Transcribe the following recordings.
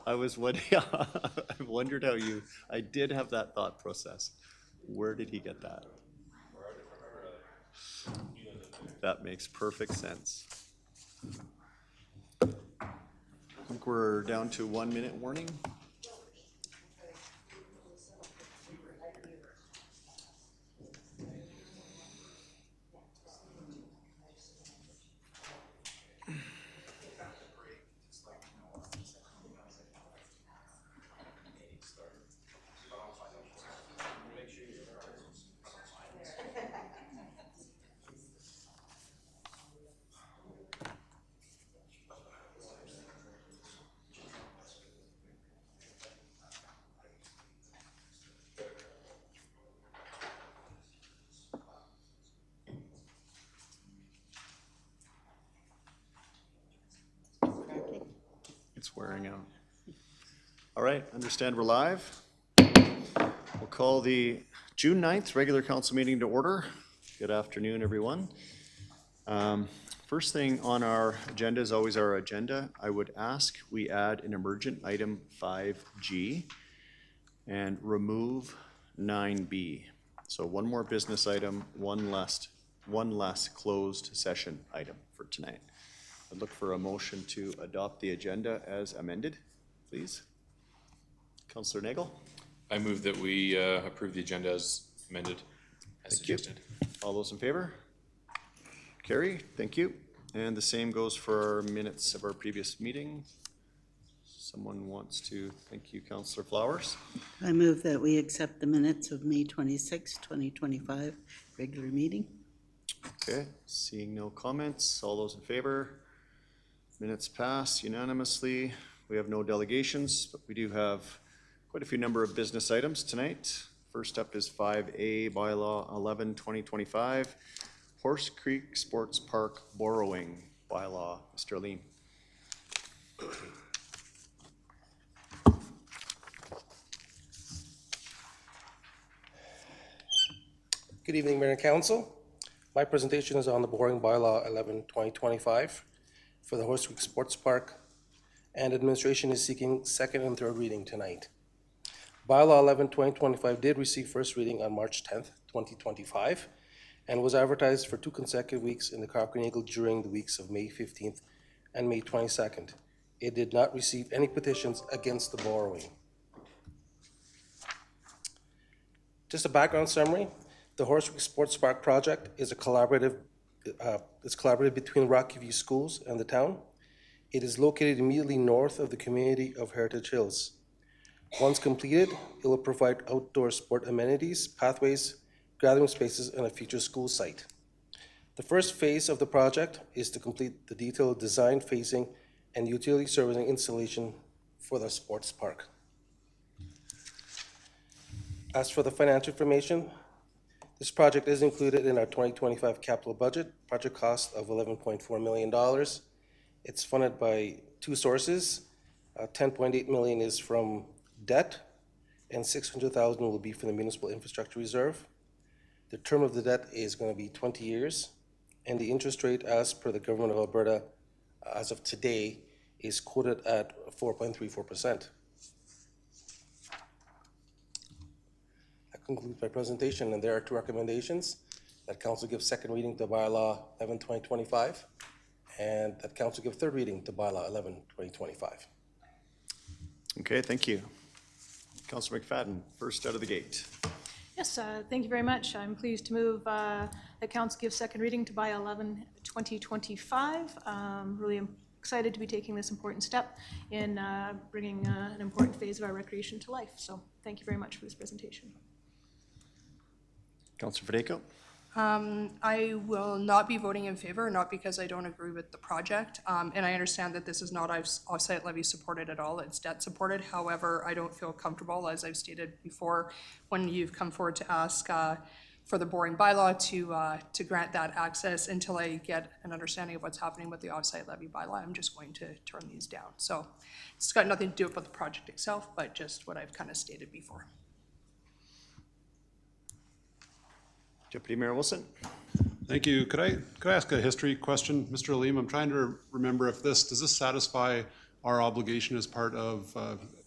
I was wondering, I wondered how I did have that thought process. Where did he get that? That makes perfect sense. I think we're down to 1 minute warning. It's wearing out. All right, understand we're live. We'll call the June 9th regular council meeting to order. Good afternoon, everyone. First thing on our agenda is always our agenda. I would ask we add an emergent item 5G and remove 9B. So one more business item, one less closed session item for tonight. I'd look for a motion to adopt the agenda as amended, please. Councillor Nagel. I move that we approve the agenda as amended, as suggested. All those in favor? Carry, thank you. And the same goes for our minutes of our previous meeting. Someone wants to, thank you, Councillor Flowers. I move that we accept the minutes of May 26, 2025, regular meeting. Okay, seeing no comments, all those in favor? Minutes pass unanimously. We have no delegations, but we do have quite a few number of business items tonight. First up is 5A, Bylaw 11-2025, Horse Creek Sports Park Borrowing Bylaw. Mr. Alim. Good evening, Mayor and Council. My presentation is on the borrowing bylaw 11-2025 for the Horse Creek Sports Park, and administration is seeking second and third reading tonight. Bylaw 11-2025 did receive first reading on March 10th, 2025, and was advertised for 2 consecutive weeks in the Cochrane Eagle during the weeks of May 15th and May 22nd. It did not receive any petitions against the borrowing. Just a background summary. The Horse Creek Sports Park project is a collaborative between Rocky View Schools and the town. It is located immediately north of the community of Heritage Hills. Once completed, it will provide outdoor sport amenities, pathways, gathering spaces, and a future school site. The first phase of the project is to complete the detailed design, phasing, and utility servicing installation for the sports park. As for the financial information, this project is included in our 2025 capital budget, project cost of $11.4 million. It's funded by 2 sources. $10.8 million is from debt, and $600,000 will be from the Municipal Infrastructure Reserve. The term of the debt is going to be 20 years, and the interest rate as per the Government of Alberta as of today is quoted at 4.34%. That concludes my presentation, and there are 2 recommendations that Council give second reading to Bylaw 11-2025, and that Council give third reading to Bylaw 11-2025. Okay, thank you. Councillor McFadden, first out of the gate. Yes, thank you very much. I'm pleased to move that Council give second reading to Bylaw 11-2025. Really excited to be taking this important step in bringing an important phase of our recreation to life. So thank you very much for this presentation. Councillor Federico. I will not be voting in favor, not because I don't agree with the project, and I understand that this is not off-site levy supported at all, it's debt supported. However, I don't feel comfortable, as I've stated before, when you've come forward to ask for the borrowing bylaw to grant that access until I get an understanding of what's happening with the off-site levy bylaw. I'm just going to turn these down. So it's got nothing to do with the project itself, but just what I've kind of stated before. Deputy Mayor Wilson. Thank you. Could I ask a history question, Mr. Alim? I'm trying to remember if does this satisfy our obligation as part of,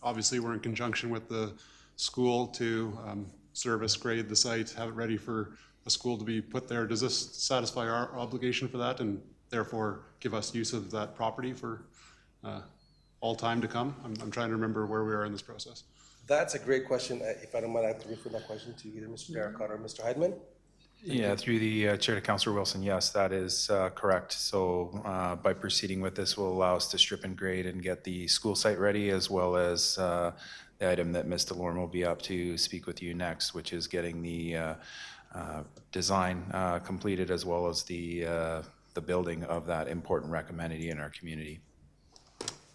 obviously, we're in conjunction with the school to service grade the site, have it ready for a school to be put there. Does this satisfy our obligation for that and therefore give us use of that property for all time to come? I'm trying to remember where we are in this process. That's a great question. If I don't mind, I have to refer that question to either Mr. Darracott or Mr. Heidman. Yeah, through the chair to Councillor Wilson, yes, that is correct. So by proceeding with this will allow us to strip and grade and get the school site ready, as well as the item that Ms. DeLorme will be up to speak with you next, which is getting the design completed, as well as the building of that important rec amenity in our community.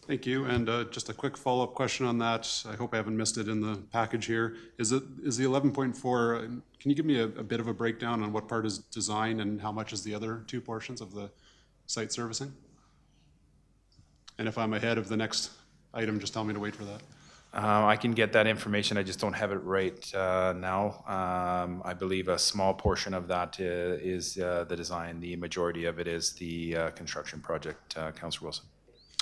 Thank you. And just a quick follow-up question on that. I hope I haven't missed it in the package here. Is the 11.4, can you give me a bit of a breakdown on what part is design and how much is the other two portions of the site servicing? And if I'm ahead of the next item, just tell me to wait for that. I can get that information. I just don't have it right now. I believe a small portion of that is the design. The majority of it is the construction project, Councillor Wilson.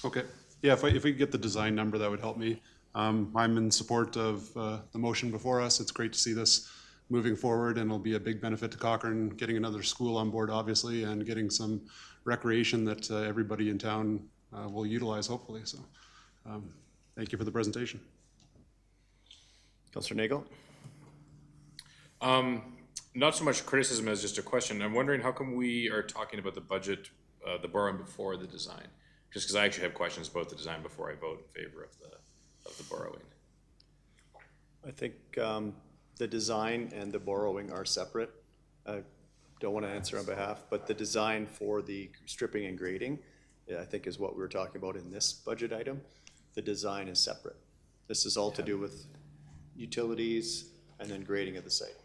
Okay. Yeah, if we could get the design number, that would help me. I'm in support of the motion before us. It's great to see this moving forward, and it'll be a big benefit to Cochrane, getting another school on board, obviously, and getting some recreation that everybody in town will utilize, hopefully. So thank you for the presentation. Councillor Nagel? Not so much criticism as just a question. I'm wondering how come we are talking about the budget, the borrowing before the design? Just because I actually have questions about the design before I vote in favor of the borrowing. I think the design and the borrowing are separate. I don't want to answer on behalf, but the design for the stripping and grading, I think, is what we were talking about in this budget item. The design is separate. This is all to do with utilities and then grading of the site.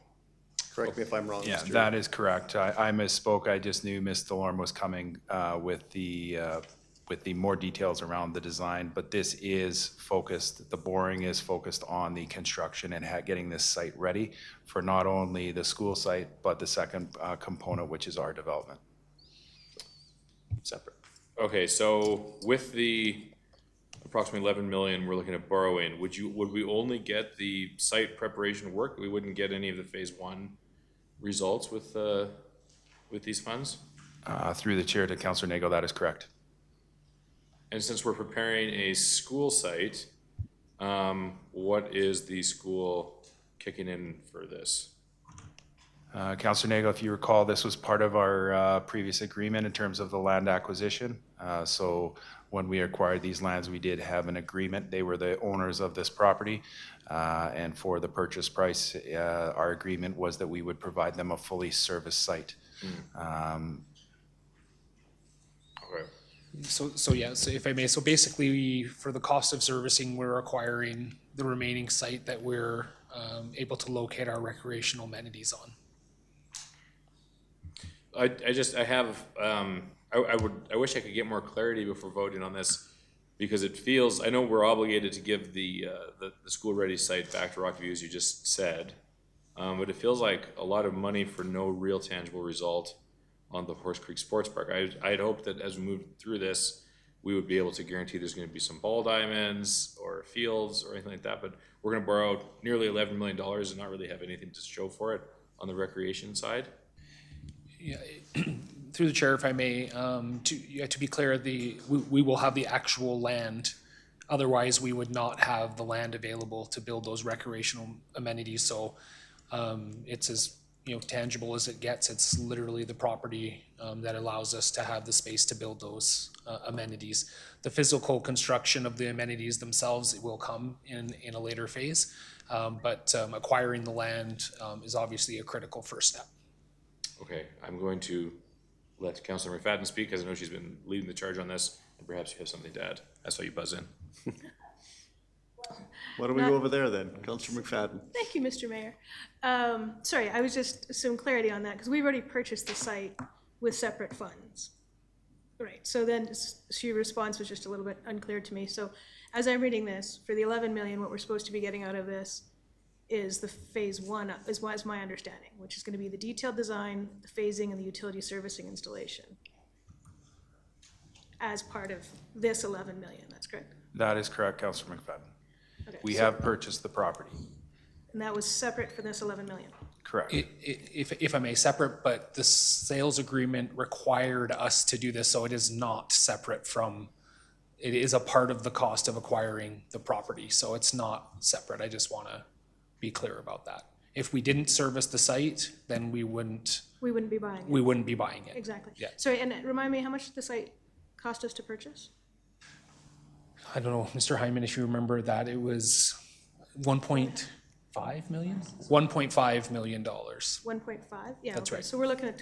Correct me if I'm wrong, Yeah, Mr. that is correct. I misspoke. I just knew Ms. DeLorme was coming with the more details around the design, but this is focused, the boring is focused on the construction and getting this site ready for not only the school site, but the second component, which is our development. Separate. Okay, so with the approximately 11 million we're looking at borrowing, would we only get the site preparation work? We wouldn't get any of the phase 1 results with these funds? Through the chair to Councillor Nagel, that is correct. And since we're preparing a school site, what is the school kicking in for this? Councillor Nagel, if you recall, this was part of our previous agreement in terms of the land acquisition. So when we acquired these lands, we did have an agreement. They were the owners of this property. And for the purchase price, our agreement was that we would provide them a fully serviced site. Okay. So yeah, so if I may, so basically for the cost of servicing, we're acquiring the remaining site that we're able to locate our recreational amenities on. I wish I could get more clarity before voting on this, because it feels, I know we're obligated to give the school-ready site back to Rockview, as you just said, but it feels like a lot of money for no real tangible result on the Horse Creek Sports Park. I'd hope that as we move through this, we would be able to guarantee there's going to be some ball diamonds or fields or anything like that, but we're going to borrow nearly $11 million and not really have anything to show for it on the recreation side. Yeah, through the chair, if I may, to be clear, we will have the actual land. Otherwise, we would not have the land available to build those recreational amenities. So it's as tangible as it gets. It's literally the property that allows us to have the space to build those amenities. The physical construction of the amenities themselves will come in a later phase, but acquiring the land is obviously a critical first step. Okay, I'm going to let Councillor McFadden speak, because I know she's been leading the charge on this, and perhaps you have something to add. I saw you buzz in. Why don't we go over there then? Councillor McFadden. Thank you, Mr. Mayor. Sorry, I was just some clarity on that, because we've already purchased the site with separate funds. Right, so then your response was just a little bit unclear to me. So as I'm reading this, for the 11 million, what we're supposed to be getting out of this is the phase 1, is my understanding, which is going to be the detailed design, the phasing, and the utility servicing installation as part of this 11 million, that's correct? That is correct, Councillor McFadden. Okay, We so- have purchased the property, And that was separate from this 11 million. correct. If I may, separate, but the sales agreement required us to do this, so it is not separate from, it is a part of the cost of acquiring the property, so it's not separate. I just want to be clear about that. If we didn't service the site, then we wouldn't We wouldn't be buying it. be buying it. Exactly. Yeah. Sorry, and remind me how much the site cost us to purchase? I don't know, Mr. Hyman, if you remember that, it was 1.5 million? $1.5 million. 1.5? Yeah. That's okay. right. So we're looking at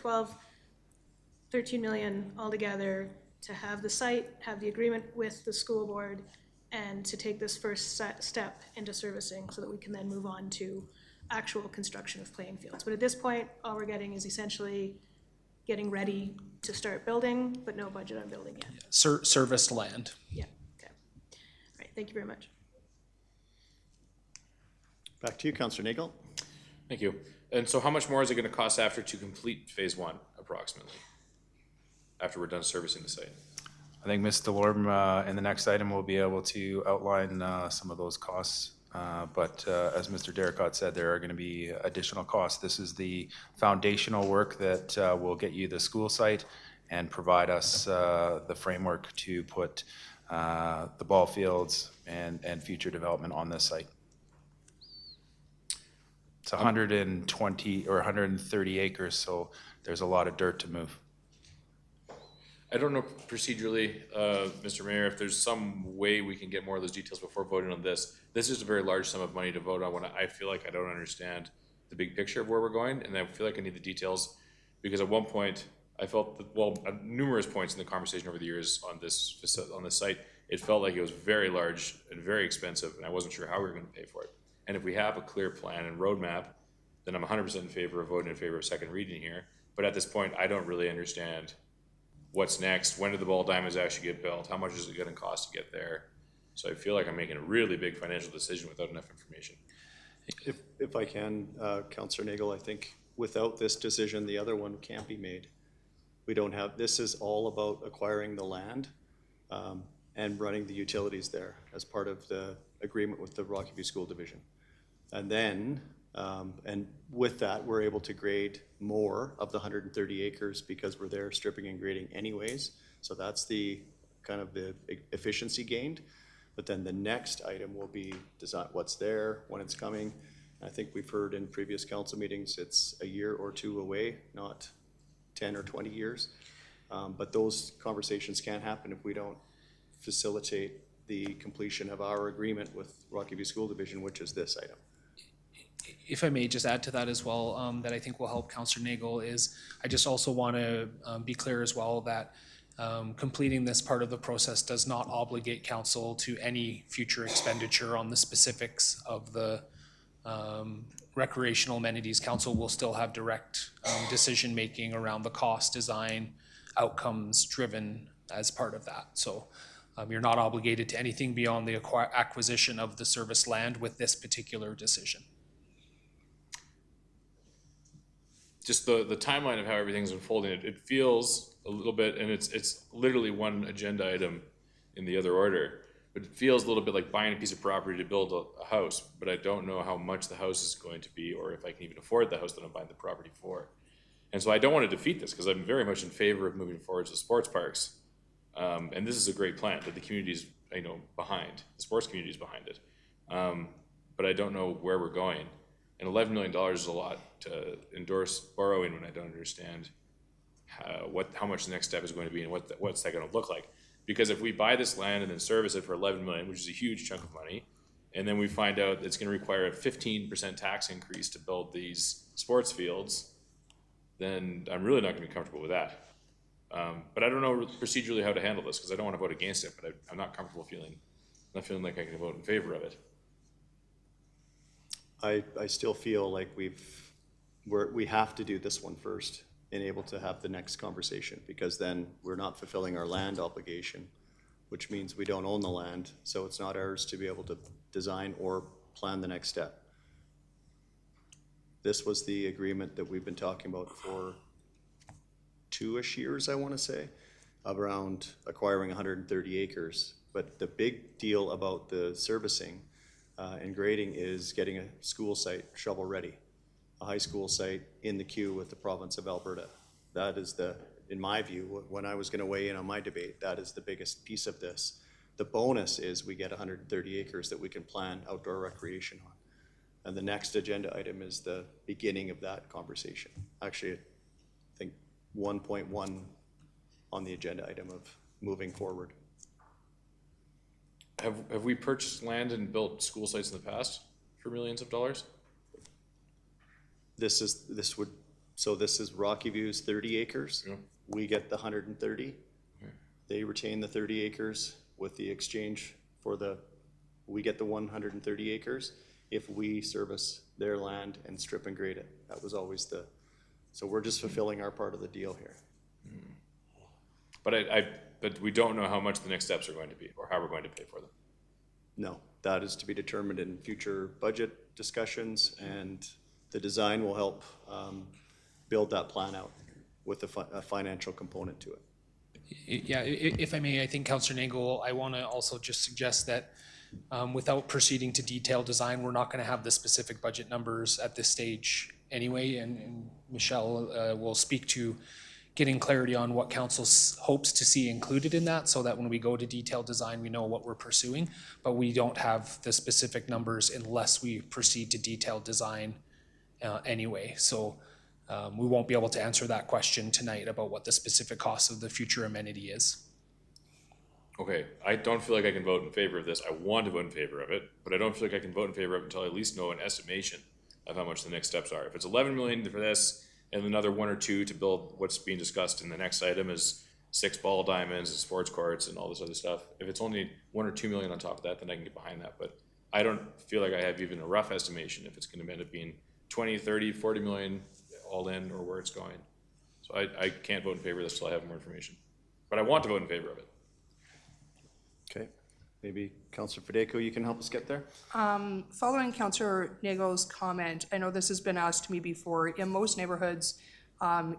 13 million altogether to have the site, have the agreement with the school board, and to take this first step into servicing so that we can then move on to actual construction of playing fields. But at this point, all we're getting is essentially getting ready to start building, but no budget on building yet. Serviced land. Yeah, okay. All right, thank you very much. Back to you, Councillor Nagel. Thank you. And so how much more is it gonna cost after to complete phase one, approximately? After we're done servicing the site? I think Ms. Delorme, in the next item, will be able to outline some of those costs. But as Mr. Derricott said, there are going to be additional costs. This is the foundational work that will get you the school site and provide us the framework to put the ball fields and future development on this site. It's 120 or 130 acres, so there's a lot of dirt to move. I don't know procedurally, Mr. Mayor, if there's some way we can get more of those details before voting on this. This is a very large sum of money to vote on when I feel like I don't understand the big picture of where we're going, and I feel like I need the details, because at one point, I felt that, well, at numerous points in the conversation over the years on this site, it felt like it was very large and very expensive, and I wasn't sure how we were gonna pay for it. And if we have a clear plan and roadmap, then I'm 100% in favor of voting in favor of second reading here. But at this point, I don't really understand what's next, when do the ball diamonds actually get built, how much is it gonna cost to get there? So I feel like I'm making a really big financial decision without enough information. If I can, Councillor Nagel, I think without this decision, the other one can't be made. We don't have, this is all about acquiring the land and running the utilities there as part of the agreement with the Rocky View School Division. And then, and with that, we're able to grade more of the 130 acres because we're there stripping and grading anyways. So that's the kind of the efficiency gained. But then the next item will be design what's there, when it's coming. I think we've heard in previous council meetings, it's a year or two away, not 10 or 20 years. But those conversations can't happen if we don't facilitate the completion of our agreement with Rocky View School Division, which is this item. If I may just add to that as well, that I think will help Councillor Nagel is, I just also want to be clear as well that completing this part of the process does not obligate council to any future expenditure on the specifics of the recreational amenities. Council will still have direct decision-making around the cost, design, outcomes driven as part of that. So you're not obligated to anything beyond the acquisition of the service land with this particular decision. Just the timeline of how everything's unfolding, it feels a little bit, and it's literally one agenda item in the other order, but it feels a little bit like buying a piece of property to build a house, but I don't know how much the house is going to be, or if I can even afford the house that I'm buying the property for. And so I don't want to defeat this, because I'm very much in favor of moving forward to sports parks. And this is a great plan that the community's, behind, the sports community is behind it. But I don't know where we're going. And $11 million is a lot to endorse borrowing when I don't understand how much the next step is going to be and what's that going to look like. Because if we buy this land and then service it for $11 million, which is a huge chunk of money, and then we find out it's going to require a 15% tax increase to build these sports fields, then I'm really not going to be comfortable with that. But I don't know procedurally how to handle this, because I don't want to vote against it, but I'm not comfortable feeling like I can vote in favor of it. I still feel like we have to do this one first and able to have the next conversation, because then we're not fulfilling our land obligation, which means we don't own the land, so it's not ours to be able to design or plan the next step. This was the agreement that we've been talking about for 2-ish years, I want to say, around acquiring 130 acres But the big deal about the servicing and grading is getting a school site shovel-ready, a high school site in the queue with the province of Alberta. That is the, in my view, when I was gonna weigh in on my debate, that is the biggest piece of this. The bonus is we get 130 acres that we can plan outdoor recreation on. And the next agenda item is the beginning of that conversation. Actually, I think 1.1 on the agenda item of moving forward. Have we purchased land and built school sites in the past for millions of dollars? This is Rocky View's 30 acres. Yeah. We get the 130. They retain the 30 acres with the exchange for we get the 130 acres if we service their land and strip and grade it. That was always so we're just fulfilling our part of the deal here. But we don't know how much the next steps are going to be or how we're going to pay for them. No, that is to be determined in future budget discussions, and the design will help build that plan out with a financial component to it. Yeah, if I may, I think Councillor Nagel, I want to also just suggest that without proceeding to detailed design, we're not going to have the specific budget numbers at this stage anyway, and Michelle will speak to getting clarity on what council hopes to see included in that, so that when we go to detailed design, we know what we're pursuing, but we don't have the specific numbers unless we proceed to detailed design anyway. So we won't be able to answer that question tonight about what the specific cost of the future amenity is. Okay, I don't feel like I can vote in favor of this. I want to vote in favor of it, but I don't feel like I can vote in favor of it until I at least know an estimation of how much the next steps are. If it's 11 million for this and another 1 or 2 to build what's being discussed in the next item is 6 ball diamonds and sports courts and all this other stuff. If it's only 1 or 2 million on top of that, then I can get behind that. But I don't feel like I have even a rough estimation if it's going to end up being 20, 30, 40 million all in or where it's going. So I can't vote in favor of this till I have more information. But I want to vote in favor of it. Okay, maybe Councillor Federico, you can help us get there? Following Councillor Nagel's comment, I know this has been asked to me before, in most neighborhoods,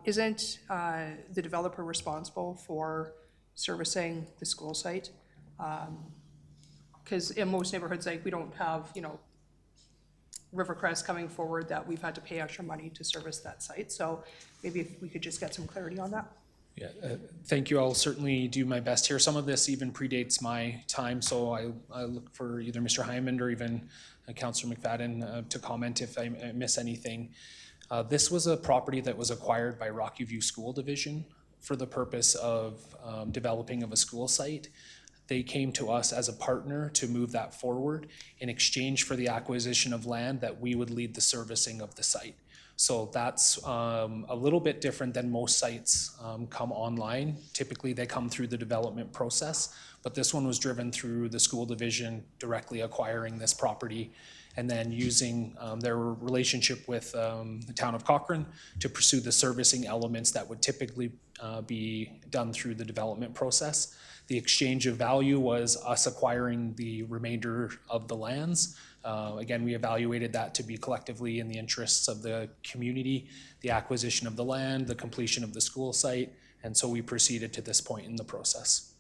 isn't the developer responsible for servicing the school site? Because in most neighborhoods, like, we don't have, Rivercrest coming forward that we've had to pay extra money to service that site. So maybe if we could just get some clarity on that. Yeah, thank you. I'll certainly do my best here. Some of this even predates my time, so I look for either Mr. Hyman or even Councillor McFadden to comment if I miss anything. This was a property that was acquired by Rocky View School Division for the purpose of developing of a school site. They came to us as a partner to move that forward in exchange for the acquisition of land that we would lead the servicing of the site. So that's a little bit different than most sites come online. Typically, they come through the development process, but this one was driven through the school division directly acquiring this property and then using their relationship with the town of Cochrane to pursue the servicing elements that would typically be done through the development process. The exchange of value was us acquiring the remainder of the lands. Again, we evaluated that to be collectively in the interests of the community, the acquisition of the land, the completion of the school site, and so we proceeded to this point in the process.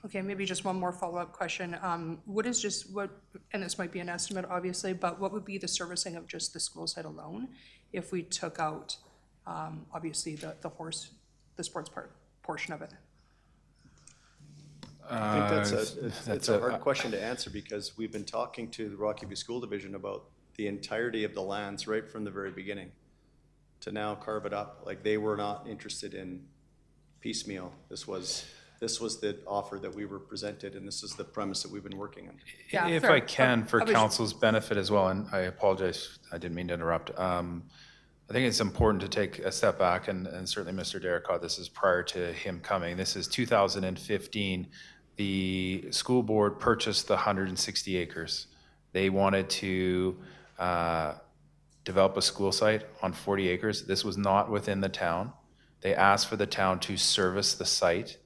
Okay, maybe just one more follow-up question. And this might be an estimate, obviously, but what would be the servicing of just the school site alone if we took out, obviously, the sports portion of it? I think that's a hard question to answer because we've been talking to the Rocky View School Division about the entirety of the lands right from the very beginning to now carve it up. Like, they were not interested in piecemeal. This was the offer that we were presented, and this is the premise that we've been working on. Yeah, If fair. I can, for council's benefit as well, and I apologize, I didn't mean to interrupt. I think it's important to take a step back, and certainly Mr. Derricott, this is prior to him coming. This is 2015. The school board purchased the 160 acres. They wanted to develop a school site on 40 acres. This was not within the town. They asked for the town to service the site.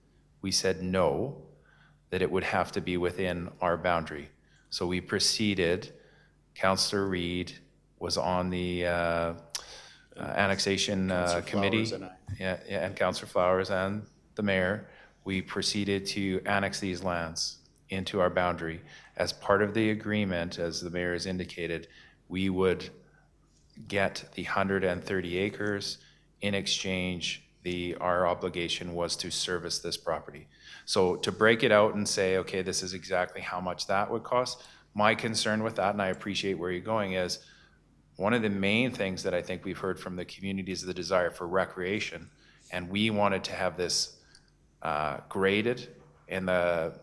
We said no, that it would have to be within our boundary. So we proceeded. Councillor Reid was on the annexation committee. Flowers and I. Yeah, and Councillor Flowers and the mayor. We proceeded to annex these lands. into our boundary. As part of the agreement, as the mayor has indicated, we would get the 130 acres. In exchange, our obligation was to service this property. So to break it out and say, okay, this is exactly how much that would cost, my concern with that, and I appreciate where you're going, is one of the main things that I think we've heard from the community is the desire for recreation. And we wanted to have this graded, and the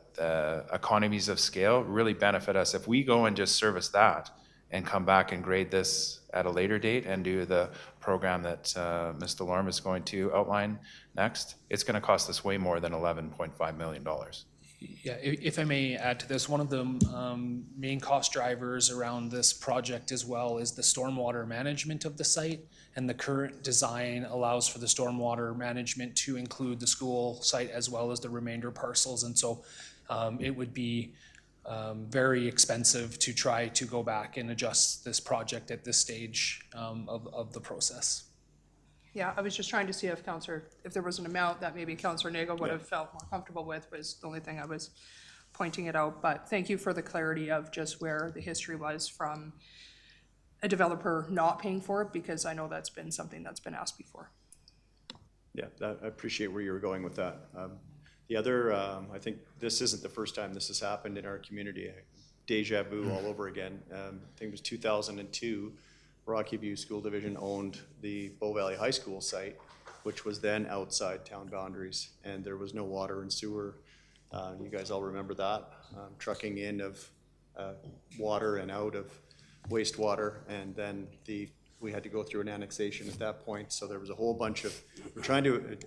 economies of scale really benefit us. If we go and just service that and come back and grade this at a later date and do the program that Mr. Lorme is going to outline next, it's going to cost us way more than $11.5 million. Yeah, if I may add to this, one of the main cost drivers around this project as well is the stormwater management of the site. And the current design allows for the stormwater management to include the school site as well as the remainder parcels. And so it would be very expensive to try to go back and adjust this project at this stage of the process. Yeah, I was just trying to see if there was an amount that maybe Councillor Nagel would have felt more comfortable with, was the only thing I was pointing it out. But thank you for the clarity of just where the history was from a developer not paying for it, because I know that's been something that's been asked before. Yeah, I appreciate where you were going with that. The other, I think this isn't the first time this has happened in our community. Deja vu all over again. I think it was 2002. Rocky View School Division owned the Bow Valley High School site, which was then outside town boundaries, and there was no water and sewer. You guys all remember that, trucking in of water and out of wastewater, and then we had to go through an annexation at that point. So there was a whole bunch of, we're trying to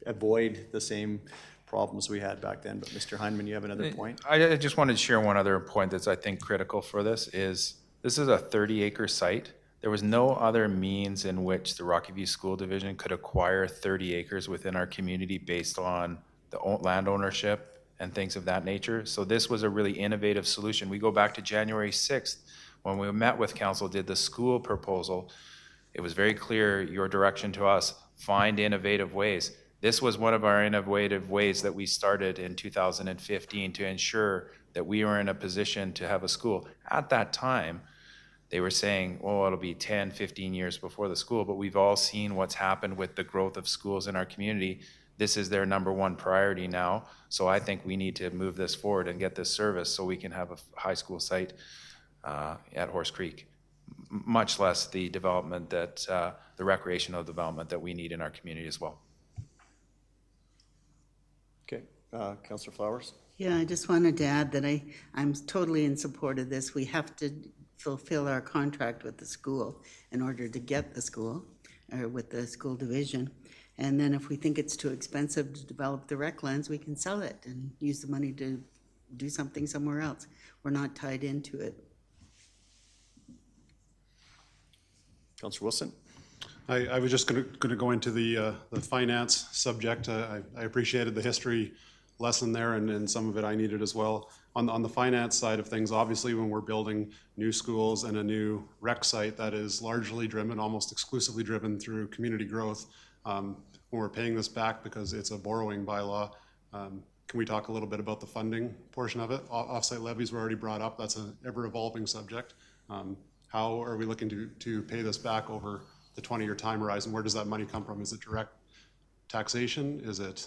avoid the same problems we had back then. But Mr. Heineman, you have another point? I just wanted to share one other point that's, I think, critical for this is a 30-acre site. There was no other means in which the Rocky View School Division could acquire 30 acres within our community based on the land ownership and things of that nature. So this was a really innovative solution. We go back to January 6th when we met with council, did the school proposal. It was very clear, your direction to us, find innovative ways. This was one of our innovative ways that we started in 2015 to ensure that we were in a position to have a school. At that time, they were saying, oh, it'll be 10, 15 years before the school, but we've all seen what's happened with the growth of schools in our community. This is their number one priority now. So I think we need to move this forward and get this service so we can have a high school site at Horse Creek, much less the development that, the recreational development that we need in our community as well. Okay, Councillor Flowers? Yeah, I just wanted to add that I'm totally in support of this. We have to fulfill our contract with the school in order to get the school, or with the school division. And then if we think it's too expensive to develop the rec lands, we can sell it and use the money to do something somewhere else. We're not tied into it. Councillor Wilson? I was just going to go into the finance subject. I appreciated the history lesson there, and some of it I needed as well. On the finance side of things, obviously when we're building new schools and a new rec site that is largely driven, almost exclusively driven through community growth, when we're paying this back because it's a borrowing bylaw, can we talk a little bit about the funding portion of it? Offsite levies were already brought up. That's an ever-evolving subject. How are we looking to pay this back over the 20-year time horizon? Where does that money come from? Is it direct taxation? Is it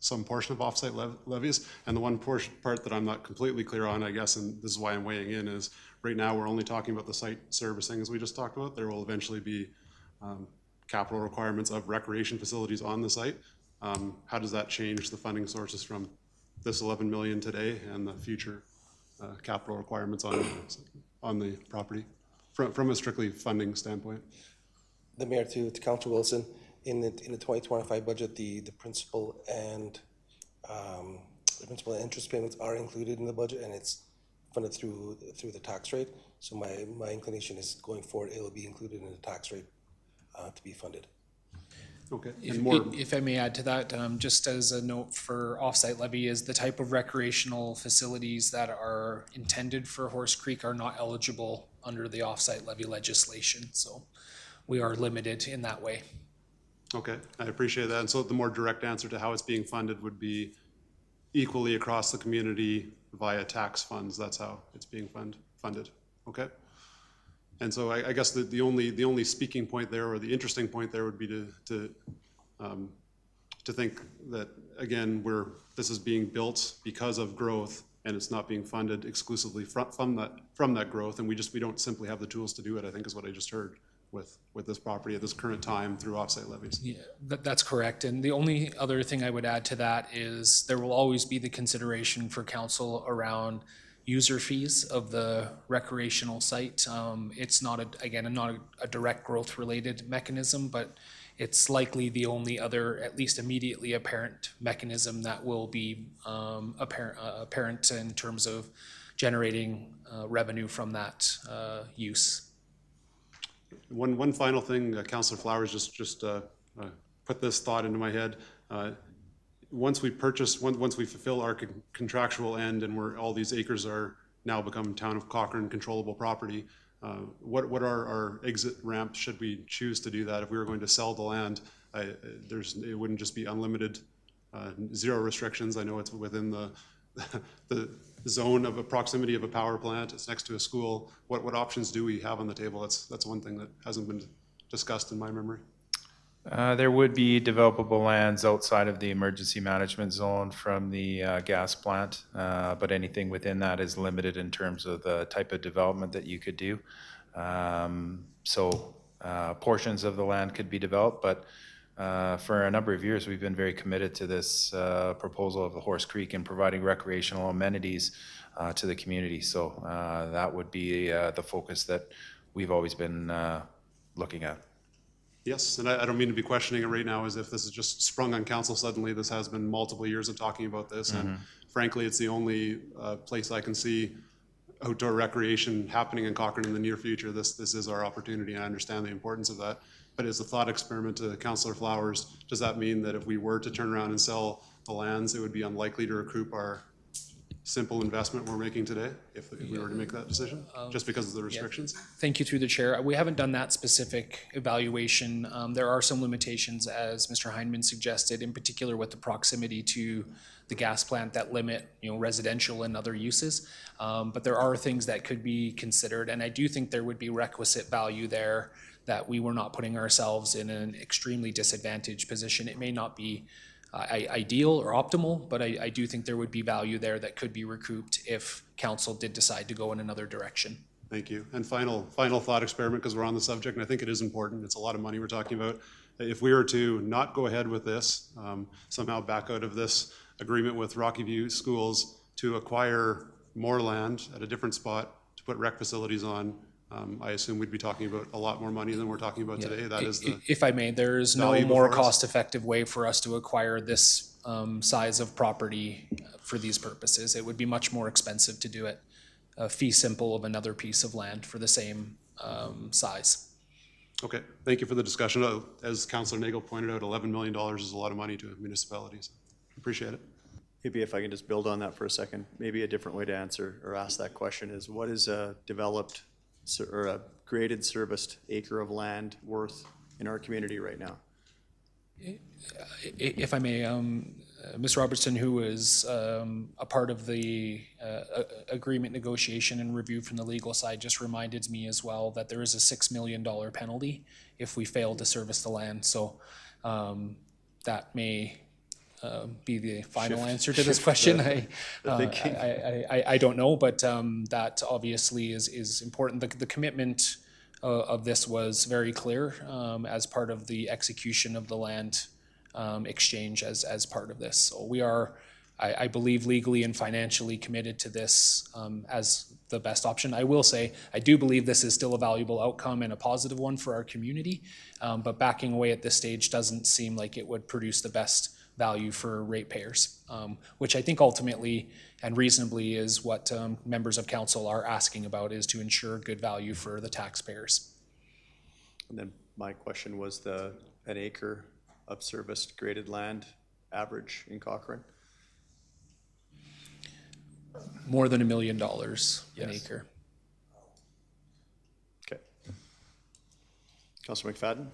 some portion of offsite levies? And the one part that I'm not completely clear on, I guess, and this is why I'm weighing in, is right now we're only talking about the site servicing as we just talked about. There will eventually be capital requirements of recreation facilities on the site. How does that change the funding sources from this 11 million today and the future capital requirements on the property from a strictly funding standpoint? The Mayor, to Councillor Wilson, in the 2025 budget, the principal and interest payments are included in the budget, and it's funded through the tax rate. So my inclination is going forward, it will be included in the tax rate to be funded. Okay. If I may add to that, just as a note for offsite levy, is the type of recreational facilities that are intended for Horse Creek are not eligible under the offsite levy legislation. So we are limited in that way. Okay, I appreciate that. And so the more direct answer to how it's being funded would be equally across the community via tax funds. That's how it's being funded, okay? And so I guess the only speaking point there, or the interesting point there, would be to think that, again, this is being built because of growth, and it's not being funded exclusively from that growth, and we don't simply have the tools to do it, I think is what I just heard with this property at this current time through offsite levies. Yeah, that's correct. And the only other thing I would add to that is there will always be the consideration for council around user fees of the recreational site. It's not a direct growth related mechanism, but it's likely the only other, at least immediately apparent mechanism that will be apparent in terms of generating revenue from that use. One final thing, Councillor Flowers just put this thought into my head. Once we fulfill our contractual end, and all these acres are now become Town of Cochrane controllable property, what are our exit ramps should we choose to do that? If we were going to sell the land, it wouldn't just be unlimited, zero restrictions. I know it's within the zone of a proximity of a power plant. It's next to a school. What options do we have on the table? That's one thing that hasn't been discussed in my memory. There would be developable lands outside of the emergency management zone from the gas plant, but anything within that is limited in terms of the type of development that you could do. So portions of the land could be developed, but for a number of years we've been very committed to this proposal of the Horse Creek and providing recreational amenities to the community. So that would be the focus that we've always been looking at. Yes, and I don't mean to be questioning it right now as if this is just sprung on council suddenly. This has been multiple years of talking about this, and frankly, it's the only place I can see outdoor recreation happening in Cochrane in the near future. This is our opportunity, and I understand the importance of that. But as a thought experiment to Councillor Flowers, does that mean that if we were to turn around and sell the lands, it would be unlikely to recoup our simple investment we're making today if we were to make that decision, just because of the restrictions? Thank you through the chair. We haven't done that specific evaluation. There are some limitations, as Mr. Heineman suggested, in particular with the proximity to the gas plant that limit, residential and other uses. But there are things that could be considered, and I do think there would be requisite value there that we were not putting ourselves in an extremely disadvantaged position. It may not be ideal or optimal, but I do think there would be value there that could be recouped if council did decide to go in another direction. Thank you. And final thought experiment, because we're on the subject, and I think it is important. It's a lot of money we're talking about. If we were to not go ahead with this, somehow back out of this agreement with Rocky View Schools to acquire more land at a different spot to put rec facilities on, I assume we'd be talking about a lot more money than we're talking about today. That is the If I may, there's no value more before us. cost-effective way for us to acquire this size of property for these purposes. It would be much more expensive to do it fee simple of another piece of land for the same size. Okay, thank you for the discussion. As Councillor Nagel pointed out, $11 million is a lot of money to municipalities. Appreciate it. Maybe if I can just build on that for a second, maybe a different way to answer or ask that question is, what is a developed or a graded serviced acre of land worth in our community right now? If I may, Ms. Robertson, who is a part of the agreement negotiation and review from the legal side, just reminded me as well that there is a $6 million penalty if we fail to service the land. So that may be the final answer to this question. I don't know, but that obviously is important. The commitment of this was very clear as part of the execution of the land exchange as part of this. So we are, I believe, legally and financially committed to this as the best option. I will say, I do believe this is still a valuable outcome and a positive one for our community, but backing away at this stage doesn't seem like it would produce the best value for ratepayers, which I think ultimately and reasonably is what members of council are asking about, is to ensure good value for the taxpayers. And then my question was an acre of serviced graded land average in Cochrane? More than $1 million an Yes. acre. Okay. Councillor McFadden?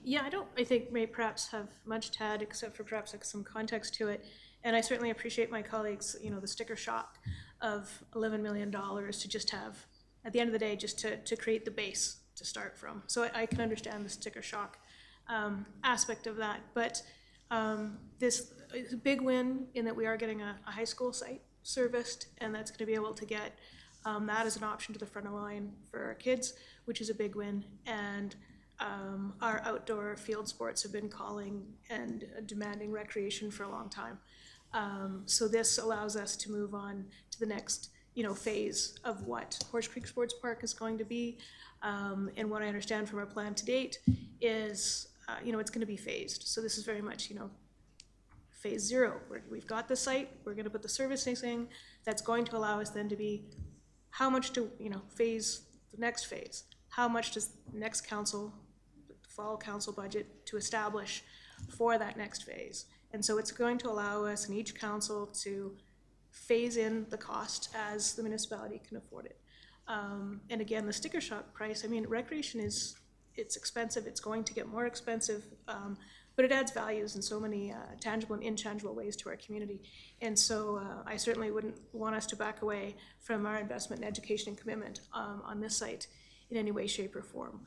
Yeah, I think may perhaps have much to add, except for perhaps like some context to it. And I certainly appreciate my colleagues, you know, the sticker shock of $11 million to just have, at the end of the day, just to create the base to start from. So I can understand the sticker shock aspect of that. But this is a big win in that we are getting a high school site serviced, and that's going to be able to get that as an option to the front of the line for our kids, which is a big win. And our outdoor field sports have been calling and demanding recreation for a long time. So this allows us to move on to the next, you know, phase of what Horse Creek Sports Park is going to be. And what I understand from our plan to date is, you know, it's going to be phased. So this is very much, you know, phase 0. We've got the site, we're going to put the servicing. That's going to allow us then to be, how much do, you know, phase, the next phase, how much does next council, fall council budget to establish for that next phase? And so it's going to allow us in each council to phase in the cost as the municipality can afford it. And again, the sticker shock price, I mean, recreation is, it's expensive, it's going to get more expensive, but it adds values in so many tangible and intangible ways to our community. And so I certainly wouldn't want us to back away from our investment in education and commitment on this site in any way, shape, or form.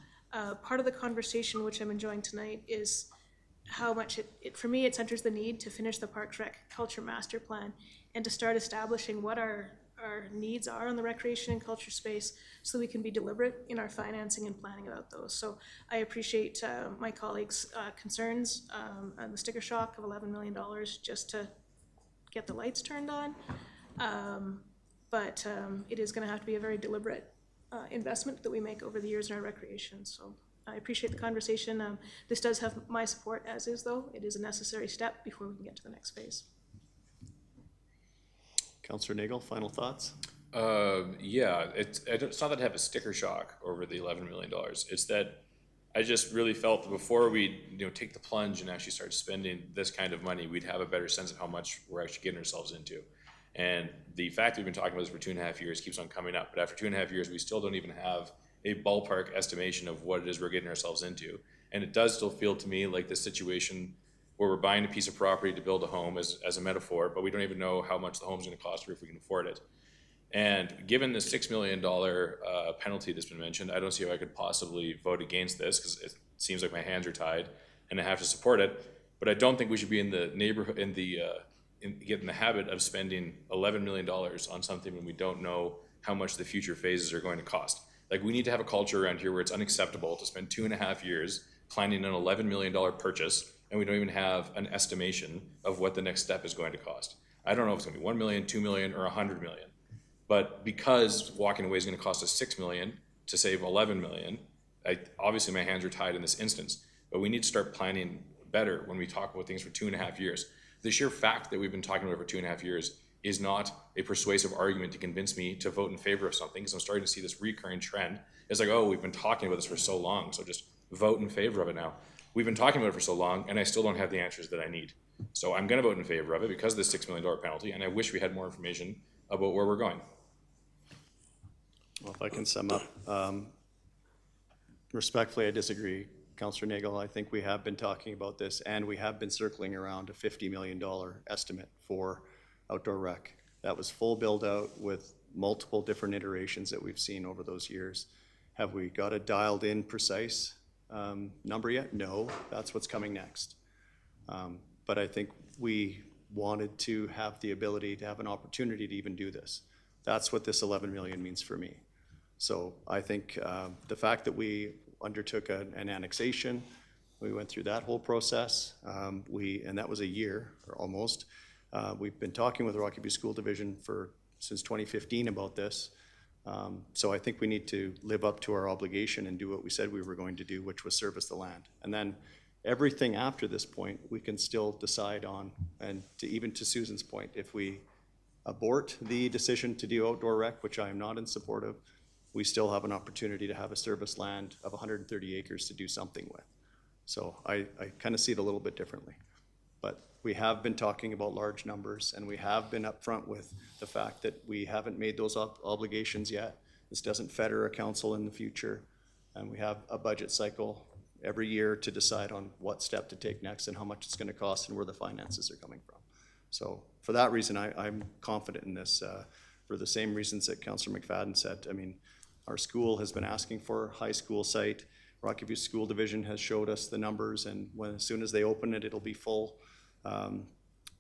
Part of the conversation which I'm enjoying tonight is how much for me, it centers the need to finish the Parks Rec Culture Master Plan and to start establishing what our needs are in the recreation and culture space so we can be deliberate in our financing and planning about those. So I appreciate my colleagues' concerns on the sticker shock of $11 million just to get the lights turned on. But it is going to have to be a very deliberate investment that we make over the years in our recreation. So I appreciate the conversation. This does have my support as is, though. It is a necessary step before we can get to the next phase. Councillor Nagel, final thoughts? Yeah, it's not that I have a sticker shock over the $11 million. It's that I just really felt that before we, you know, take the plunge and actually start spending this kind of money, we'd have a better sense of how much we're actually getting ourselves into. And the fact that we've been talking about this for 2.5 years keeps on coming up. But after 2.5 years, we still don't even have a ballpark estimation of what it is we're getting ourselves into. And it does still feel to me like this situation where we're buying a piece of property to build a home as a metaphor, but we don't even know how much the home's gonna cost or if we can afford it. And given the $6 million penalty that's been mentioned, I don't see how I could possibly vote against this because it seems like my hands are tied and I have to support it. But I don't think we should be in the neighborhood, get in the habit of spending $11 million on something when we don't know how much the future phases are going to cost. Like, we need to have a culture around here where it's unacceptable to spend 2.5 years planning an $11 million purchase and we don't even have an estimation of what the next step is going to cost. I don't know if it's gonna be 1 million, 2 million, or 100 million. But because walking away is gonna cost us 6 million to save 11 million, obviously my hands are tied in this instance, but we need to start planning better when we talk about things for 2.5 years. The sheer fact that we've been talking about it for 2.5 years is not a persuasive argument to convince me to vote in favor of something, because I'm starting to see this recurring trend. It's like, oh, we've been talking about this for so long, so just vote in favor of it now. We've been talking about it for so long, and I still don't have the answers that I need. So I'm gonna vote in favor of it because of the $6 million penalty, and I wish we had more information about where we're going. Well, if I can sum up, respectfully, I disagree, Councillor Nagel. I think we have been talking about this, and we have been circling around a $50 million estimate for outdoor rec. That was full build out with multiple different iterations that we've seen over those years. Have we got a dialed in precise number yet? No, that's what's coming next. But I think we wanted to have the ability to have an opportunity to even do this. That's what this 11 million means for me. So I think the fact that we undertook an annexation, we went through that whole process, and that was a year or almost. We've been talking with the Rocky View School Division since 2015 about this. So I think we need to live up to our obligation and do what we said we were going to do, which was service the land. And then everything after this point, we can still decide on, and even to Susan's point, if we abort the decision to do outdoor rec, which I am not in support of, we still have an opportunity to have a service land of 130 acres to do something with. So I kind of see it a little bit differently. But we have been talking about large numbers, and we have been upfront with the fact that we haven't made those obligations yet. This doesn't fetter a council in the future, and we have a budget cycle every year to decide on what step to take next and how much it's going to cost and where the finances are coming from. So for that reason, I'm confident in this, for the same reasons that Councillor McFadden said. I mean, our school has been asking for a high school site. Rocky View School Division has showed us the numbers, and as soon as they open it, it'll be full.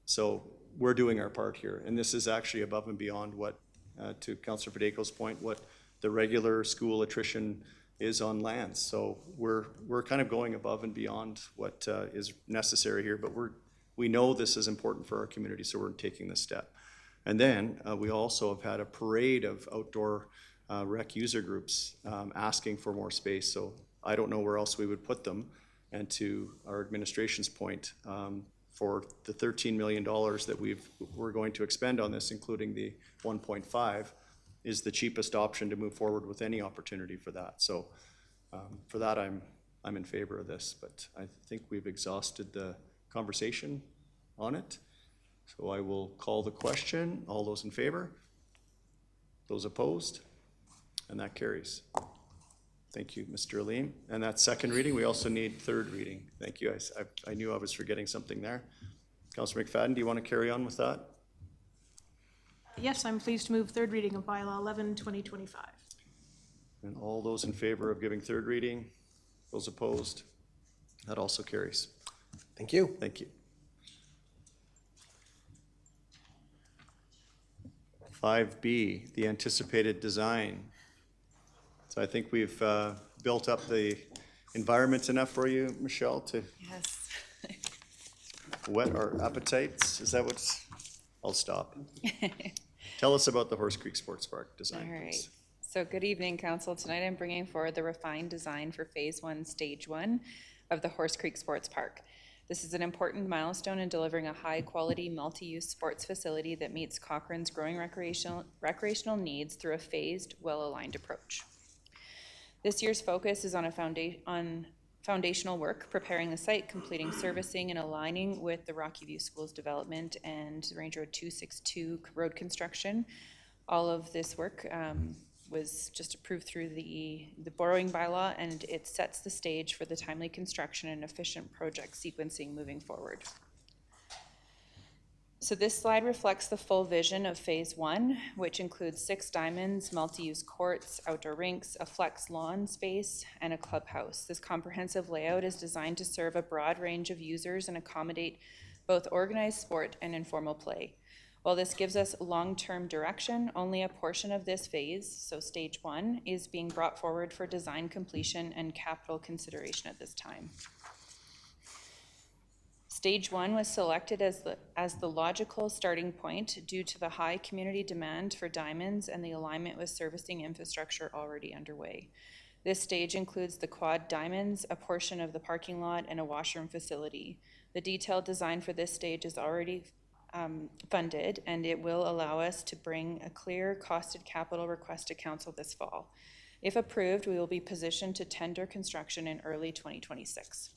So we're doing our part here, and this is actually above and beyond what, to Councillor Fadeko's point, what the regular school attrition is on lands. So we're kind of going above and beyond what is necessary here, but we know this is important for our community, so we're taking this step. And then we also have had a parade of outdoor rec user groups asking for more space. So I don't know where else we would put them. And to our administration's point, for the $13 million that we're going to expend on this, including the 1.5, is the cheapest option to move forward with any opportunity for that. So for that, I'm in favor of this, but I think we've exhausted the conversation on it. So I will call the question. All those in favor? Those opposed? And that carries. Thank you, Mr. Aleem. And that's second reading. We also need third reading. Thank you. I knew I was forgetting something there. Councillor McFadden, do you want to carry on with that? Yes, I'm pleased to move third reading of Bylaw 11, 2025. And all those in favor of giving third reading? Those opposed? That also carries. Thank you. Thank you. 5B, the anticipated design. So I think we've built up the environment enough for you, Michelle, to Yes. whet our appetites. Is that what's, I'll stop. Tell us about the Horse Creek Sports Park design, All right. please. So good evening, Council. Tonight I'm bringing forward the refined design for Phase 1, Stage 1 of the Horse Creek Sports Park. This is an important milestone in delivering a high-quality, multi-use sports facility that meets Cochrane's growing recreational needs through a phased, well-aligned approach. This year's focus is on foundational work, preparing the site, completing servicing, and aligning with the Rocky View Schools development and Range Road 262 road construction. All of this work was just approved through the borrowing bylaw, and it sets the stage for the timely construction and efficient project sequencing moving forward. So this slide reflects the full vision of Phase 1, which includes 6 diamonds, multi-use courts, outdoor rinks, a flex lawn space, and a clubhouse. This comprehensive layout is designed to serve a broad range of users and accommodate both organized sport and informal play. While this gives us long-term direction, only a portion of this phase, so Stage 1, is being brought forward for design completion and capital consideration at this time. Stage 1 was selected as the logical starting point due to the high community demand for diamonds and the alignment with servicing infrastructure already underway. This stage includes the quad diamonds, a portion of the parking lot, and a washroom facility. The detailed design for this stage is already funded, and it will allow us to bring a clear costed capital request to council this fall. If approved, we will be positioned to tender construction in early 2026.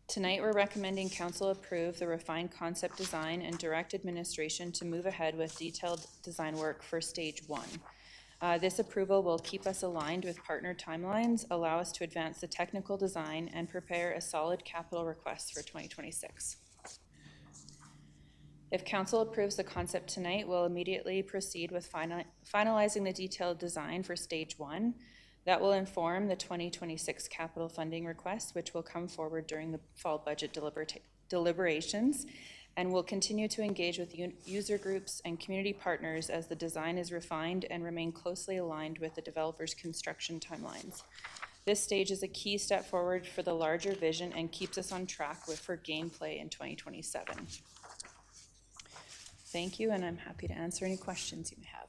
Tonight, we're recommending council approve the refined concept design and direct administration to move ahead with detailed design work for Stage 1. This approval will keep us aligned with partner timelines, allow us to advance the technical design, and prepare a solid capital request for 2026. If council approves the concept tonight, we'll immediately proceed with finalizing the detailed design for Stage 1. That will inform the 2026 capital funding request, which will come forward during the fall budget deliberations, and we'll continue to engage with user groups and community partners as the design is refined and remain closely aligned with the developer's construction timelines. This stage is a key step forward for the larger vision and keeps us on track for gameplay in 2027. Thank you, and I'm happy to answer any questions you may have.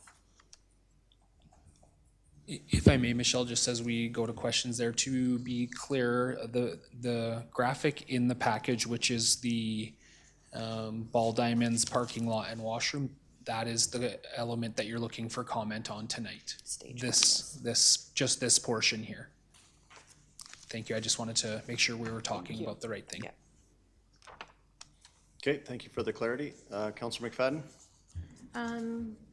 If I may, Michelle, just as we go to questions there, to be clear, the graphic in the package, which is the ball diamonds, parking lot, and washroom, that is the element that you're looking for comment on tonight. Stage Just this portion here. Thank you. I just wanted to make sure we were talking about the right thing. Yeah. Okay, thank you for the clarity. Councillor McFadden?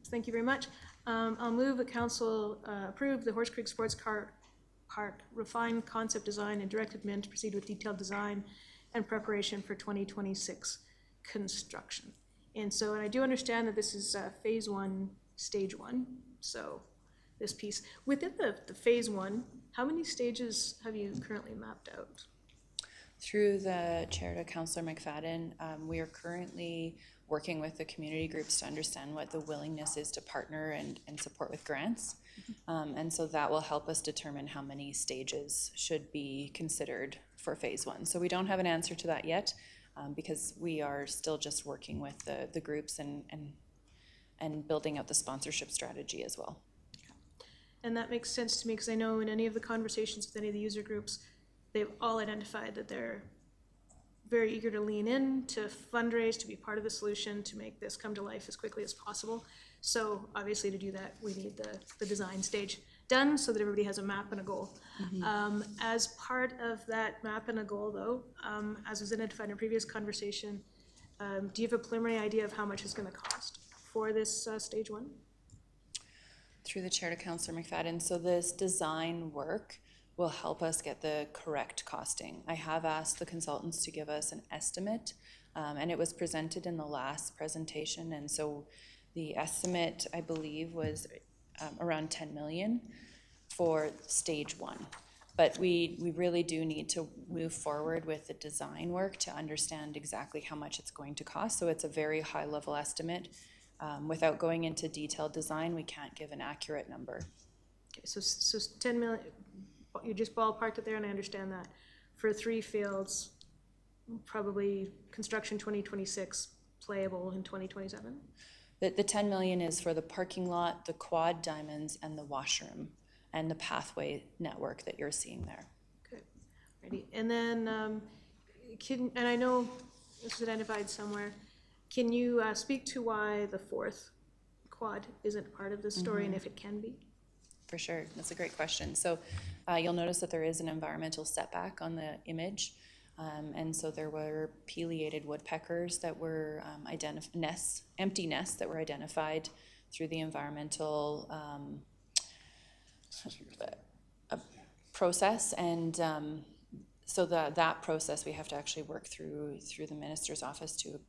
Thank you very much. I'll move that council approve the Horse Creek Sports Park refined concept design and direct admin to proceed with detailed design and preparation for 2026 construction. And so, and I do understand that this is phase 1, stage 1, so this piece. Within the phase 1, how many stages have you currently mapped out? Through the chair to Councillor McFadden, we are currently working with the community groups to understand what the willingness is to partner and support with grants. And so that will help us determine how many stages should be considered for phase 1. So we don't have an answer to that yet, because we are still just working with the groups and building out the sponsorship strategy as well. And that makes sense to me, because I know in any of the conversations with any of the user groups, they've all identified that they're very eager to lean in, to fundraise, to be part of the solution, to make this come to life as quickly as possible. So obviously to do that, we need the design stage done so that everybody has a map and a goal. As part of that map and a goal though, as was identified in a previous conversation, do you have a preliminary idea of how much it's going to cost for this stage 1? Through the chair to Councillor McFadden, so this design work will help us get the correct costing. I have asked the consultants to give us an estimate, and it was presented in the last presentation, and so the estimate, I believe, was around 10 million for stage 1. But we really do need to move forward with the design work to understand exactly how much it's going to cost. So it's a very high level estimate. Without going into detailed design, we can't give an accurate number. Okay, so 10 million, you just ballparked it there, and I understand that. For 3 fields, probably construction 2026, playable in 2027? The 10 million is for the parking lot, the quad diamonds, and the washroom, and the pathway network that you're seeing there. Okay, ready. And then, and I know this is identified somewhere, can you speak to why the 4th quad isn't part of this story, and if it can be? For sure, that's a great question. So you'll notice that there is an environmental setback on the image. And so there were pileated woodpeckers that were empty nests that were identified through the environmental process. And so that process we have to actually work through the minister's office to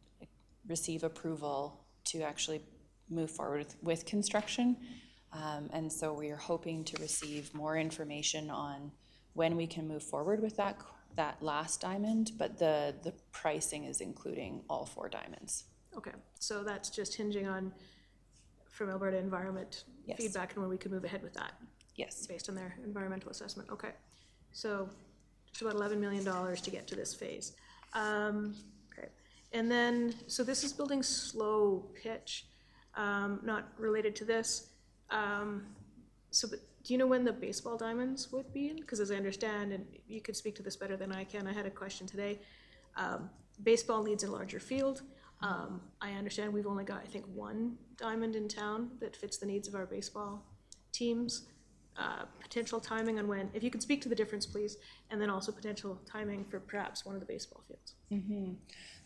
receive approval to actually move forward with construction. And so we are hoping to receive more information on when we can move forward with that last diamond, but the pricing is including all 4 diamonds. Okay, so that's just hinging on, from Alberta Environment feedback, and when we could move ahead with that? Yes. Based on their environmental assessment, okay. So just about $11 million to get to this phase. Okay, and then, so this is building slow pitch, not related to this. But do you know when the baseball diamonds would be in? Because as I understand, and you could speak to this better than I can, I had a question today. Baseball needs a larger field. I understand we've only got, I think, 1 diamond in town that fits the needs of our baseball teams. Potential timing on when, if you could speak to the difference, please, and then also potential timing for perhaps one of the baseball fields.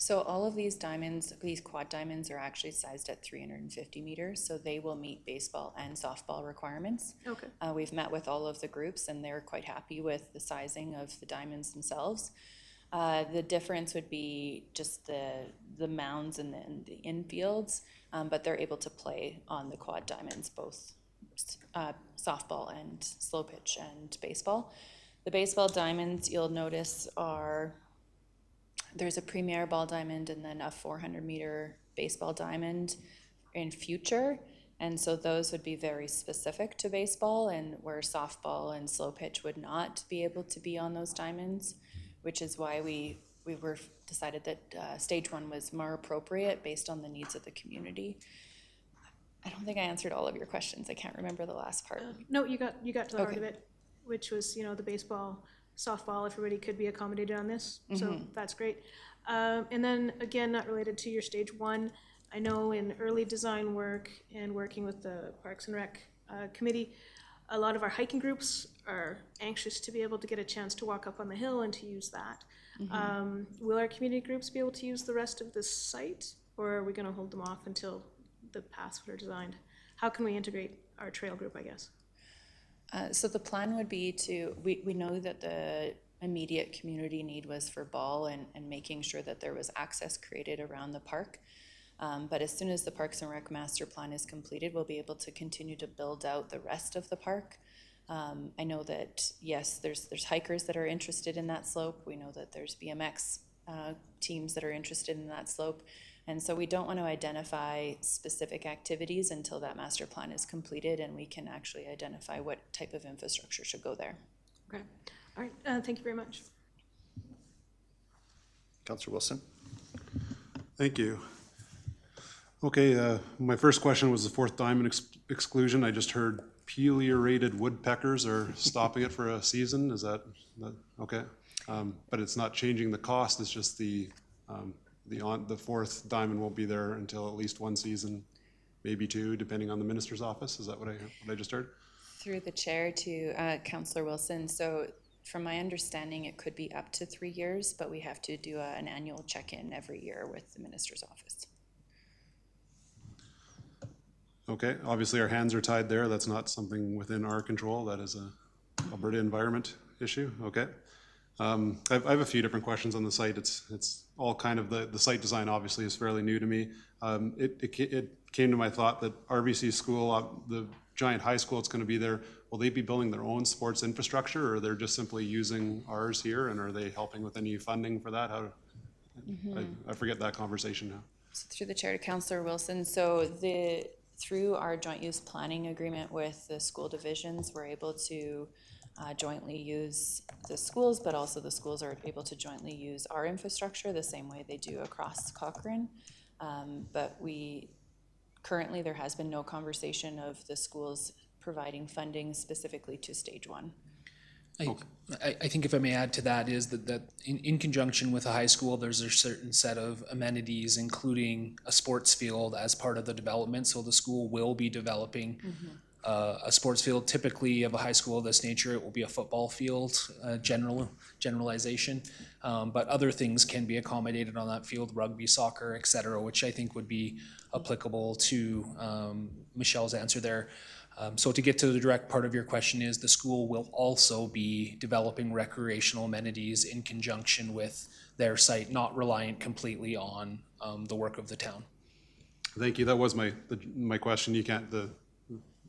So all of these diamonds, these quad diamonds, are actually sized at 350 meters, so they will meet baseball and softball requirements. Okay. We've met with all of the groups, and they're quite happy with the sizing of the diamonds themselves. The difference would be just the mounds and the infields, but they're able to play on the quad diamonds, both softball and slow pitch and baseball. The baseball diamonds, you'll notice, there's a premier ball diamond and then a 400-meter baseball diamond in future, and so those would be very specific to baseball, and where softball and slow pitch would not be able to be on those diamonds, which is why we decided that stage 1 was more appropriate based on the needs of the community. I don't think I answered all of your questions. I can't remember the last part. No, you got to the heart of it, which was, the baseball, softball, everybody could be accommodated on this, so that's great. And then, again, not related to your stage 1, I know in early design work and working with the Parks and Rec committee, a lot of our hiking groups are anxious to be able to get a chance to walk up on the hill and to use that. Will our community groups be able to use the rest of the site, or are we going to hold them off until the paths are designed? How can we integrate our trail group, I guess? So the plan would be we know that the immediate community need was for ball and making sure that there was access created around the park. But as soon as the Parks and Rec master plan is completed, we'll be able to continue to build out the rest of the park. I know that, yes, there's hikers that are interested in that slope. We know that there's BMX teams that are interested in that slope. And so we don't want to identify specific activities until that master plan is completed and we can actually identify what type of infrastructure should go there. Okay, all right, thank you very much. Councillor Wilson? Thank you. Okay, my first question was the fourth diamond exclusion. I just heard pelea-rated woodpeckers are stopping it for a season. Is that okay? But it's not changing the cost. It's just the fourth diamond won't be there until at least one season, maybe two, depending on the minister's office. Is that what I just heard? Through the chair to Councillor Wilson. So from my understanding, it could be up to 3 years, but we have to do an annual check-in every year with the minister's office. Okay, obviously our hands are tied there. That's not something within our control. That is a Alberta environment issue. Okay. I have a few different questions on the site. It's all kind of the site design obviously is fairly new to me. It came to my thought that RBC school, the giant high school that's going to be there, will they be building their own sports infrastructure, or they're just simply using ours here, and are they helping with any funding for that? How? I forget that conversation now. So through the chair to Councillor Wilson. So through our joint use planning agreement with the school divisions, we're able to jointly use the schools, but also the schools are able to jointly use our infrastructure the same way they do across Cochrane. But currently there has been no conversation of the schools providing funding specifically to stage one. I think if I may add to that is that in conjunction with a high school, there's a certain set of amenities, including a sports field as part of the development. So the school will be developing a sports field. Typically of a high school of this nature, it will be a football field, generalization. But other things can be accommodated on that field, rugby, soccer, et cetera, which I think would be applicable to Michelle's answer there. So to get to the direct part of your question is the school will also be developing recreational amenities in conjunction with their site, not reliant completely on the work of the town. Thank you. That was my question. You can't,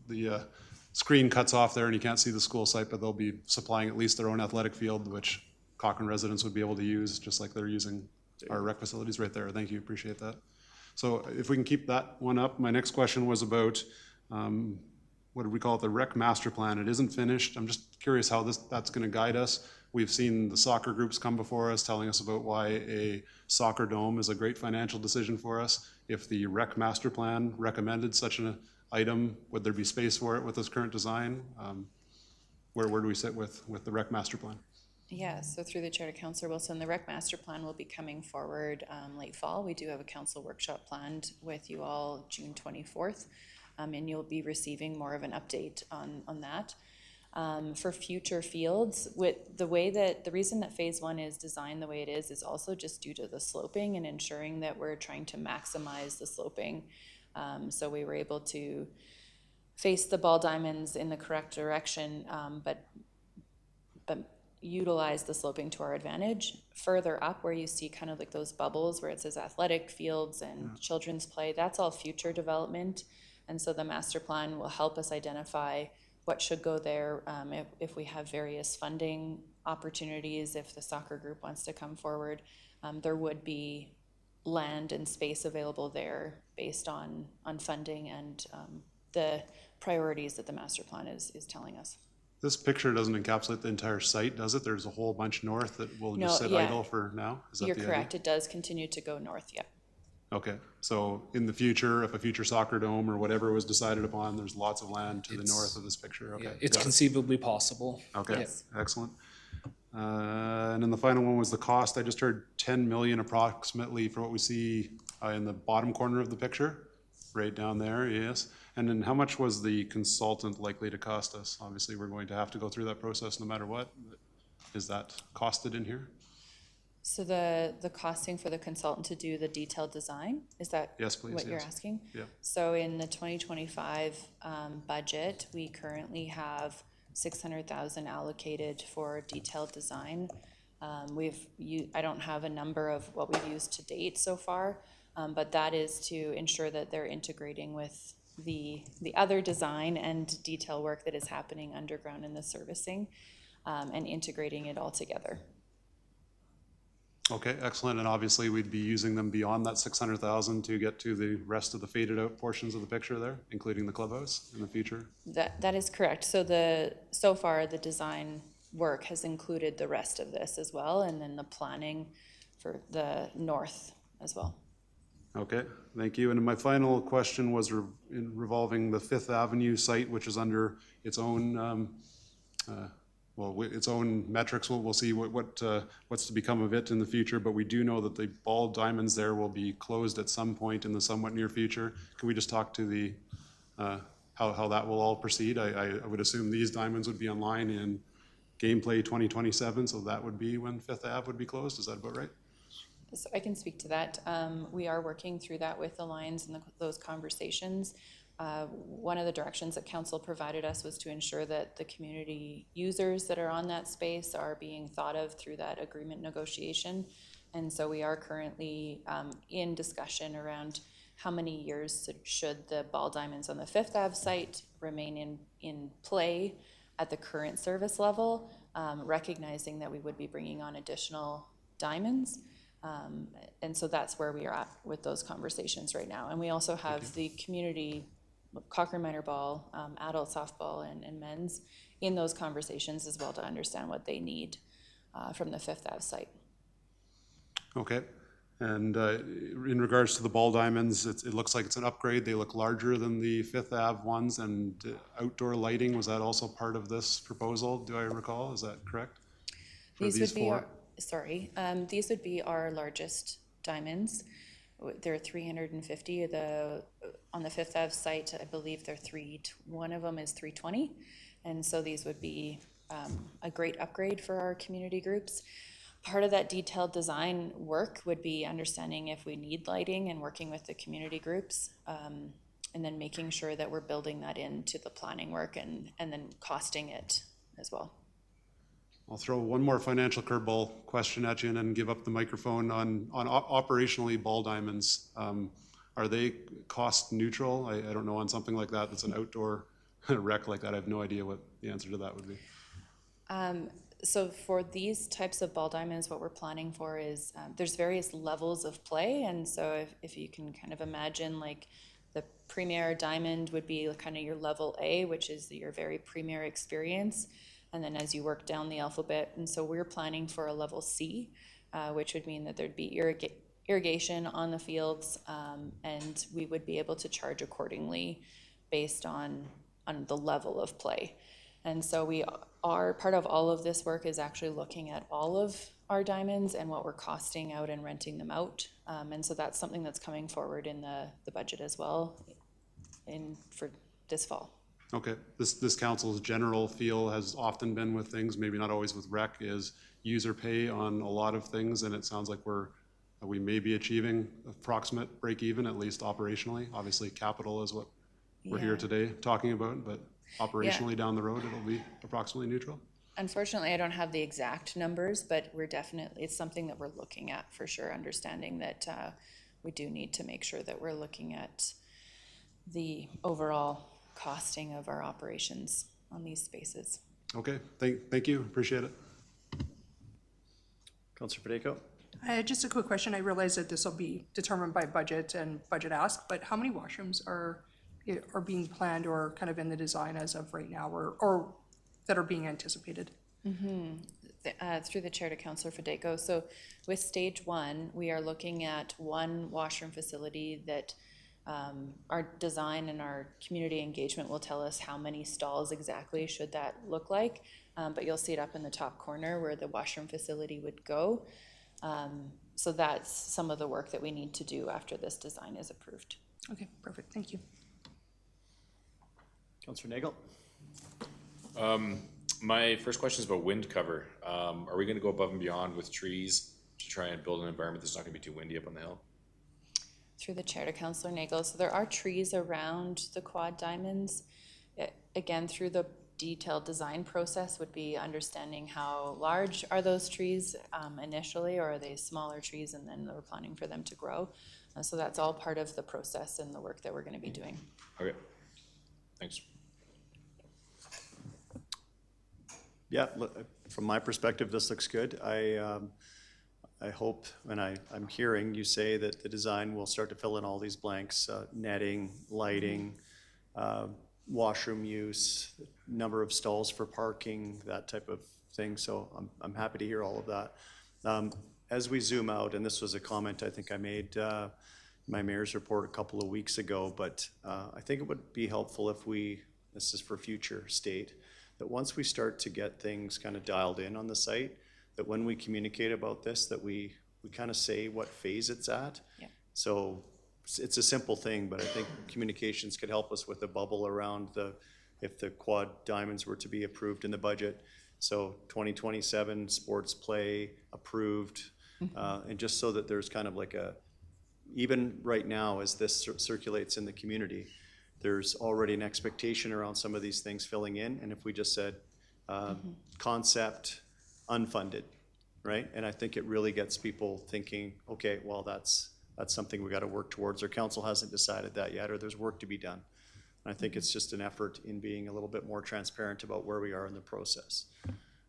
the screen cuts off there and you can't see the school site, but they'll be supplying at least their own athletic field, which Cochrane residents would be able to use, just like they're using our rec facilities right there. Thank you. Appreciate that. So if we can keep that one up. My next question was about what did we call it, the rec master plan. It isn't finished. I'm just curious how that's going to guide us. We've seen the soccer groups come before us telling us about why a soccer dome is a great financial decision for us. If the rec master plan recommended such an item, would there be space for it with this current design? Where do we sit with the rec master plan? Yeah, so through the chair to Councillor Wilson, the rec master plan will be coming forward late fall. We do have a council workshop planned with you all June 24th. And you'll be receiving more of an update on that. For future fields, with the reason that phase one is designed the way it is also just due to the sloping and ensuring that we're trying to maximize the sloping. So we were able to face the ball diamonds in the correct direction, but utilize the sloping to our advantage. Further up where you see kind of like those bubbles where it says athletic fields and children's play, that's all future development. And so the master plan will help us identify what should go there if we have various funding opportunities. If the soccer group wants to come forward, there would be land and space available there based on funding and the priorities that the master plan is telling us. This picture doesn't encapsulate the entire site, does it? There's a whole bunch north that will just sit idle for now? Is that You're the correct. idea? It does continue to go north, yeah. Okay, so in the future, if a future soccer dome or whatever was decided upon, there's lots of land to the north of this picture, okay? It's conceivably possible. Okay, Yes. excellent. And then the final one was the cost. I just heard 10 million approximately for what we see in the bottom corner of the picture, right down there, yes. And then how much was the consultant likely to cost us? Obviously, we're going to have to go through that process no matter what. Is that costed in here? So the costing for the consultant to do the detailed design, is that Yes, please, what you're yes. asking? Yeah. So in the 2025 budget, we currently have 600,000 allocated for detailed design. I don't have a number of what we've used to date so far, but that is to ensure that they're integrating with the other design and detail work that is happening underground in the servicing, and integrating it all together. Okay, excellent, and obviously we'd be using them beyond that 600,000 to get to the rest of the faded out portions of the picture there, including the clubhouse in the future? That is correct. So far, the design work has included the rest of this as well, and then the planning for the north as well. Okay, thank you. And my final question was revolving the Fifth Avenue site, which is under its own, its own metrics. We'll see what's to become of it in the future, but we do know that the ball diamonds there will be closed at some point in the somewhat near future. Can we just talk to the how that will all proceed? I would assume these diamonds would be online in gameplay 2027, so that would be when Fifth Ave would be closed. Is that about right? So I can speak to that. We are working through that with the Lions and those conversations. One of the directions that council provided us was to ensure that the community users that are on that space are being thought of through that agreement negotiation. And so we are currently in discussion around how many years should the ball diamonds on the Fifth Ave site remain in play at the current service level, recognizing that we would be bringing on additional diamonds. And so that's where we are at with those conversations right now. And we also have the community Cochrane Minor Ball, adult softball and men's in those conversations as well to understand what they need from the Fifth Ave site. Okay. And in regards to the ball diamonds, it looks like it's an upgrade. They look larger than the Fifth Ave ones, and outdoor lighting, was that also part of this proposal, do I recall? Is that correct? These would be our largest diamonds. There are 350. On the Fifth Ave site, I believe one of them is 320. And so these would be a great upgrade for our community groups. Part of that detailed design work would be understanding if we need lighting and working with the community groups, and then making sure that we're building that into the planning work and then costing it as well. I'll throw one more financial curveball question at you and then give up the microphone on operationally ball diamonds. Are they cost neutral? I don't know, on something like that that's an outdoor rec like that. I have no idea what the answer to that would be. So for these types of ball diamonds, what we're planning for is there's various levels of play. And so if you can kind of imagine, like the premier diamond would be kind of your level A, which is your very premier experience. And then as you work down the alphabet, and so we're planning for a level C, which would mean that there'd be irrigation on the fields, and we would be able to charge accordingly based on the level of play. And so we are, part of all of this work is actually looking at all of our diamonds and what we're costing out and renting them out. And so that's something that's coming forward in the budget as well for this fall. Okay, this council's general feel has often been with things, maybe not always with rec, is user pay on a lot of things, and it sounds like we may be achieving approximate break even, at least operationally. Obviously capital is what we're here today talking about, but operationally down the road it'll be approximately neutral. Unfortunately, I don't have the exact numbers, but it's something that we're looking at for sure, understanding that we do need to make sure that we're looking at the overall costing of our operations on these spaces. Okay, thank you, appreciate it. Councillor Federico? Just a quick question. I realize that this will be determined by budget and budget ask, but how many washrooms are being planned or kind of in the design as of right now, or that are being anticipated? Through the chair to Councillor Federico. So with stage 1, we are looking at one washroom facility that our design and our community engagement will tell us how many stalls exactly should that look like. But you'll see it up in the top corner where the washroom facility would go. So that's some of the work that we need to do after this design is approved. Okay, perfect. Thank you. Councillor Nagel? My first question is about wind cover. Are we going to go above and beyond with trees to try and build an environment that's not going to be too windy up on the hill? Through the chair to Councillor Nagel. So there are trees around the quad diamonds. Again, through the detailed design process would be understanding how large are those trees initially, or are they smaller trees and then we're planning for them to grow? So that's all part of the process and the work that we're going to be doing. Okay, thanks. Yeah, from my perspective, this looks good. I hope, and I'm hearing you say that the design will start to fill in all these blanks, netting, lighting, washroom use, number of stalls for parking, that type of thing. So I'm happy to hear all of that. As we zoom out, and this was a comment I think I made my mayor's report a couple of weeks ago, but I think it would be helpful if this is for future state, that once we start to get things kind of dialed in on the site, that when we communicate about this, that we kind of say what phase it's at. Yeah. So it's a simple thing, but I think communications could help us with a bubble around if the quad diamonds were to be approved in the budget. So 2027 sports play approved, and just so that there's kind of like even right now as this circulates in the community, there's already an expectation around some of these things filling in, and if we just said concept unfunded, right? And I think it really gets people thinking, okay, well, that's something we got to work towards, or council hasn't decided that yet, or there's work to be done. And I think it's just an effort in being a little bit more transparent about where we are in the process.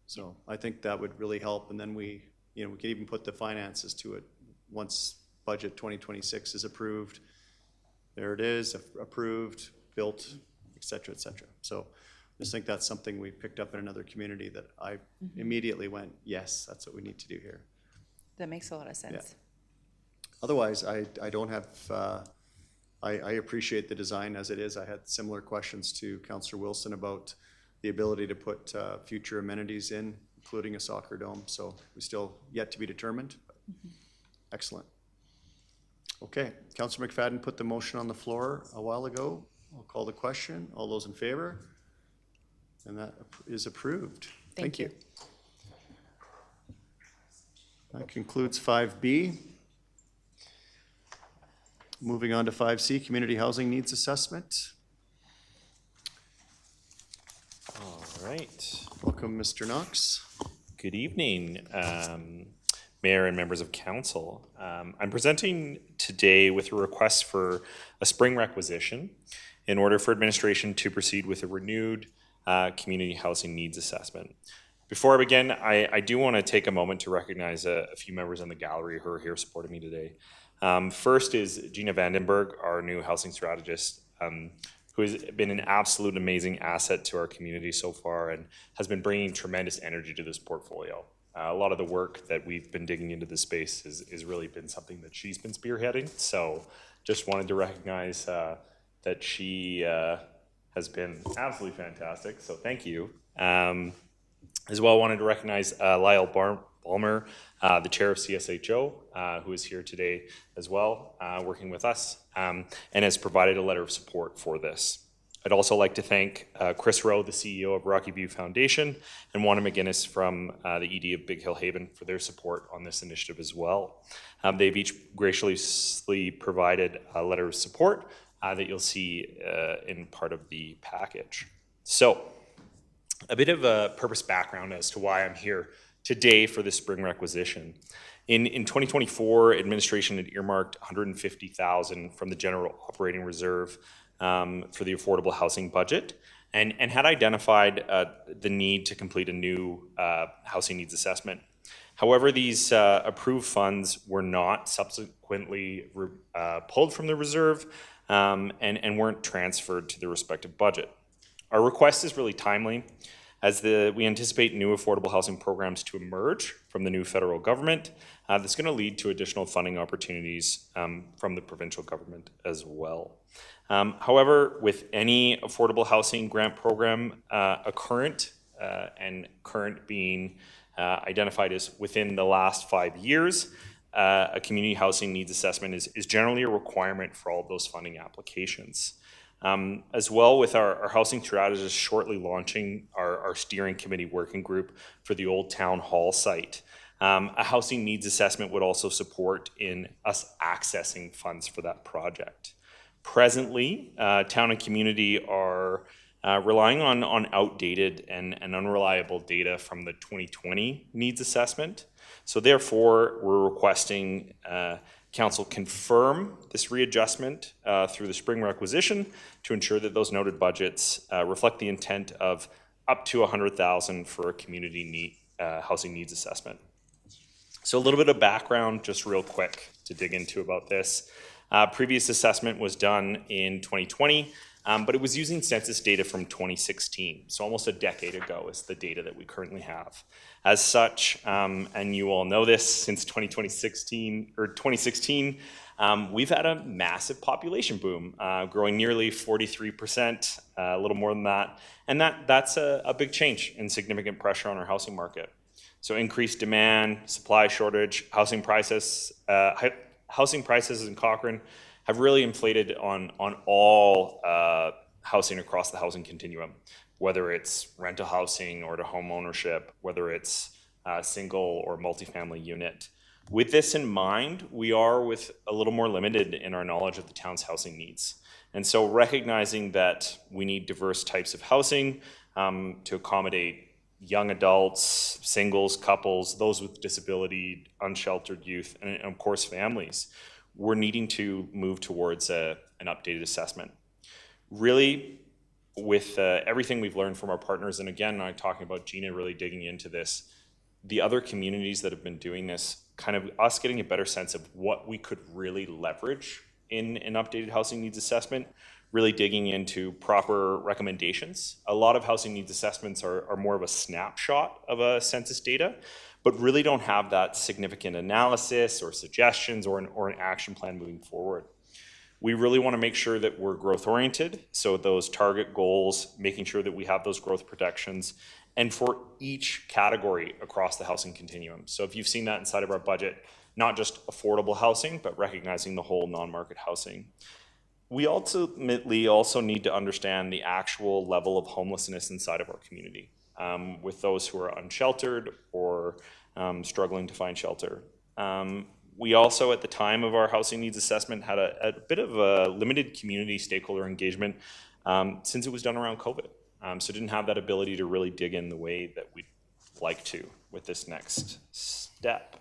So I think that would really help, and then we can even put the finances to it once budget 2026 is approved. There it is, approved, built, et cetera, et cetera. So I just think that's something we picked up in another community that I immediately went, yes, that's what we need to do here. That makes a lot of sense. Yeah. Otherwise, I don't have, I appreciate the design as it is. I had similar questions to Councillor Wilson about the ability to put future amenities in, including a soccer dome. So we still yet to be determined. Excellent. Okay, Councillor McFadden put the motion on the floor a while ago. I'll call the question. All those in favor? And that is approved. Thank you. That concludes 5B. Moving on to 5C, Community Housing Needs Assessment. All right. Welcome, Mr. Knox. Good evening, Mayor and members of Council. I'm presenting today with a request for a spring requisition in order for administration to proceed with a renewed Community Housing Needs Assessment. Before I begin, I do want to take a moment to recognize a few members in the gallery who are here supporting me today. First is Gina Vandenberg, our new housing strategist, who has been an absolute amazing asset to our community so far and has been bringing tremendous energy to this portfolio. A lot of the work that we've been digging into this space has really been something that she's been spearheading. So just wanted to recognize that she has been absolutely fantastic. So thank you. As well, wanted to recognize Lyle Balmer, the chair of CSHO, who is here today as well, working with us, and has provided a letter of support for this. I'd also like to thank Chris Rowe, the CEO of Rocky View Foundation, and Wanda McGinnis from the ED of Big Hill Haven for their support on this initiative as well. They've each graciously provided a letter of support that you'll see in part of the package. So, a bit of a purpose background as to why I'm here today for this spring requisition. In 2024, administration had earmarked $150,000 from the general operating reserve for the affordable housing budget, and had identified the need to complete a new housing needs assessment. However, these approved funds were not subsequently pulled from the reserve and weren't transferred to the respective budget. Our request is really timely, as we anticipate new affordable housing programs to emerge from the new federal government. That's going to lead to additional funding opportunities from the provincial government as well. However, with any affordable housing grant program, a current being identified as within the last 5 years, a community housing needs assessment is generally a requirement for all of those funding applications. As well, with our housing strategist shortly launching our steering committee working group for the old town hall site, a housing needs assessment would also support in us accessing funds for that project. Presently, town and community are relying on outdated and unreliable data from the 2020 needs assessment. So therefore, we're requesting Council confirm this readjustment through the spring requisition to ensure that those noted budgets reflect the intent of up to $100,000 for a community housing needs assessment. So a little bit of background, just real quick to dig into about this. Previous assessment was done in 2020, but it was using census data from 2016. So almost a decade ago is the data that we currently have. As such, and you all know this, since 2016, we've had a massive population boom, growing nearly 43%, a little more than that. And that's a big change and significant pressure on our housing market. So increased demand, supply shortage, housing prices in Cochrane have really inflated on all housing across the housing continuum, whether it's rental housing or to home ownership, whether it's a single or multifamily unit. With this in mind, we are a little more limited in our knowledge of the town's housing needs. And so recognizing that we need diverse types of housing to accommodate young adults, singles, couples, those with disability, unsheltered youth, and of course families, we're needing to move towards an updated assessment. Really, with everything we've learned from our partners, and again, I'm talking about Gina really digging into this, the other communities that have been doing this, kind of us getting a better sense of what we could really leverage in an updated housing needs assessment, really digging into proper recommendations. A lot of housing needs assessments are more of a snapshot of a census data, but really don't have that significant analysis or suggestions or an action plan moving forward. We really want to make sure that we're growth oriented, so those target goals, making sure that we have those growth protections, and for each category across the housing continuum. So if you've seen that inside of our budget, not just affordable housing, but recognizing the whole non-market housing. We ultimately also need to understand the actual level of homelessness inside of our community, with those who are unsheltered or struggling to find shelter. We also, at the time of our housing needs assessment, had a bit of a limited community stakeholder engagement since it was done around COVID. So didn't have that ability to really dig in the way that we'd like to with this next step.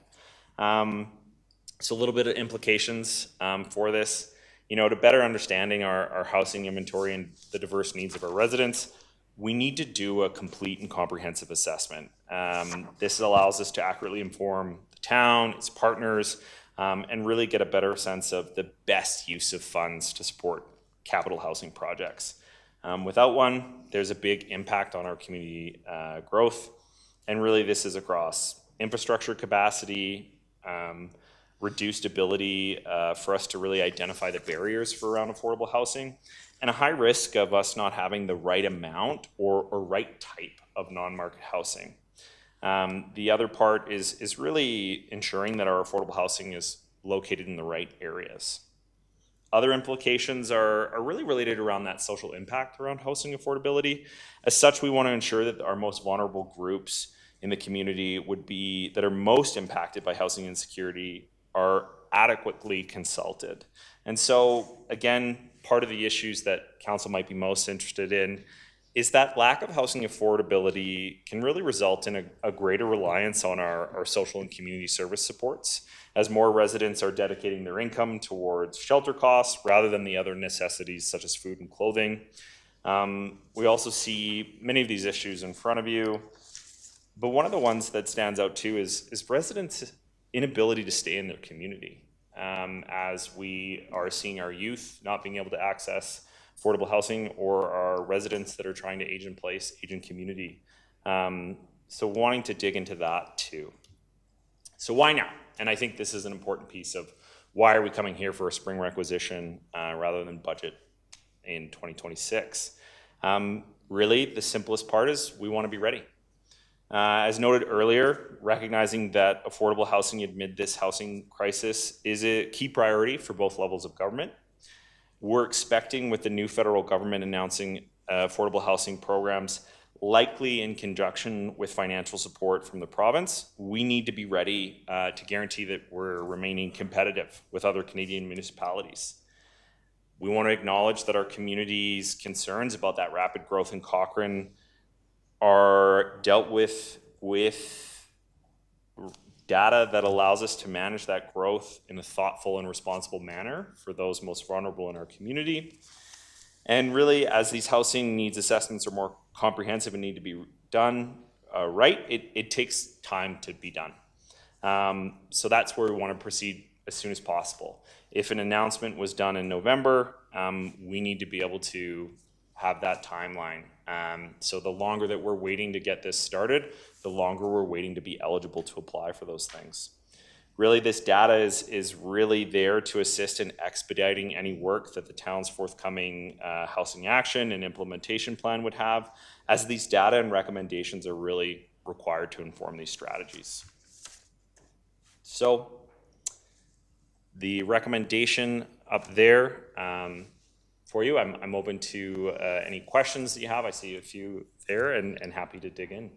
So a little bit of implications for this. You know, to better understanding our housing inventory and the diverse needs of our residents, we need to do a complete and comprehensive assessment. This allows us to accurately inform the town, its partners, and really get a better sense of the best use of funds to support capital housing projects. Without one, there's a big impact on our community growth. And really this is across infrastructure capacity, reduced ability for us to really identify the barriers for around affordable housing, and a high risk of us not having the right amount or right type of non-market housing. The other part is really ensuring that our affordable housing is located in the right areas. Other implications are really related around that social impact around housing affordability. As such, we want to ensure that our most vulnerable groups in the community that are most impacted by housing insecurity are adequately consulted. And so, again, part of the issues that council might be most interested in is that lack of housing affordability can really result in a greater reliance on our social and community service supports, as more residents are dedicating their income towards shelter costs rather than the other necessities such as food and clothing. We also see many of these issues in front of you, but one of the ones that stands out too is residents' inability to stay in their community, as we are seeing our youth not being able to access affordable housing, or our residents that are trying to age in place, age in community. So wanting to dig into that too. So why now? And I think this is an important piece of why are we coming here for a spring requisition rather than budget in 2026. Really, the simplest part is we want to be ready. As noted earlier, recognizing that affordable housing amid this housing crisis is a key priority for both levels of government. We're expecting, with the new federal government announcing affordable housing programs, likely in conjunction with financial support from the province, we need to be ready to guarantee that we're remaining competitive with other Canadian municipalities. We want to acknowledge that our community's concerns about that rapid growth in Cochrane are dealt with data that allows us to manage that growth in a thoughtful and responsible manner for those most vulnerable in our community. And really, as these housing needs assessments are more comprehensive and need to be done right, it takes time to be done. So that's where we want to proceed as soon as possible. If an announcement was done in November, we need to be able to have that timeline. So the longer that we're waiting to get this started, the longer we're waiting to be eligible to apply for those things. Really, this data is really there to assist in expediting any work that the town's forthcoming housing action and implementation plan would have, as these data and recommendations are really required to inform these strategies. So the recommendation up there for you, I'm open to any questions that you have. I see a few there and happy to dig in.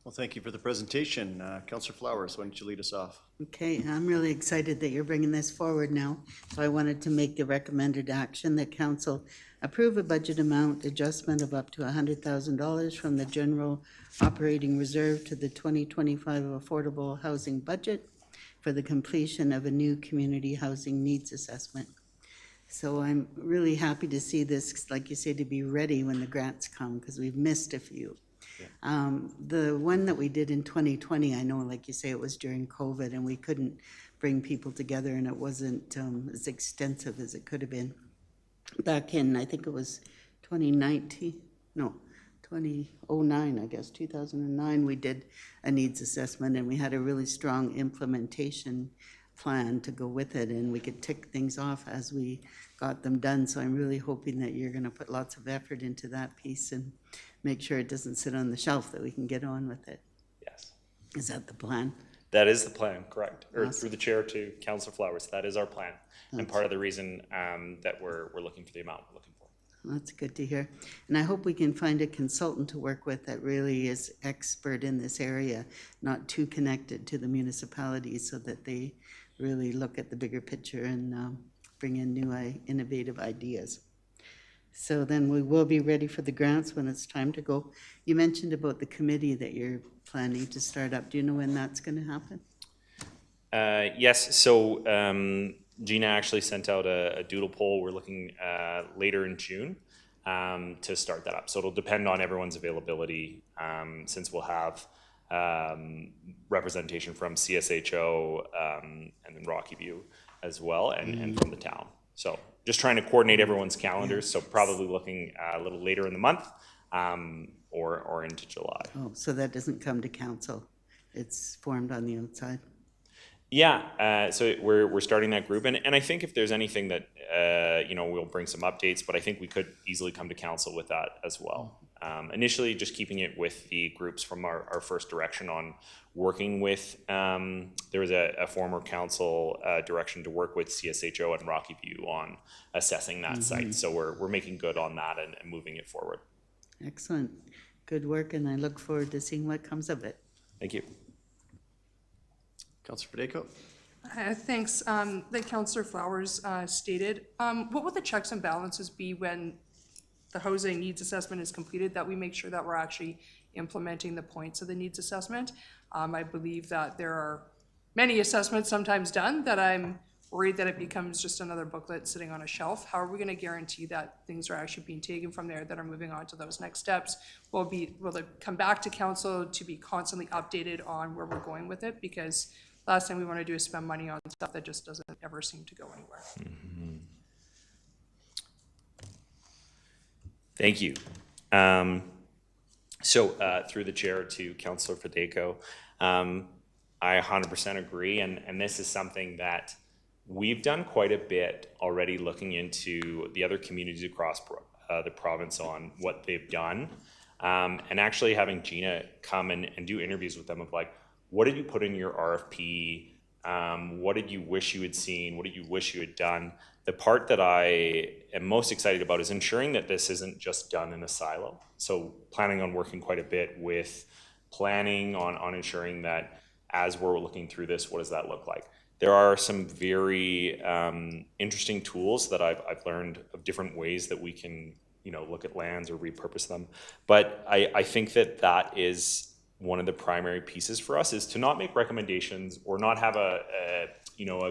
Well, thank you for the presentation. Councillor Flowers, why don't you lead us off? Okay, I'm really excited that you're bringing this forward now. So I wanted to make the recommended action that council approve a budget amount adjustment of up to $100,000 from the general operating reserve to the 2025 affordable housing budget for the completion of a new community housing needs assessment. So I'm really happy to see this, like you say, to be ready when the grants come, because we've missed a few. The one that we did in 2020, I know, like you say, it was during COVID and we couldn't bring people together and it wasn't as extensive as it could have been. Back in, I think it was 2009, I guess, 2009, we did a needs assessment and we had a really strong implementation plan to go with it, and we could tick things off as we got them done. So I'm really hoping that you're going to put lots of effort into that piece and make sure it doesn't sit on the shelf, that we can get on with it. Yes. Is that the plan? That is the plan, correct. Or Awesome. through the chair to Councillor Flowers, that is our plan. And part of the reason that we're looking for the amount we're looking for. That's good to hear. And I hope we can find a consultant to work with that really is expert in this area, not too connected to the municipalities, so that they really look at the bigger picture and bring in new innovative ideas. So then we will be ready for the grants when it's time to go. You mentioned about the committee that you're planning to start up. Do you know when that's going to happen? Yes, so Gina actually sent out a doodle poll. We're looking later in June to start that up. So it'll depend on everyone's availability, since we'll have representation from CSHO and then Rocky View as well, and from the town. So just trying to coordinate everyone's calendars. So probably looking a little later in the month or into July. Oh, so that doesn't come to council. It's formed on the outside. Yeah, so we're starting that group, and I think if there's anything that we'll bring some updates, but I think we could easily come to council with that as well. Initially, just keeping it with the groups from our first direction on working with. There was a former council direction to work with CSHO and Rocky View on assessing that site, so we're making good on that and moving it forward. Excellent, good work, and I look forward to seeing what comes of it. Thank you. Councillor Fedayko? Thanks. Like Councillor Flowers stated, what would the checks and balances be when the housing needs assessment is completed, that we make sure that we're actually implementing the points of the needs assessment? I believe that there are many assessments sometimes done that I'm worried that it becomes just another booklet sitting on a shelf. How are we going to guarantee that things are actually being taken from there that are moving on to those next steps? Will it come back to council to be constantly updated on where we're going with it? Because last thing we want to do is spend money on stuff that just doesn't ever seem to go anywhere. Thank you. So through the chair to Councillor Fedayko, I 100% agree, and this is something that we've done quite a bit already, looking into the other communities across the province on what they've done, and actually having Gina come and do interviews with them of like, what did you put in your RFP? What did you wish you had seen? What did you wish you had done? The part that I am most excited about is ensuring that this isn't just done in a silo. So planning on working quite a bit with planning on ensuring that as we're looking through this, what does that look like? there are some very interesting tools that I've learned of different ways that we can, you know, look at lands or repurpose them. But I think that is one of the primary pieces for us, is to not make recommendations or not have a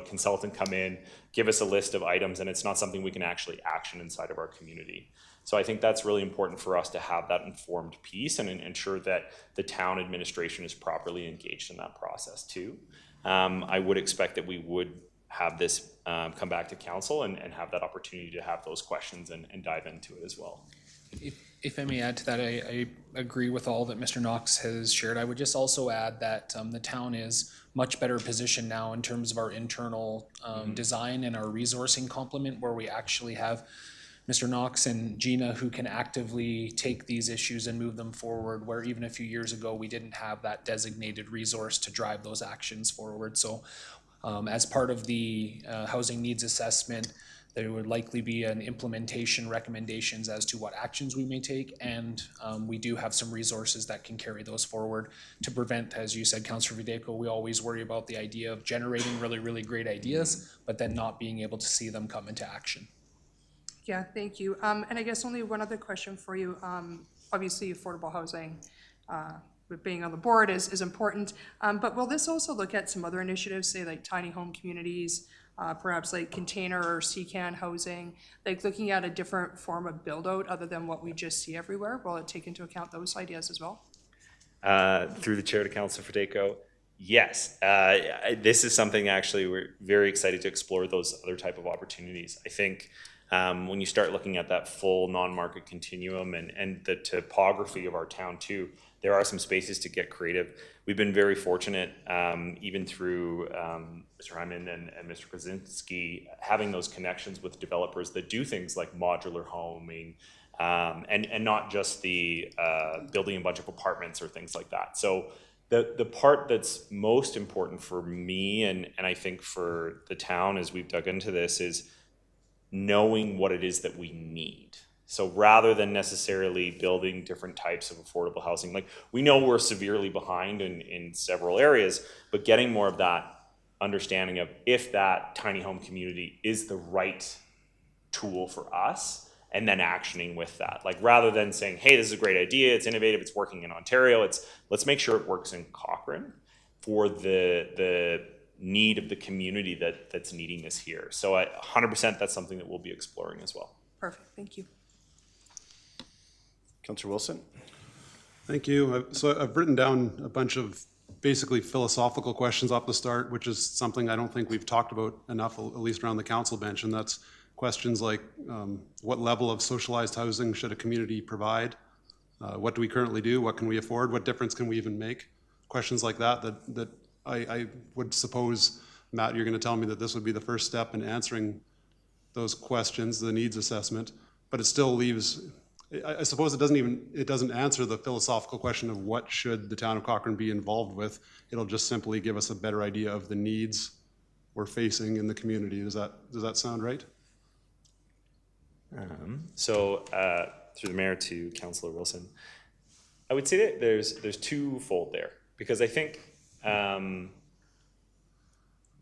consultant come in, give us a list of items, and it's not something we can actually action inside of our community. So I think that's really important for us to have that informed piece and ensure that the town administration is properly engaged in that process too. I would expect that we would have this come back to council and have that opportunity to have those questions and dive into it as well. If I may add to that, I agree with all that Mr. Knox has shared. I would just also add that the town is much better positioned now in terms of our internal design and our resourcing complement, where we actually have Mr. Knox and Gina who can actively take these issues and move them forward, where even a few years ago we didn't have that designated resource to drive those actions forward. So as part of the housing needs assessment, there would likely be an implementation recommendations as to what actions we may take, and we do have some resources that can carry those forward to prevent, as you said, Councillor Videco, we always worry about the idea of generating really, really great ideas, but then not being able to see them come into action. Yeah, thank you. And I guess only one other question for you. Obviously, affordable housing, with being on the board is important, but will this also look at some other initiatives, say like tiny home communities, perhaps like container or CCAN housing, like looking at a different form of build out other than what we just see everywhere? Will it take into account those ideas as well? Through the chair to Councillor Videco, yes. This is something actually we're very excited to explore, those other type of opportunities. I think when you start looking at that full non-market continuum and the topography of our town too, there are some spaces to get creative. We've been very fortunate, even through Mr. Hyman and Mr. Krasinski, having those connections with developers that do things like modular homing, and not just the building a bunch of apartments or things like that. So the part that's most important for me and I think for the town as we've dug into this is knowing what it is that we need. So rather than necessarily building different types of affordable housing, like we know we're severely behind in several areas, but getting more of that understanding of if that tiny home community is the right tool for us, and then actioning with that. Like rather than saying, hey, this is a great idea, it's innovative, it's working in Ontario, let's make sure it works in Cochrane for the need of the community that's needing this here. So 100% that's something that we'll be exploring as well. Perfect, thank you. Councillor Wilson? Thank you. So I've written down a bunch of basically philosophical questions off the start, which is something I don't think we've talked about enough, at least around the council bench, and that's questions like what level of socialized housing should a community provide? What do we currently do? What can we afford? What difference can we even make? Questions like that I would suppose, Matt, you're going to tell me that this would be the first step in answering those questions, the needs assessment, but it still leaves, I suppose it doesn't answer the philosophical question of what should the town of Cochrane be involved with. It'll just simply give us a better idea of the needs we're facing in the community. Does that sound right? Through the mayor to Councillor Wilson, I would say that there's twofold there, because I think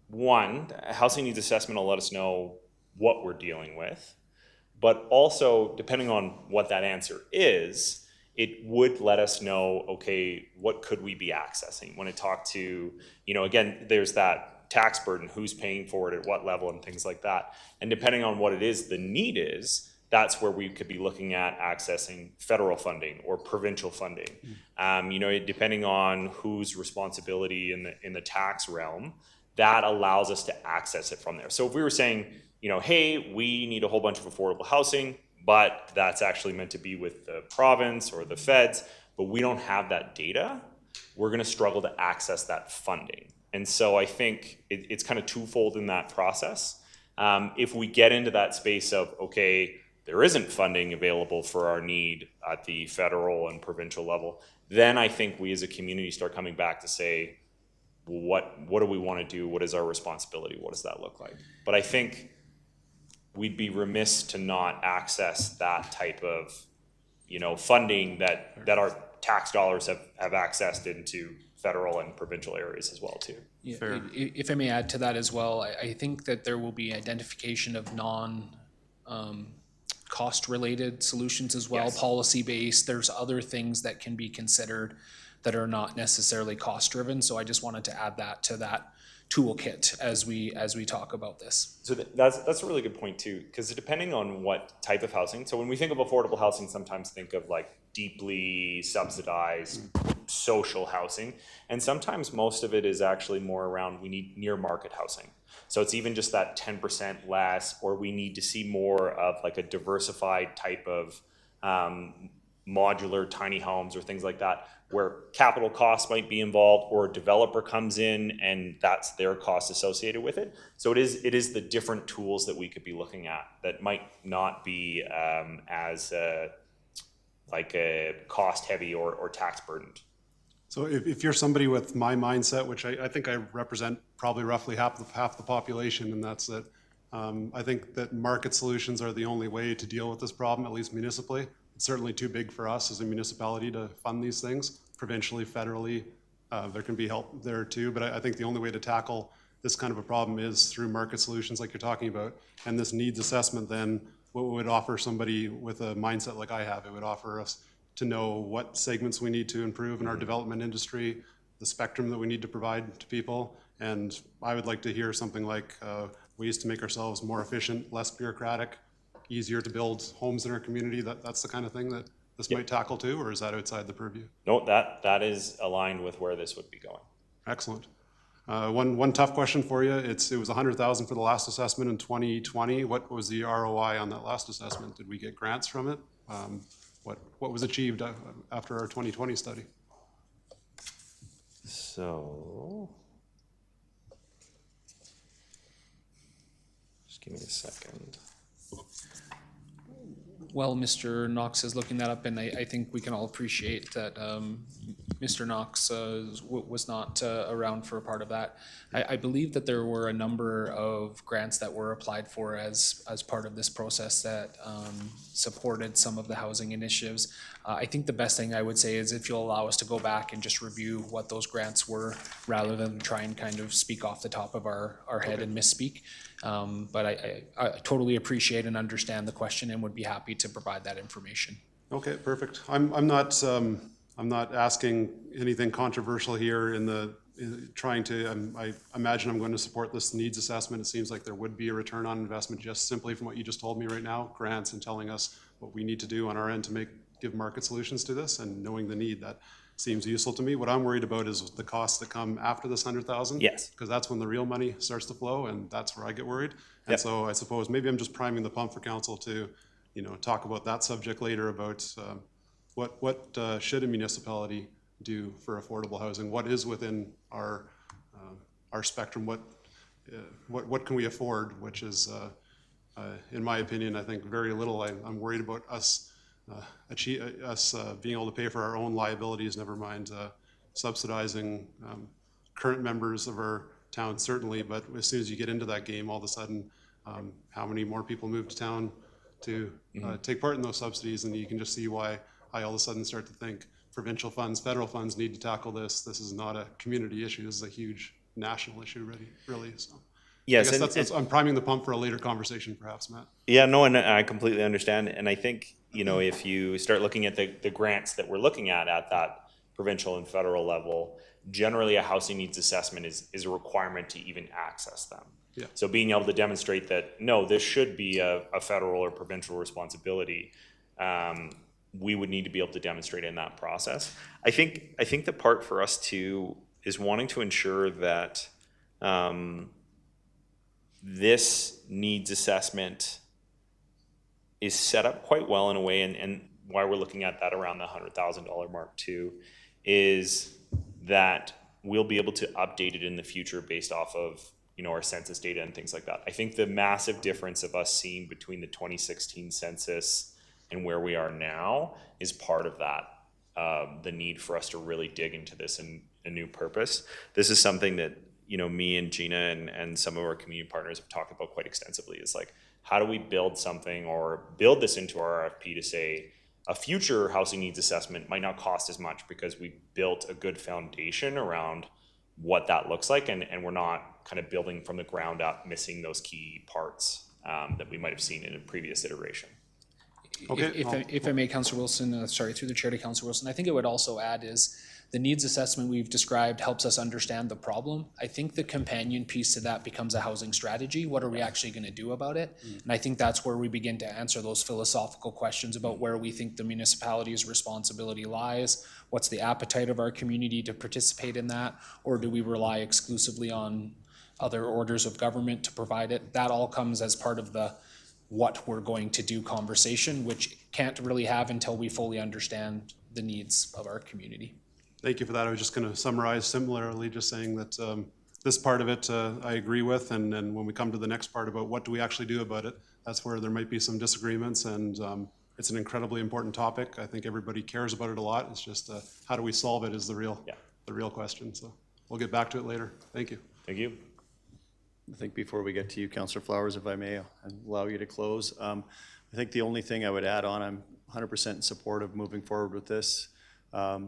one, housing needs assessment will let us know what we're dealing with, but also depending on what that answer is, it would let us know, okay, what could we be accessing? When it talked to, again, there's that tax burden, who's paying for it at what level and things like that. And depending on what it is, the need is, that's where we could be looking at accessing federal funding or provincial funding. Depending on whose responsibility in the tax realm, that allows us to access it from there. So if we were saying, hey, we need a whole bunch of affordable housing, but that's actually meant to be with the province or the feds, but we don't have that data, we're gonna struggle to access that funding. And so I think it's kind of twofold in that process. If we get into that space of, okay, there isn't funding available for our need at the federal and provincial level, then I think we as a community start coming back to say, what do we want to do? What is our responsibility? What does that look like? But I think we'd be remiss to not access that type of, funding that our tax dollars have accessed into federal and provincial areas as well too. Yeah, if I may add to that as well, I think that there will be identification of cost-related solutions as well, Yes. policy-based. There's other things that can be considered that are not necessarily cost-driven. So I just wanted to add that to that toolkit as we talk about this. So that's a really good point too, because depending on what type of housing, so when we think of affordable housing, sometimes think of like deeply subsidized social housing, and sometimes most of it is actually more around we need near market housing. So it's even just that 10% less, or we need to see more of like a diversified type of modular tiny homes or things like that, where capital costs might be involved, or a developer comes in and that's their cost associated with it. So it is the different tools that we could be looking at that might not be as like a cost heavy or tax burdened. So if you're somebody with my mindset, which I think I represent probably roughly half the population, and that's that I think that market solutions are the only way to deal with this problem, at least municipally. It's certainly too big for us as a municipality to fund these things. Provincially, federally, there can be help there too, but I think the only way to tackle this kind of a problem is through market solutions like you're talking about. And this needs assessment then, what would offer somebody with a mindset like I have, it would offer us to know what segments we need to improve in our development industry, the spectrum that we need to provide to people. And I would like to hear something like ways to make ourselves more efficient, less bureaucratic, easier to build homes in our community. That's the kind of thing that this might tackle too, or is that outside the purview? No, that is aligned with where this would be going. Excellent. One tough question for you. It was $100,000 for the last assessment in 2020. What was the ROI on that last assessment? Did we get grants from it? What was achieved after our 2020 study? So, just give me a second. While Mr. Knox is looking that up, and I think we can all appreciate that Mr. Knox was not around for a part of that. I believe that there were a number of grants that were applied for as part of this process that supported some of the housing initiatives. I think the best thing I would say is if you'll allow us to go back and just review what those grants were, rather than try and kind of speak off the top of our head and misspeak. But I totally appreciate and understand the question and would be happy to provide that information. Okay, perfect. I'm not asking anything controversial here I imagine I'm going to support this needs assessment. It seems like there would be a return on investment just simply from what you just told me right now, grants and telling us what we need to do on our end to give market solutions to this, and knowing the need. That seems useful to me. What I'm worried about is the costs that come after this 100,000. Yes. Because that's when the real money starts to flow, and that's where I get worried. And Yep. so I suppose maybe I'm just priming the pump for council to, talk about that subject later about what should a municipality do for affordable housing? What is within our spectrum? What can we afford? Which is, in my opinion, I think very little. I'm worried about us being able to pay for our own liabilities, never mind subsidizing current members of our town, certainly, but as soon as you get into that game, all of a sudden, how many more people move to town to take part in those subsidies, and you can just see why I all of a sudden start to think provincial funds, federal funds need to tackle this. This is not a community issue, this is a huge national issue, really. So Yes, I guess I'm priming the pump for a later conversation, perhaps, Matt. Yeah, no, and I completely understand. And I think, if you start looking at the grants that we're looking at that provincial and federal level, generally a housing needs assessment is a requirement to even access them. Yeah. So being able to demonstrate that, no, this should be a federal or provincial responsibility, we would need to be able to demonstrate in that process. I think the part for us too is wanting to ensure that this needs assessment is set up quite well in a way, and why we're looking at that around the $100,000 mark too, is that we'll be able to update it in the future based off of our census data and things like that. I think the massive difference of us seeing between the 2016 census and where we are now is part of that, the need for us to really dig into this in a new purpose. This is something that me and Gina and some of our community partners have talked about quite extensively, is like, how do we build something or build this into our RFP to say, a future housing needs assessment might not cost as much because we built a good foundation around what that looks like, and we're not kind of building from the ground up, missing those key parts that we might have seen in a previous iteration. Okay, If I may, Councillor Wilson, sorry, through the chair to Councillor Wilson, I think I would also add is the needs assessment we've described helps us understand the problem. I think the companion piece to that becomes a housing strategy. What are we actually going to do about it? And I think that's where we begin to answer those philosophical questions about where we think the municipality's responsibility lies. What's the appetite of our community to participate in that? Or do we rely exclusively on other orders of government to provide it? That all comes as part of the what we're going to do conversation, which can't really have until we fully understand the needs of our community. Thank you for that. I was just going to summarize similarly, just saying that this part of it I agree with, and when we come to the next part about what do we actually do about it, that's where there might be some disagreements, and it's an incredibly important topic. I think everybody cares about it a lot. It's just how do we solve it is the real question. So we'll get back to it later. Thank you. Thank you. I think before we get to you, Councillor Flowers, if I may, I'll allow you to close. I think the only thing I would add on, I'm 100% in support of moving forward with this,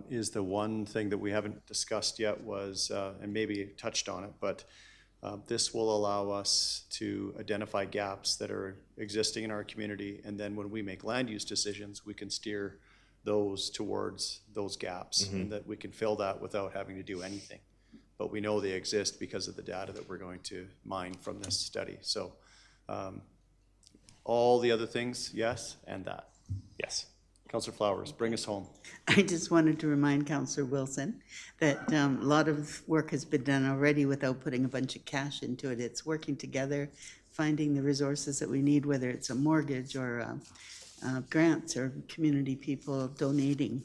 is the one thing that we haven't discussed yet was, and maybe touched on it, but this will allow us to identify gaps that are existing in our community, and then when we make land use decisions, we can steer those towards those gaps, and that we can fill that without having to do anything. But we know they exist because of the data that we're going to mine from this study. So all the other things, yes, and that. Yes. Councillor Flowers, bring us home. I just wanted to remind Councillor Wilson that a lot of work has been done already without putting a bunch of cash into it. It's working together, finding the resources that we need, whether it's a mortgage or grants or community people donating.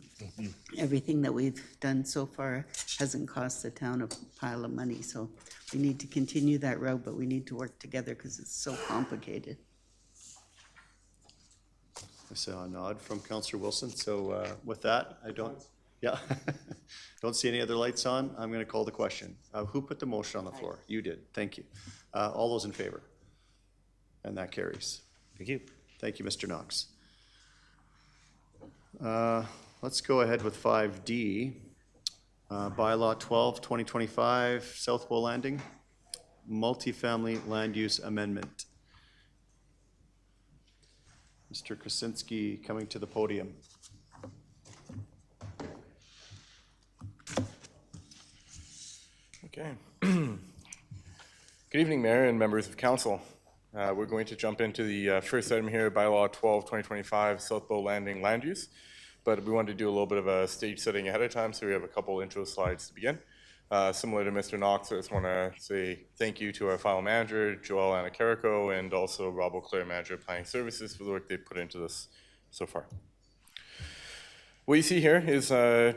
Everything that we've done so far hasn't cost the town a pile of money. So we need to continue that road, but we need to work together because it's so complicated. I saw a nod from Councillor Wilson. So with that, I don't see any other lights on. I'm going to call the question. Who put the motion on the floor? You did. Thank you. All those in favor? And that carries. Thank you. Thank you, Mr. Knox. Let's go ahead with 5D. Bylaw 12, 2025, Southbow Landing, multifamily land use amendment. Mr. Krasinski coming to the podium. Okay. Good evening, Mayor and members of Council. We're going to jump into the first item here, Bylaw 12, 2025, Southbow Landing land use. But we wanted to do a little bit of a stage setting ahead of time, so we have a couple intro slides to begin. Similar to Mr. Knox, I just want to say thank you to our file manager, Joelle Anna Carrico, and also Rob O'Clair, Manager of Planning Services, for the work they've put into this so far. What you see here is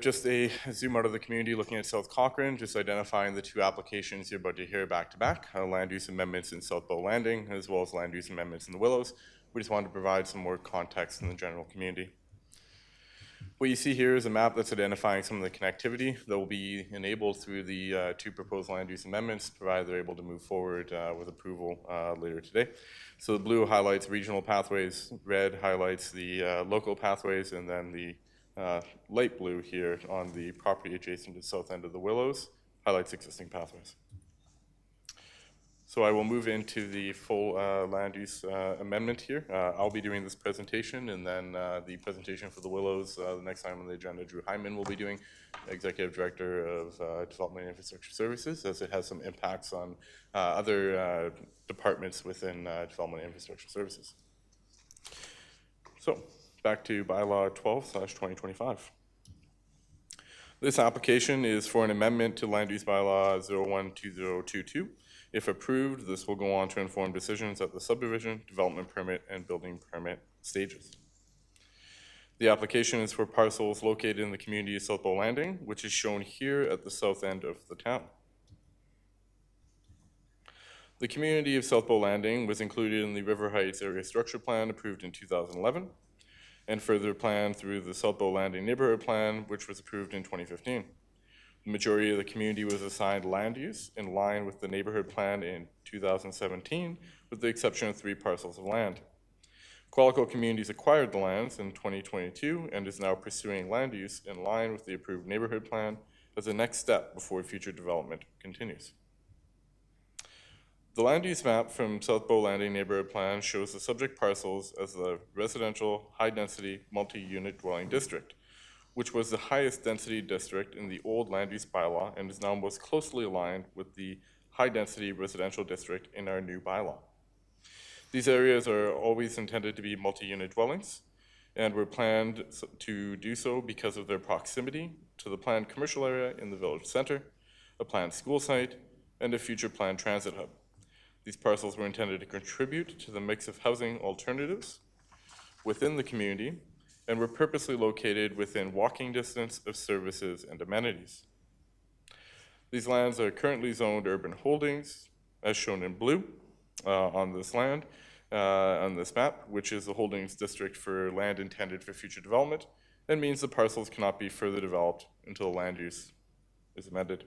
just a zoom out of the community looking at South Cochrane, just identifying the two applications you're about to hear back to back, land use amendments in Southbow Landing, as well as land use amendments in the Willows. We just wanted to provide some more context in the general community. What you see here is a map that's identifying some of the connectivity that will be enabled through the two proposed land use amendments, provided they're able to move forward with approval later today. So the blue highlights regional pathways, red highlights the local pathways, and then the light blue here on the property adjacent to the south end of the Willows highlights existing pathways. So I will move into the full land use amendment here. I'll be doing this presentation, and then the presentation for the Willows, the next time on the agenda, Drew Hyman will be doing, Executive Director of Development and Infrastructure Services, as it has some impacts on other departments within Development and Infrastructure Services. So back to Bylaw 12/2025. This application is for an amendment to Land Use Bylaw 012022. If approved, this will go on to inform decisions at the subdivision, development permit, and building permit stages. The application is for parcels located in the community of Southbow Landing, which is shown here at the south end of the town. The community of Southbow Landing was included in the River Heights Area Structure Plan approved in 2011, and further planned through the Southbow Landing Neighborhood Plan, which was approved in 2015. The majority of the community was assigned land use in line with the neighborhood plan in 2017, with the exception of 3 parcels of land. Qualico Communities acquired the lands in 2022 and is now pursuing land use in line with the approved neighborhood plan as a next step before future development continues. The land use map from Southbow Landing Neighborhood Plan shows the subject parcels as the residential high-density multi-unit dwelling district, which was the highest density district in the old land use bylaw and is now most closely aligned with the high-density residential district in our new bylaw. These areas are always intended to be multi-unit dwellings and were planned to do so because of their proximity to the planned commercial area in the village center, a planned school site, and a future planned transit hub. These parcels were intended to contribute to the mix of housing alternatives within the community and were purposely located within walking distance of services and amenities. These lands are currently zoned urban holdings, as shown in blue on this land, on this map, which is the holdings district for land intended for future development, and means the parcels cannot be further developed until land use is amended.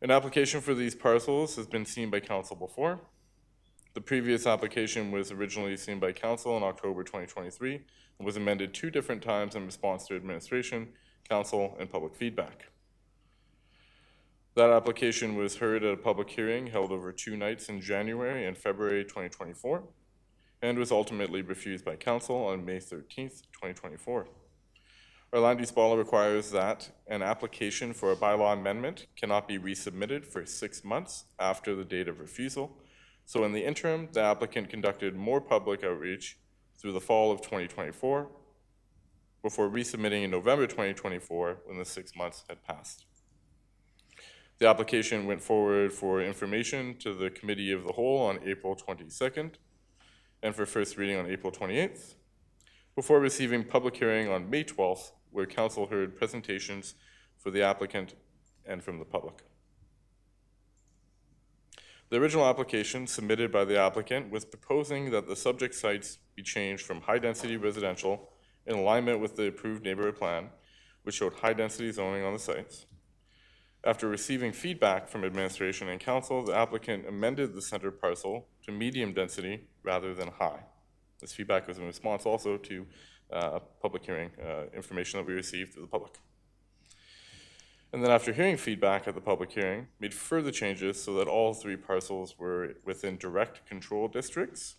An application for these parcels has been seen by council before. The previous application was originally seen by council in October 2023 and was amended 2 different times in response to administration, council, and public feedback. That application was heard at a public hearing held over 2 nights in January and February 2024 and was ultimately refused by council on May 13th, 2024. Our land use bylaw requires that an application for a bylaw amendment cannot be resubmitted for 6 months after the date of refusal. So in the interim, the applicant conducted more public outreach through the fall of 2024 before resubmitting in November 2024 when the 6 months had passed. The application went forward for information to the Committee of the Whole on April 22nd and for first reading on April 28th, before receiving public hearing on May 12th, where council heard presentations for the applicant and from the public. The original application submitted by the applicant was proposing that the subject sites be changed from high-density residential in alignment with the approved neighborhood plan, which showed high-density zoning on the sites. After receiving feedback from administration and council, the applicant amended the center parcel to medium density rather than high. This feedback was in response also to public hearing information that we received through the public. And then after hearing feedback at the public hearing, made further changes so that all 3 parcels were within direct control districts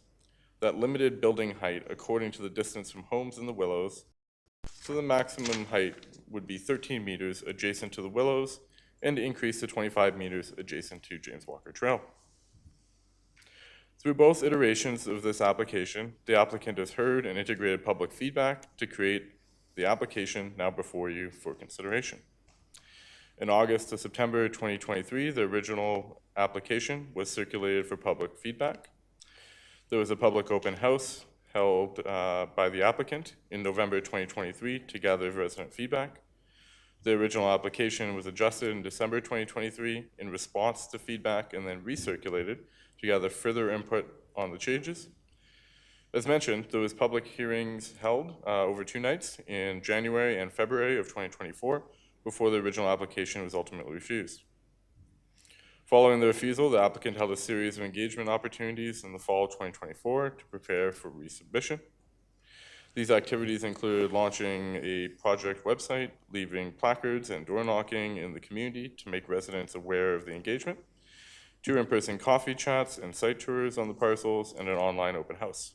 that limited building height according to the distance from homes in the Willows. So the maximum height would be 13 meters adjacent to the Willows and increase to 25 meters adjacent to James Walker Trail. Through both iterations of this application, the applicant has heard and integrated public feedback to create the application now before you for consideration. In August to September 2023, the original application was circulated for public feedback. There was a public open house held by the applicant in November 2023 to gather resident feedback. The original application was adjusted in December 2023 in response to feedback and then recirculated to gather further input on the changes. As mentioned, there was public hearings held over 2 nights in January and February of 2024 before the original application was ultimately refused. Following the refusal, the applicant held a series of engagement opportunities in the fall of 2024 to prepare for resubmission. These activities include launching a project website, leaving placards and door knocking in the community to make residents aware of the engagement, 2 in-person coffee chats and site tours on the parcels, and an online open house.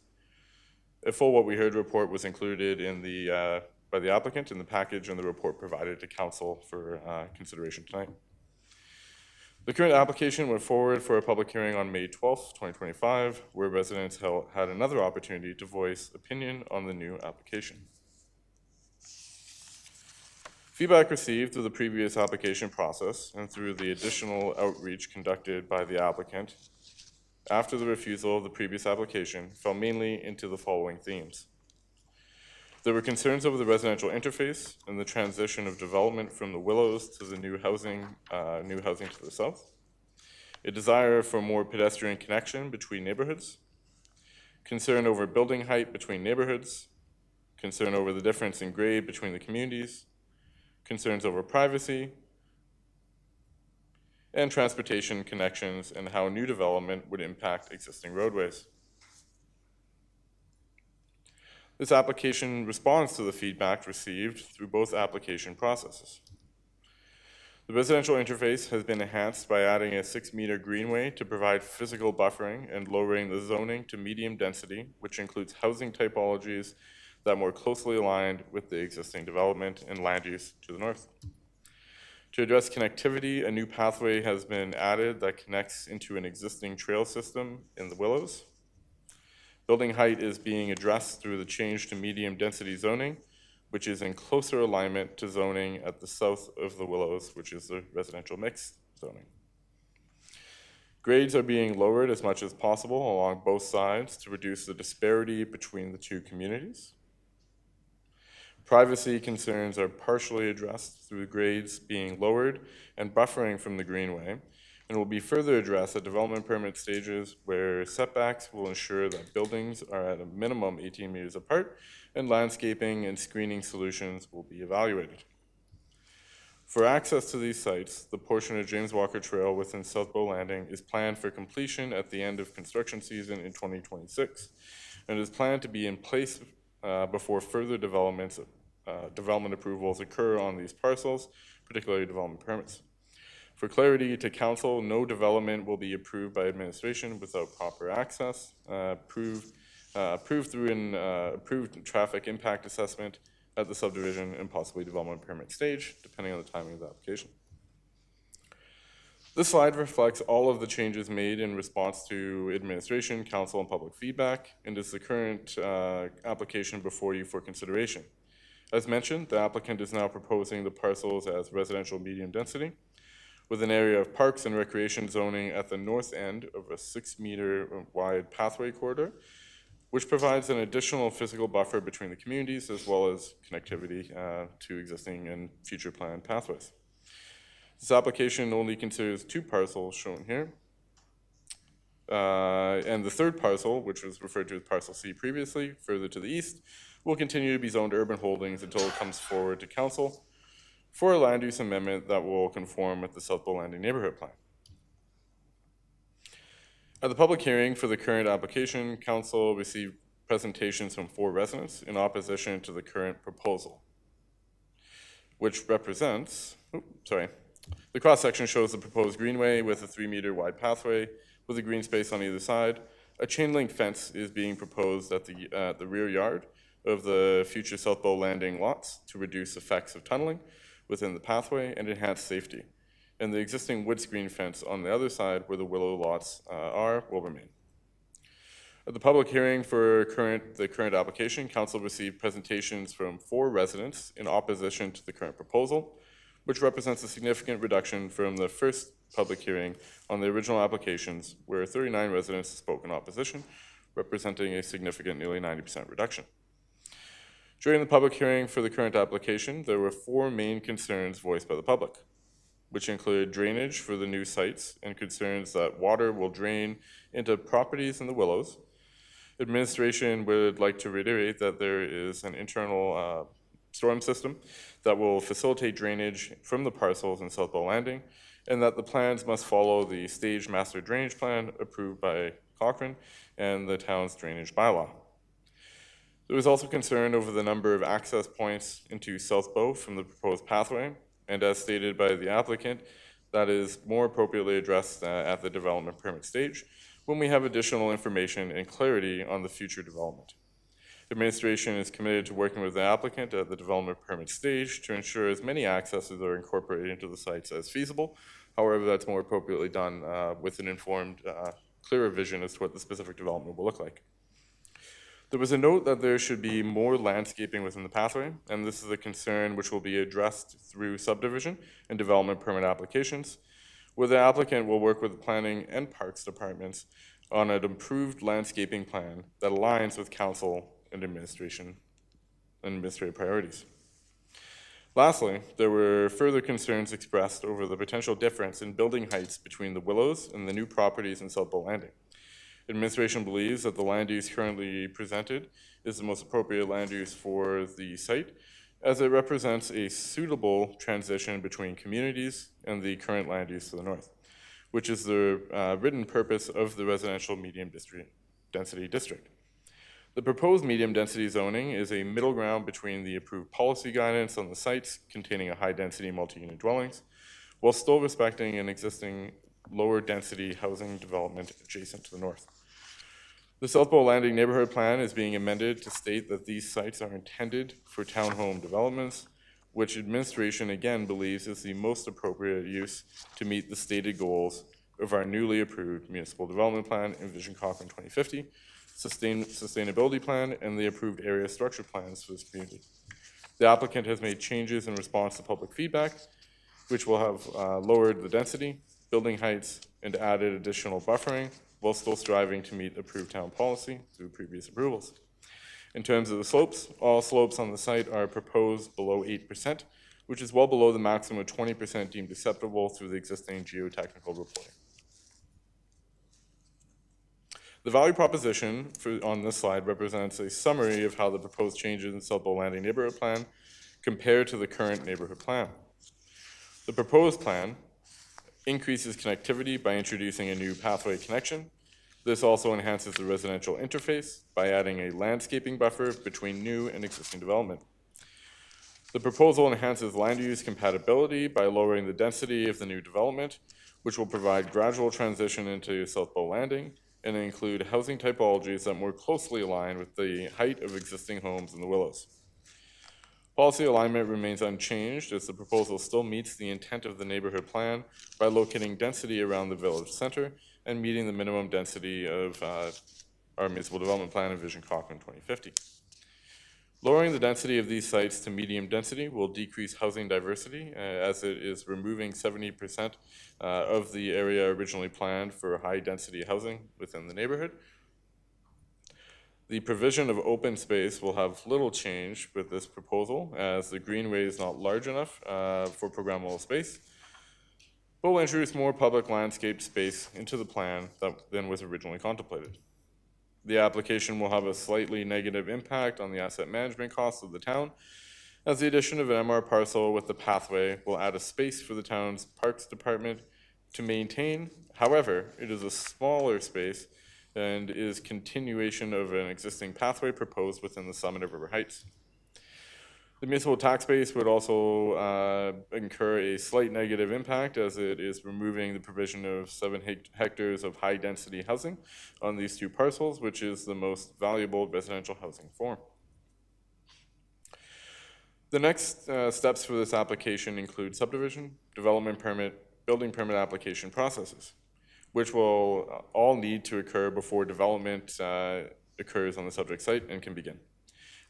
A full What We Heard report was included in by the applicant in the package and the report provided to council for consideration tonight. The current application went forward for a public hearing on May 12th, 2025, where residents had another opportunity to voice opinion on the new application. Feedback received through the previous application process and through the additional outreach conducted by the applicant after the refusal of the previous application fell mainly into the following themes. There were concerns over the residential interface and the transition of development from the Willows to the new housing to the south. A desire for more pedestrian connection between neighborhoods. Concern over building height between neighborhoods. Concern over the difference in grade between the communities. Concerns over privacy. And transportation connections and how new development would impact existing roadways. This application responds to the feedback received through both application processes. The residential interface has been enhanced by adding a 6-meter greenway to provide physical buffering and lowering the zoning to medium density, which includes housing typologies that more closely aligned with the existing development and land use to the north. To address connectivity, a new pathway has been added that connects into an existing trail system in the Willows. Building height is being addressed through the change to medium density zoning, which is in closer alignment to zoning at the south of the Willows, which is the residential mixed zoning. Grades are being lowered as much as possible along both sides to reduce the disparity between the two communities. Privacy concerns are partially addressed through grades being lowered and buffering from the greenway, and will be further addressed at development permit stages where setbacks will ensure that buildings are at a minimum 18 meters apart, and landscaping and screening solutions will be evaluated. For access to these sites, the portion of James Walker Trail within Southbow Landing is planned for completion at the end of construction season in 2026, and is planned to be in place before further development approvals occur on these parcels, particularly development permits. For clarity to council, no development will be approved by administration without proper access, approved through an approved traffic impact assessment at the subdivision and possibly development permit stage, depending on the timing of the application. This slide reflects all of the changes made in response to administration, council, and public feedback, and is the current application before you for consideration. As mentioned, the applicant is now proposing the parcels as residential medium density, with an area of parks and recreation zoning at the north end of a 6-meter wide pathway corridor, which provides an additional physical buffer between the communities as well as connectivity to existing and future planned pathways. This application only considers 2 parcels shown here. And the third parcel, which was referred to as parcel C previously, further to the east, will continue to be zoned urban holdings until it comes forward to council for a land use amendment that will conform with the Southbow Landing Neighborhood Plan. At the public hearing for the current application, council received presentations from 4 residents in opposition to the current proposal, which represents, the cross-section shows the proposed greenway with a 3-meter wide pathway with a green space on either side. A chain link fence is being proposed at the rear yard of the future Southbow Landing lots to reduce effects of tunneling within the pathway and enhance safety. And the existing wood screen fence on the other side where the willow lots are will remain. At the public hearing for the current application, council received presentations from 4 residents in opposition to the current proposal, which represents a significant reduction from the first public hearing on the original applications, where 39 residents spoke in opposition, representing a significant nearly 90% reduction. During the public hearing for the current application, there were 4 main concerns voiced by the public, which included drainage for the new sites and concerns that water will drain into properties in the Willows. Administration would like to reiterate that there is an internal storm system that will facilitate drainage from the parcels in Southbow Landing, and that the plans must follow the staged master drainage plan approved by Cochrane and the town's drainage bylaw. There was also concern over the number of access points into Southbow from the proposed pathway, and as stated by the applicant, that is more appropriately addressed at the development permit stage when we have additional information and clarity on the future development. Administration is committed to working with the applicant at the development permit stage to ensure as many accesses are incorporated into the sites as feasible. However, that's more appropriately done with an informed, clearer vision as to what the specific development will look like. There was a note that there should be more landscaping within the pathway, and this is a concern which will be addressed through subdivision and development permit applications, where the applicant will work with the planning and parks departments on an improved landscaping plan that aligns with council and administration and administrative priorities. Lastly, there were further concerns expressed over the potential difference in building heights between the Willows and the new properties in Southbow Landing. Administration believes that the land use currently presented is the most appropriate land use for the site, as it represents a suitable transition between communities and the current land use to the north, which is the written purpose of the residential medium density district. The proposed medium-density zoning is a middle ground between the approved policy guidance on the sites containing a high-density multi-unit dwellings, while still respecting an existing lower-density housing development adjacent to the north. The Southbow Landing Neighborhood Plan is being amended to state that these sites are intended for townhome developments, which administration again believes is the most appropriate use to meet the stated goals of our newly approved municipal development plan, Envision Cochrane 2050, sustainability plan, and the approved area structure plans for this community. The applicant has made changes in response to public feedback, which will have lowered the density, building heights, and added additional buffering, while still striving to meet approved town policy through previous approvals. In terms of the slopes, all slopes on the site are proposed below 8%, which is well below the maximum of 20% deemed acceptable through the existing geotechnical reporting. The value proposition on this slide represents a summary of how the proposed changes in Southbow Landing Neighborhood Plan compare to the current neighborhood plan. The proposed plan increases connectivity by introducing a new pathway connection. This also enhances the residential interface by adding a landscaping buffer between new and existing development. The proposal enhances land use compatibility by lowering the density of the new development, which will provide gradual transition into Southbow Landing and include housing typologies that more closely align with the height of existing homes in the Willows. Policy alignment remains unchanged as the proposal still meets the intent of the neighborhood plan by locating density around the village center and meeting the minimum density of our municipal development plan, Envision Cochrane 2050. Lowering the density of these sites to medium density will decrease housing diversity as it is removing 70% of the area originally planned for high density housing within the neighborhood. The provision of open space will have little change with this proposal as the greenway is not large enough for programmable space, but will introduce more public landscape space into the plan than was originally contemplated. The application will have a slightly negative impact on the asset management costs of the town, as the addition of an MR parcel with the pathway will add a space for the town's parks department to maintain. However, it is a smaller space and is continuation of an existing pathway proposed within the summit of River Heights. The municipal tax base would also incur a slight negative impact as it is removing the provision of 7 hectares of high-density housing on these two parcels, which is the most valuable residential housing form. The next steps for this application include subdivision, development permit, building permit application processes, which will all need to occur before development occurs on the subject site and can begin.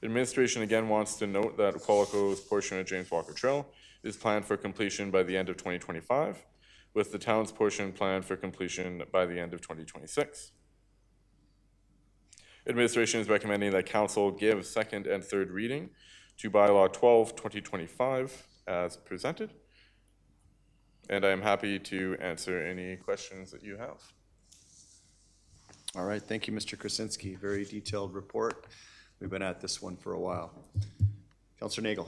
Administration again wants to note that Qualico's portion of James Walker Trail is planned for completion by the end of 2025, with the town's portion planned for completion by the end of 2026. Administration is recommending that council give second and third reading to Bylaw 12, 2025 as presented. And I am happy to answer any questions that you have. All right, thank you, Mr. Krasinski. Very detailed report. We've been at this one for a while. Councillor Nagel,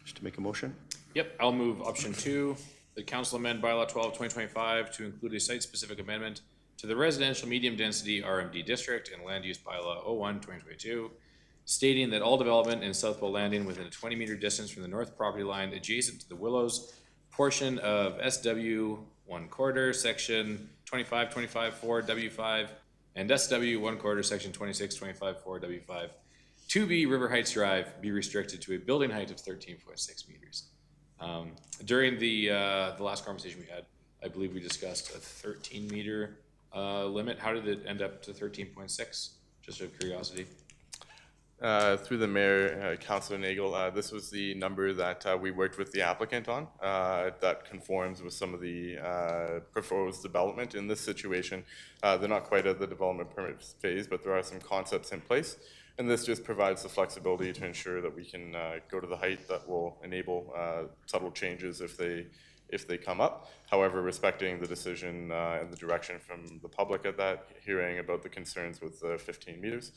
wish to make a motion? Yep, I'll move option 2, the council amend bylaw 12, 2025 to include a site-specific amendment to the residential medium-density RMD district and land use bylaw 01, 2022, stating that all development in Southbow Landing within a 20-meter distance from the north property line adjacent to the Willows portion of SW 1 quarter, section 25.25.4 W5, and SW 1 quarter, section 26.25.4 W5, to be River Heights Drive be restricted to a building height of 13.6 meters. During the last conversation we had, I believe we discussed a 13-meter limit. How did it end up to 13.6? Just out of curiosity. Through the mayor, Councillor Nagel, this was the number that we worked with the applicant on that conforms with some of the proposed development. In this situation, they're not quite at the development permit phase, but there are some concepts in place. And this just provides the flexibility to ensure that we can go to the height that will enable subtle changes if they come up. However, respecting the decision and the direction from the public at that hearing about the concerns with the 15 meters.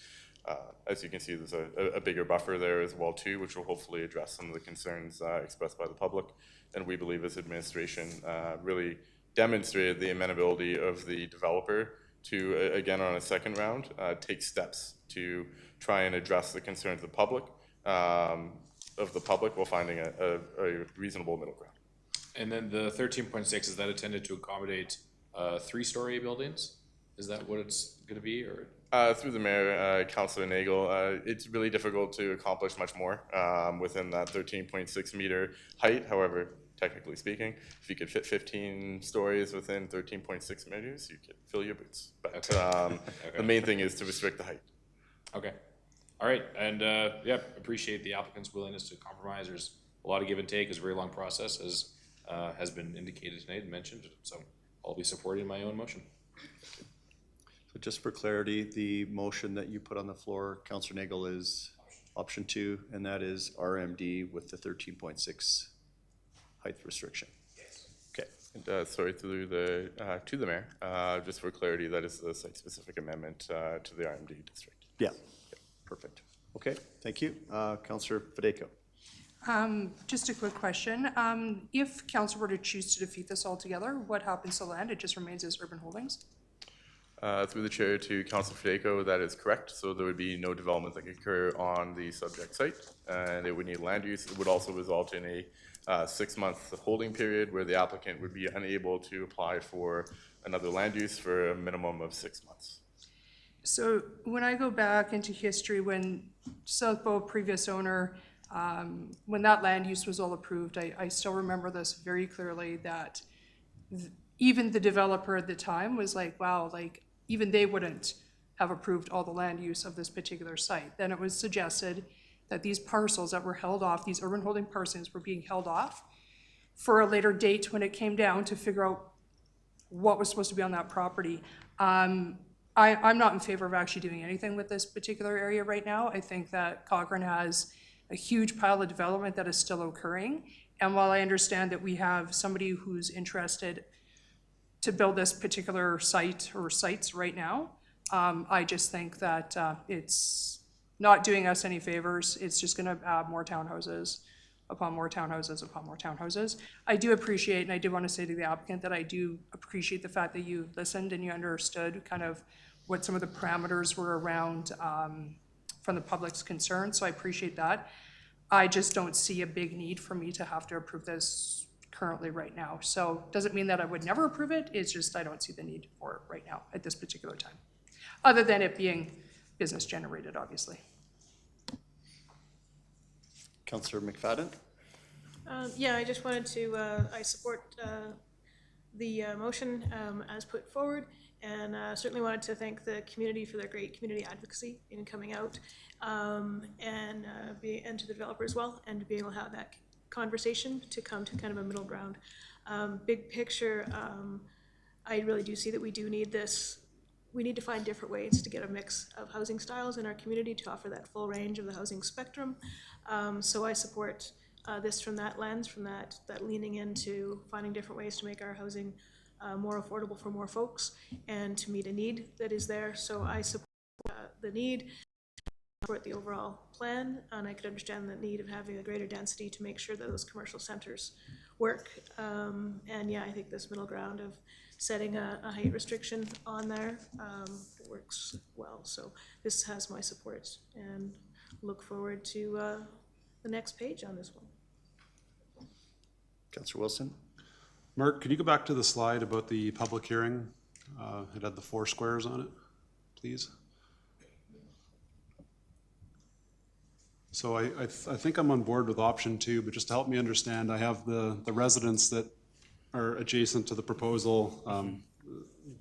As you can see, there's a bigger buffer there as well too, which will hopefully address some of the concerns expressed by the public. And we believe as administration really demonstrated the amenability of the developer to, again, on a second round, take steps to try and address the concerns of the public while finding a reasonable middle ground. And then the 13.6, is that intended to accommodate 3-story buildings? Is that what it's going to be, or? Through the mayor, Councillor Nagel, it's really difficult to accomplish much more within that 13.6 meter height. However, technically speaking, if you could fit 15 stories within 13.6 meters, you could fill your boots. But the main thing is to restrict the height. Okay. All right. And yeah, appreciate the applicant's willingness to compromise. There's a lot of give and take. It's a very long process, as has been indicated tonight and mentioned. So I'll be supporting my own motion. So just for clarity, the motion that you put on the floor, Councillor Nagel, is option 2, and that is RMD with the 13.6 height restriction. Yes. Okay. And, sorry, through the to the mayor, just for clarity, that is the site-specific amendment to the RMD district. Yeah. Perfect. Okay. Thank you, Councillor Fedeko. Just a quick question. If council were to choose to defeat this altogether, what happens to land? It just remains as urban holdings? Through the chair to Councillor Fedeko, that is correct. So there would be no development that could occur on the subject site, and it would need land use. It would also result in a 6-month holding period where the applicant would be unable to apply for another land use for a minimum of 6 months. So when I go back into history, when Southbow, previous owner, when that land use was all approved, I still remember this very clearly, that even the developer at the time was like, wow, like even they wouldn't have approved all the land use of this particular site. Then it was suggested that these parcels that were held off, these urban holding parcels, were being held off for a later date when it came down to figure out what was supposed to be on that property. I'm not in favor of actually doing anything with this particular area right now. I think that Cochrane has a huge pile of development that is still occurring. And while I understand that we have somebody who's interested to build this particular site or sites right now, I just think that it's not doing us any favors. It's just gonna add more townhouses upon more townhouses upon more townhouses. I do appreciate, and I do want to say to the applicant that I do appreciate the fact that you listened and you understood kind of what some of the parameters were around from the public's concern, so I appreciate that. I just don't see a big need for me to have to approve this currently right now. So doesn't mean that I would never approve it, it's just I don't see the need for it right now at this particular time, other than it being business generated, obviously. Councillor McFadden? Yeah, I just wanted to, I support the motion as put forward, and certainly wanted to thank the community for their great community advocacy in coming out, and to the developer as well, and to be able to have that conversation to come to kind of a middle ground. Big picture, I really do see that we do need this. We need to find different ways to get a mix of housing styles in our community to offer that full range of the housing spectrum. So I support this from that lens, from that leaning into finding different ways to make our housing more affordable for more folks and to meet a need that is there. So I support the need, support the overall plan, and I could understand the need of having a greater density to make sure that those commercial centers work. And yeah, I think this middle ground of setting a height restriction on there works well. So this has my support, and look forward to the next page on this one. Councillor Wilson? Mark, could you go back to the slide about the public hearing? It had the 4 squares on it, please. So I think I'm on board with option 2, but just to help me understand, I have the residents that are adjacent to the proposal.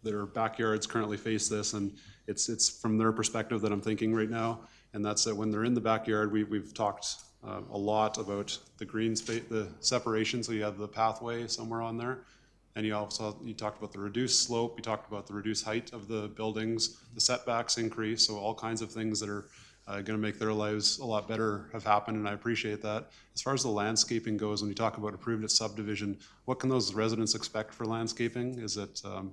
Their backyards currently face this, and it's from their perspective that I'm thinking right now, and that's that when they're in the backyard, we've talked a lot about the green space, the separation, so you have the pathway somewhere on there, and you talked about the reduced slope, you talked about the reduced height of the buildings, the setbacks increase, so all kinds of things that are going to make their lives a lot better have happened, and I appreciate that. As far as the landscaping goes, when you talk about approved at subdivision, what can those residents expect for landscaping? Is it a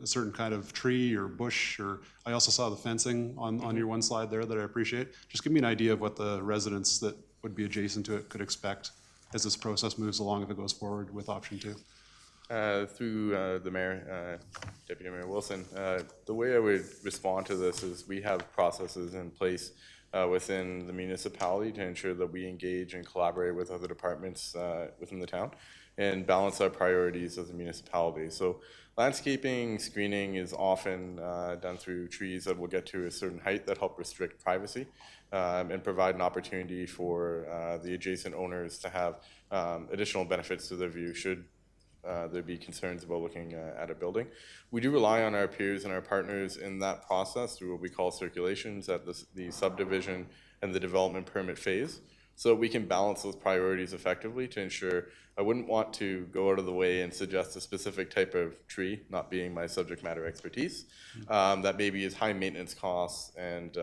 certain kind of tree or bush? Or I also saw the fencing on your one slide there that I appreciate. Just give me an idea of what the residents that would be adjacent to it could expect as this process moves along if it goes forward with option 2. Through the mayor, Deputy Mayor Wilson, the way I would respond to this is we have processes in place within the municipality to ensure that we engage and collaborate with other departments within the town and balance our priorities as a municipality. So landscaping screening is often done through trees that will get to a certain height that help restrict privacy and provide an opportunity for the adjacent owners to have additional benefits to their view should there be concerns about looking at a building. We do rely on our peers and our partners in that process through what we call circulations at the subdivision and the development permit phase, so we can balance those priorities effectively to ensure. I wouldn't want to go out of the way and suggest a specific type of tree, not being my subject matter expertise, that maybe is high maintenance costs and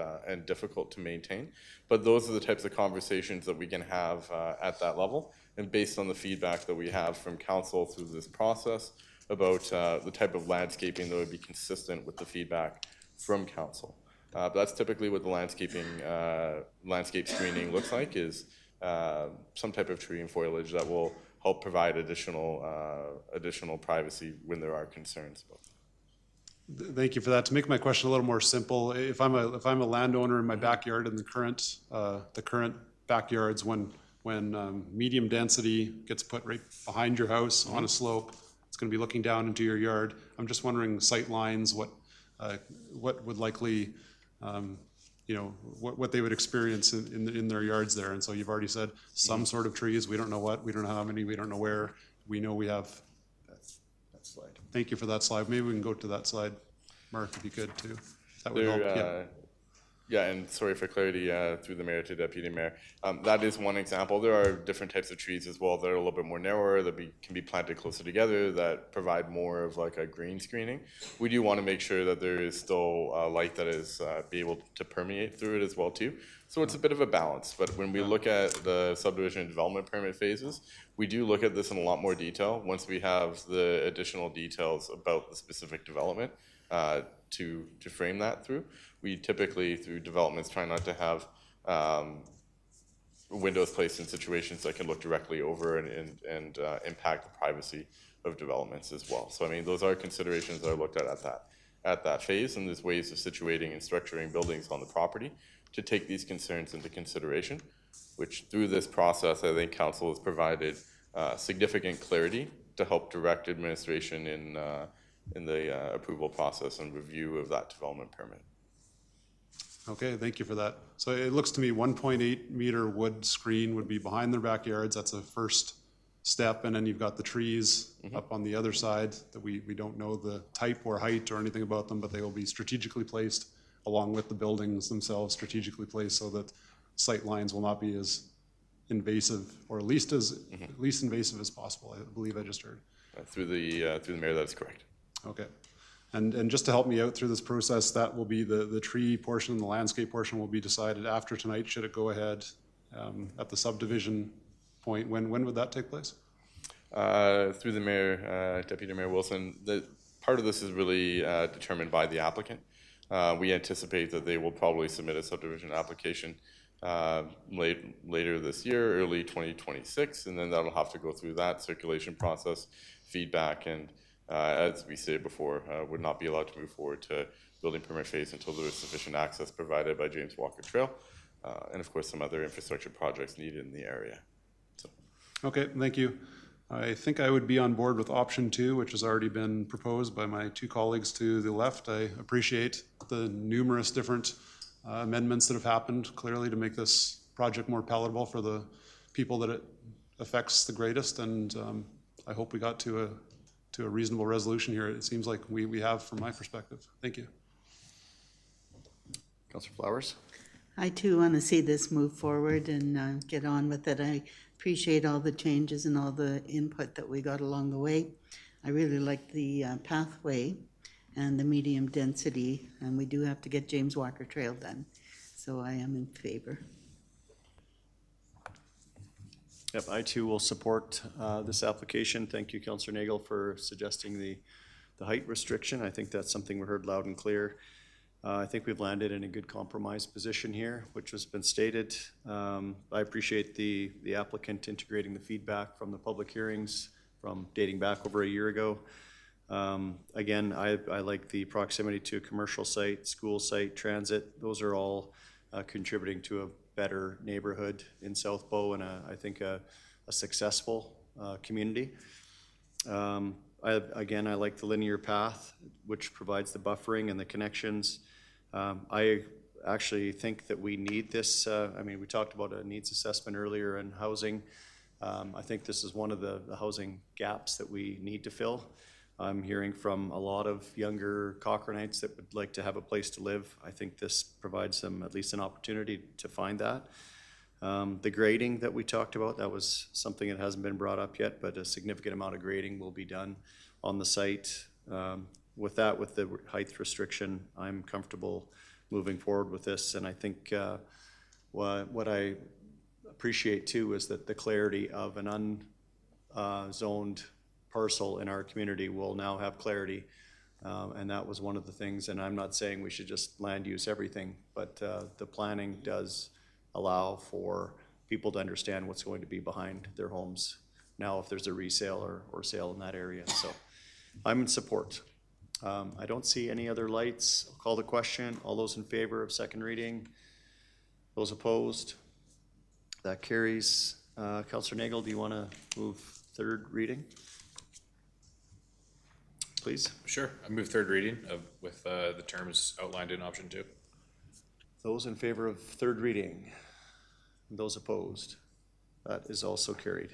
difficult to maintain. But those are the types of conversations that we can have at that level. And based on the feedback that we have from council through this process about the type of landscaping that would be consistent with the feedback from council. But that's typically what the landscape screening looks like, is some type of tree and foliage that will help provide additional privacy when there are concerns about that. Thank you for that. To make my question a little more simple, if I'm a landowner in my backyard and the current backyards, when medium density gets put right behind your house on a slope, it's going to be looking down into your yard. I'm just wondering sight lines, what would likely, what they would experience in their yards there. And so you've already said some sort of trees. We don't know what, we don't know how many, we don't know where. We know we have. That slide. Thank you for that slide. Maybe we can go to that slide, Mark, if you could too. That would help. Yeah, and sorry for clarity through the mayor to deputy mayor. That is one example. There are different types of trees as well that are a little bit more narrower, that can be planted closer together, that provide more of like a green screening. We do want to make sure that there is still light that is be able to permeate through it as well too. So it's a bit of a balance. But when we look at the subdivision and development permit phases, we do look at this in a lot more detail once we have the additional details about the specific development to frame that through. We typically, through developments, try not to have windows placed in situations that can look directly over and impact the privacy of developments as well. So I mean, those are considerations that are looked at that phase, and there's ways of situating and structuring buildings on the property to take these concerns into consideration, which through this process, I think council has provided significant clarity to help direct administration in the approval process and review of that development permit. Okay, thank you for that. So it looks to me 1.8 meter wood screen would be behind their backyards. That's a first step. And then you've got the trees up on the other side that we don't know the type or height or anything about them, but they will be strategically placed along with the buildings themselves, strategically placed so that sight lines will not be as invasive, or least invasive as possible. I believe I just heard. Through the mayor, that's correct. Okay. And just to help me out through this process, that will be the tree portion, the landscape portion will be decided after tonight. Should it go ahead at the subdivision point? When would that take place? Through the mayor, Deputy Mayor Wilson, part of this is really determined by the applicant. We anticipate that they will probably submit a subdivision application later this year, early 2026, and then that'll have to go through that circulation process, feedback, and as we said before, would not be allowed to move forward to building permit phase until there is sufficient access provided by James Walker Trail, and of course some other infrastructure projects needed in the area. So. Okay, thank you. I think I would be on board with option 2, which has already been proposed by my 2 colleagues to the left. I appreciate the numerous different amendments that have happened clearly to make this project more palatable for the people that it affects the greatest, and I hope we got to a reasonable resolution here. It seems like we have from my perspective. Thank you. Councillor Flowers? I too want to see this move forward and get on with it. I appreciate all the changes and all the input that we got along the way. I really like the pathway and the medium density, and we do have to get James Walker Trail done. So I am in favor. Yep, I too will support this application. Thank you, Councillor Nagel, for suggesting the height restriction. I think that's something we heard loud and clear. I think we've landed in a good compromise position here, which has been stated. I appreciate the applicant integrating the feedback from the public hearings, from dating back over a year ago. Again, I like the proximity to a commercial site, school site, transit. Those are all contributing to a better neighborhood in Southbow and I think a successful community. Again, I like the linear path, which provides the buffering and the connections. I actually think that we need this. I mean, we talked about a needs assessment earlier in housing. I think this is one of the housing gaps that we need to fill. I'm hearing from a lot of younger Cochranites that would like to have a place to live. I think this provides them at least an opportunity to find that. The grading that we talked about, that was something that hasn't been brought up yet, but a significant amount of grading will be done on the site. With that, with the height restriction, I'm comfortable moving forward with this. And I think what I appreciate too is that the clarity of an unzoned parcel in our community will now have clarity. And that was one of the things, and I'm not saying we should just land use everything, but the planning does allow for people to understand what's going to be behind their homes now if there's a resale or sale in that area. So I'm in support. I don't see any other lights. I'll call the question. All those in favor of second reading? Those opposed? That carries. Councillor Nagel, do you want to move third reading? Please. Sure, I move third reading with the terms outlined in option 2. Those in favor of third reading? Those opposed? That is also carried.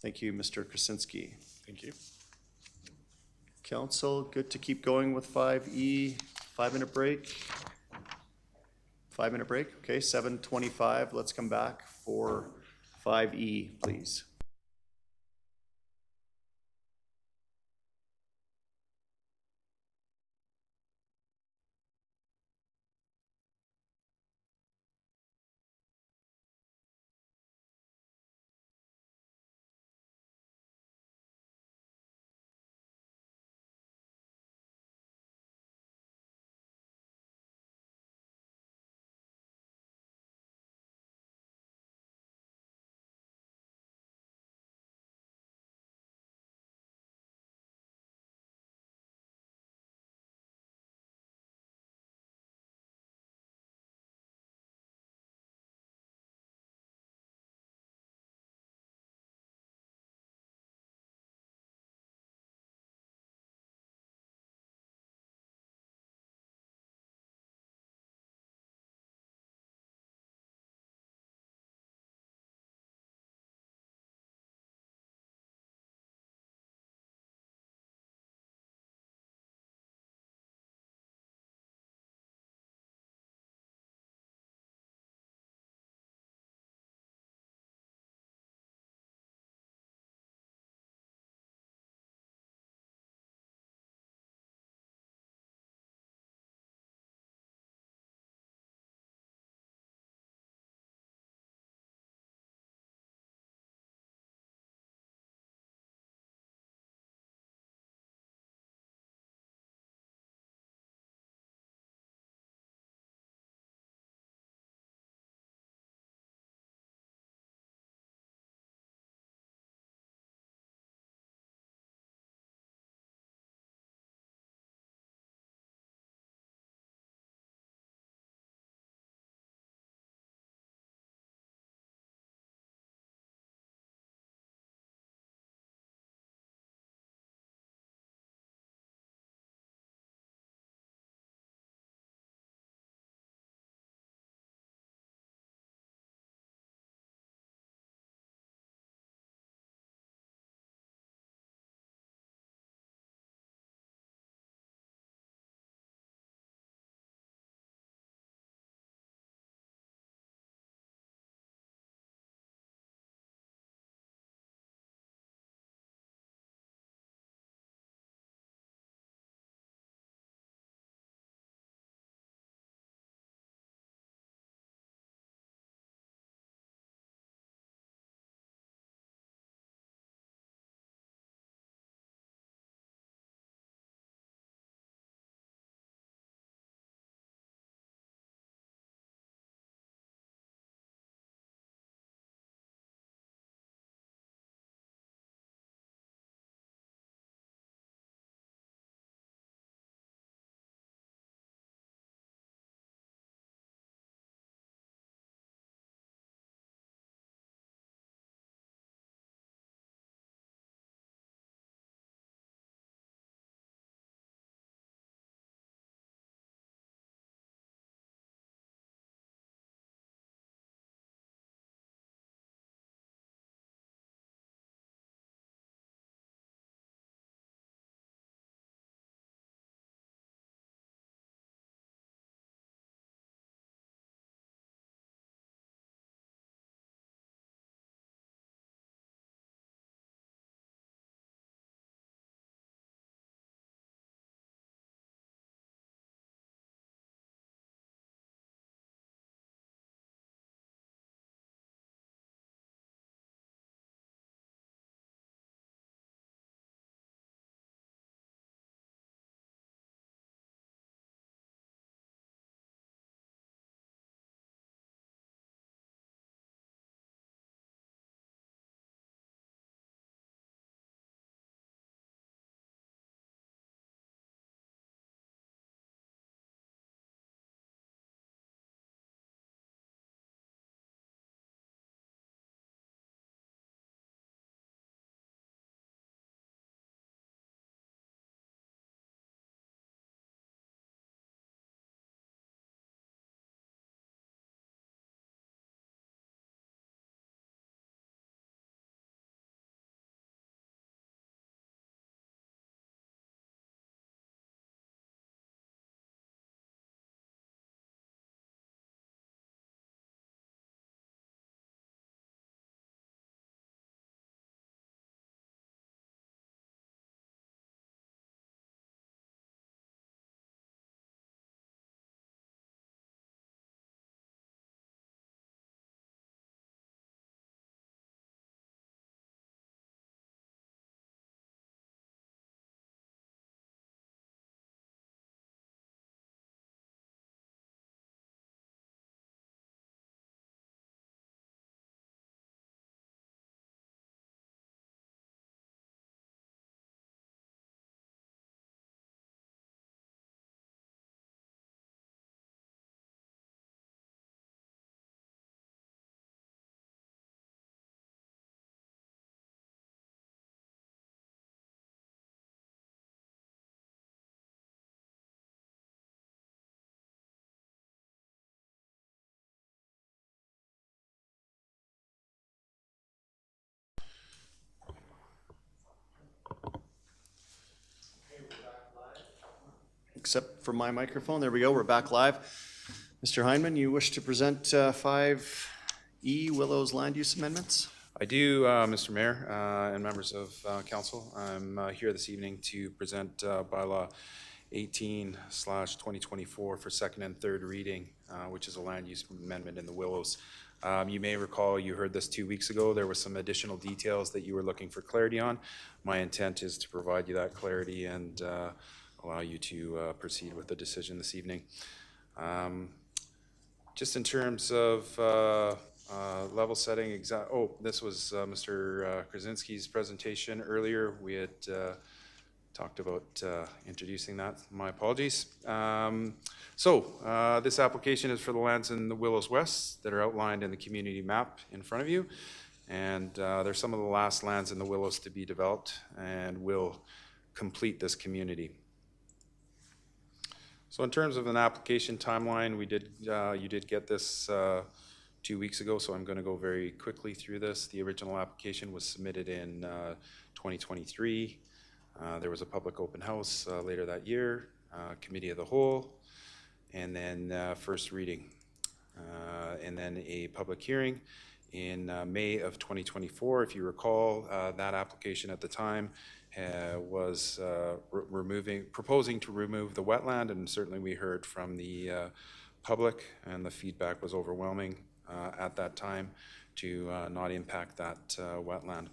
Thank you, Mr. Krasinski. Thank you. Council, good to keep going with 5E. 5-minute break. 5-minute break. Okay, 7:25. Let's come back for 5E, please. except for my microphone. There we go, we're back live. Mr. Heinman, you wish to present 5E Willows land use amendments? I do, Mr. Mayor and members of council. I'm here this evening to present Bylaw 18/2024 for second and third reading, which is a land use amendment in the Willows. You may recall you heard this 2 weeks ago. There were some additional details that you were looking for clarity on. My intent is to provide you that clarity and allow you to proceed with the decision this evening. Just in terms of level setting, this was Mr. Krasinski's presentation earlier. We had talked about introducing that. My apologies. This application is for the lands in the Willows West that are outlined in the community map in front of you. And they're some of the last lands in the Willows to be developed and will complete this community. So in terms of an application timeline, you did get this 2 weeks ago, so I'm going to go very quickly through this. The original application was submitted in 2023. There was a public open house later that year, committee of the whole, and then first reading, and then a public hearing in May of 2024. If you recall, that application at the time was proposing to remove the wetland, and certainly we heard from the public, and the feedback was overwhelming at that time to not impact that wetland.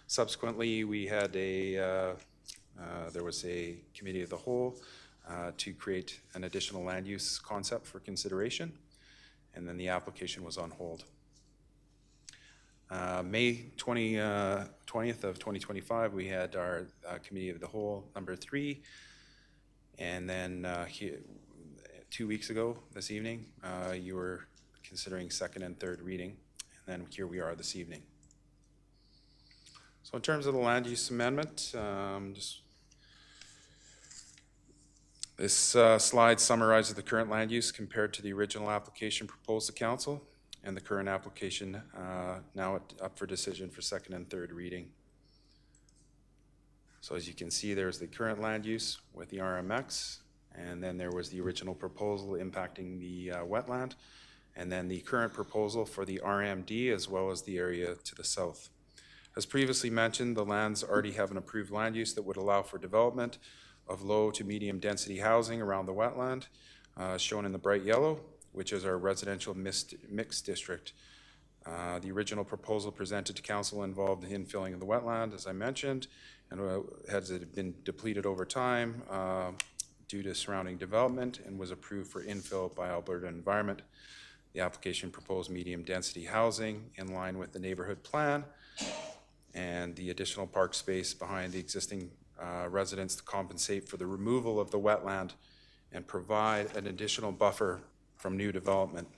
Subsequently, we had there was a committee of the whole to create an additional land use concept for consideration, and then the application was on hold. May 20th of 2025, we had our committee of the whole number 3, and then 2 weeks ago this evening, you were considering second and third reading, and then here we are this evening. So in terms of the land use amendment, this slide summarizes the current land use compared to the original application proposed to council, and the current application now up for decision for second and third reading. So as you can see, there's the current land use with the RMX, and then there was the original proposal impacting the wetland, and then the current proposal for the RMD as well as the area to the south. As previously mentioned, the lands already have an approved land use that would allow for development of low to medium density housing around the wetland, shown in the bright yellow, which is our residential mixed district. The original proposal presented to council involved the infilling of the wetland, as I mentioned, and has been depleted over time due to surrounding development, and was approved for infill by Alberta Environment. The application proposed medium density housing in line with the neighborhood plan, and the additional park space behind the existing residents to compensate for the removal of the wetland and provide an additional buffer from new development.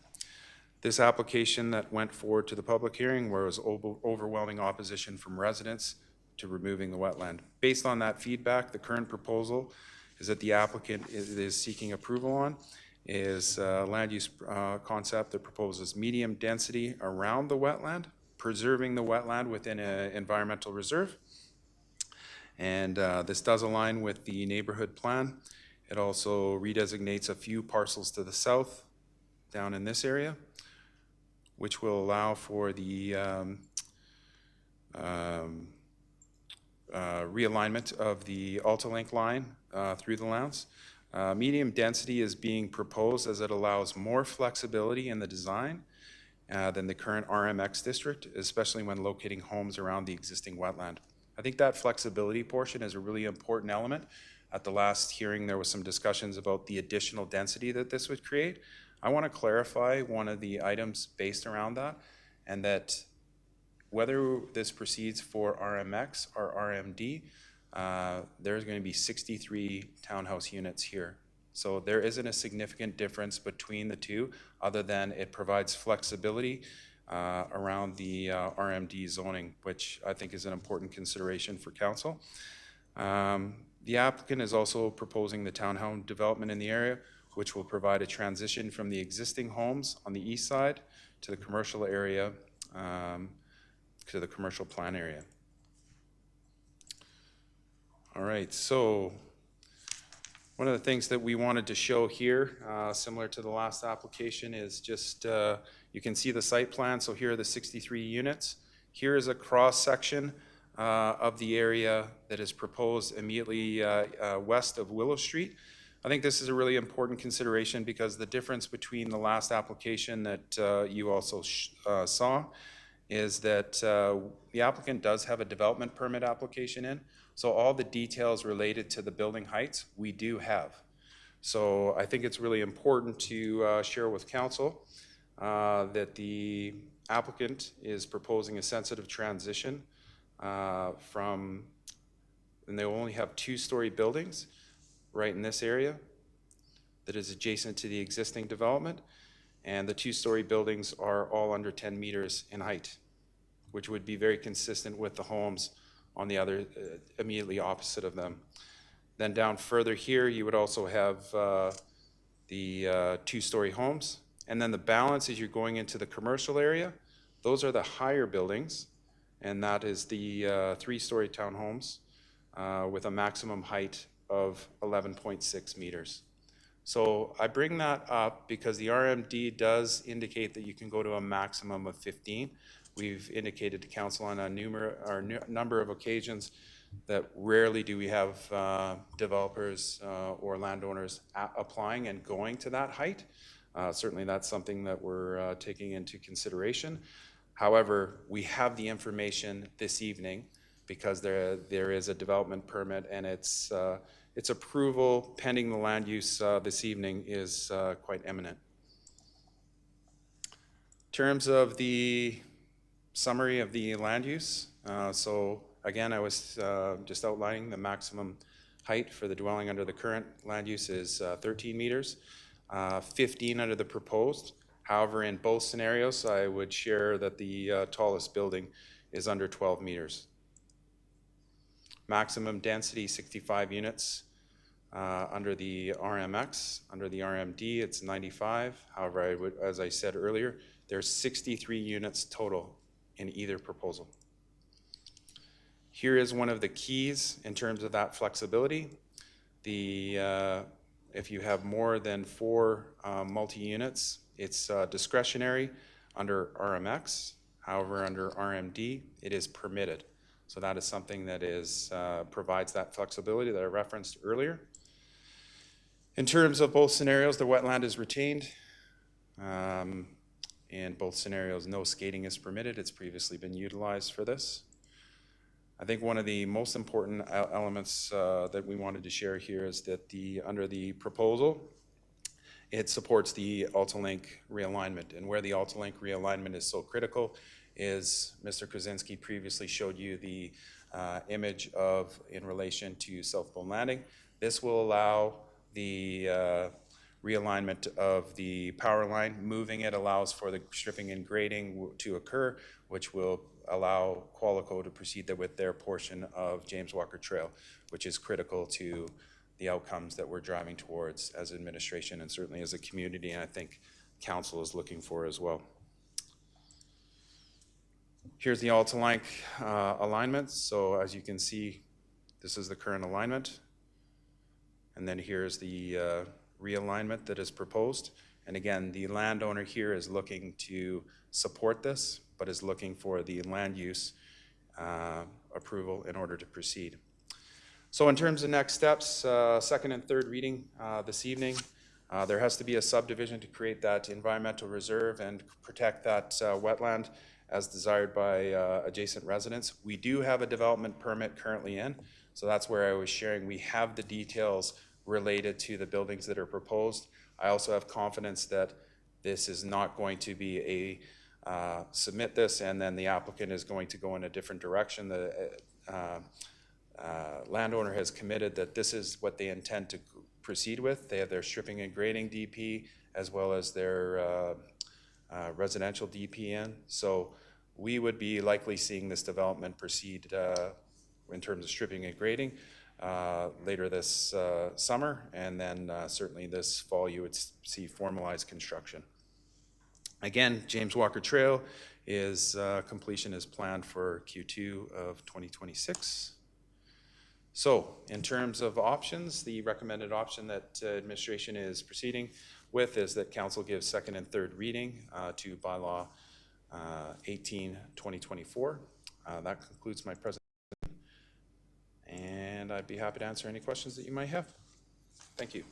This application that went forward to the public hearing, where was overwhelming opposition from residents to removing the wetland. Based on that feedback, the current proposal is that the applicant is seeking approval on is a land use concept that proposes medium density around the wetland, preserving the wetland within an environmental reserve. And this does align with the neighborhood plan. It also redesignates a few parcels to the south down in this area, which will allow for the realignment of the Altalink line through the lands. Medium density is being proposed as it allows more flexibility in the design than the current RMX district, especially when locating homes around the existing wetland. I think that flexibility portion is a really important element. At the last hearing, there was some discussions about the additional density that this would create. I want to clarify one of the items based around that, and that whether this proceeds for RMX or RMD, there's going to be 63 townhouse units here. So there isn't a significant difference between the two, other than it provides flexibility around the RMD zoning, which I think is an important consideration for council. The applicant is also proposing the townhome development in the area, which will provide a transition from the existing homes on the east side to the commercial area, to the commercial plan area. All right, so One of the things that we wanted to show here, similar to the last application, is just, you can see the site plan. So here are the 63 units. Here is a cross-section of the area that is proposed immediately west of Willow Street. I think this is a really important consideration because the difference between the last application that you also saw is that the applicant does have a development permit application in. So all the details related to the building heights, we do have. So I think it's really important to share with council that the applicant is proposing a sensitive transition from, and they will only have 2-story buildings right in this area that is adjacent to the existing development. And the 2-story buildings are all under 10 meters in height, which would be very consistent with the homes on the other, immediately opposite of them. Then down further here, you would also have the 2-story homes. And then the balance as you're going into the commercial area, those are the higher buildings, and that is the 3-story townhomes with a maximum height of 11.6 meters. So I bring that up because the RMD does indicate that you can go to a maximum of 15. We've indicated to council on a number of occasions that rarely do we have developers or landowners applying and going to that height. Certainly that's something that we're taking into consideration. However, we have the information this evening because there is a development permit, and its approval pending the land use this evening is quite imminent. In terms of the summary of the land use. So again, I was just outlining the maximum height for the dwelling under the current land use is 13 meters, 15 under the proposed. However, in both scenarios, I would share that the tallest building is under 12 meters. Maximum density 65 units under the RMX. Under the RMD, it's 95. However, I would, as I said earlier, there's 63 units total in either proposal. Here is one of the keys in terms of that flexibility. If you have more than 4 multi-units, it's discretionary under RMX. However, under RMD, it is permitted. So that is something that provides that flexibility that I referenced earlier. In terms of both scenarios, the wetland is retained. In both scenarios, no skating is permitted. It's previously been utilized for this. I think one of the most important elements that we wanted to share here is that under the proposal, it supports the AltaLink realignment. And where the AltaLink realignment is so critical is Mr. Krasinski previously showed you the image in relation to Southbow Landing. This will allow the realignment of the power line. Moving it allows for the stripping and grading to occur, which will allow Qualico to proceed with their portion of James Walker Trail, which is critical to the outcomes that we're driving towards as administration and certainly as a community, and I think council is looking for as well. Here's the AltaLink alignment. So as you can see, this is the current alignment. And then here's the realignment that is proposed. And again, the landowner here is looking to support this, but is looking for the land use approval in order to proceed. So in terms of next steps, second and third reading this evening, there has to be a subdivision to create that environmental reserve and protect that wetland as desired by adjacent residents. We do have a development permit currently in, so that's where I was sharing. We have the details related to the buildings that are proposed. I also have confidence that this is not going to be submit this and then the applicant is going to go in a different direction. The landowner has committed that this is what they intend to proceed with. They have their stripping and grading DP as well as their residential DP in. So we would be likely seeing this development proceed in terms of stripping and grading later this summer, and then certainly this fall you would see formalized construction. Again, James Walker Trail completion is planned for Q2 of 2026. So in terms of options, the recommended option that administration is proceeding with is that council gives second and third reading to bylaw 18/2024. That concludes my presentation, and I'd be happy to answer any questions that you might have. Thank you.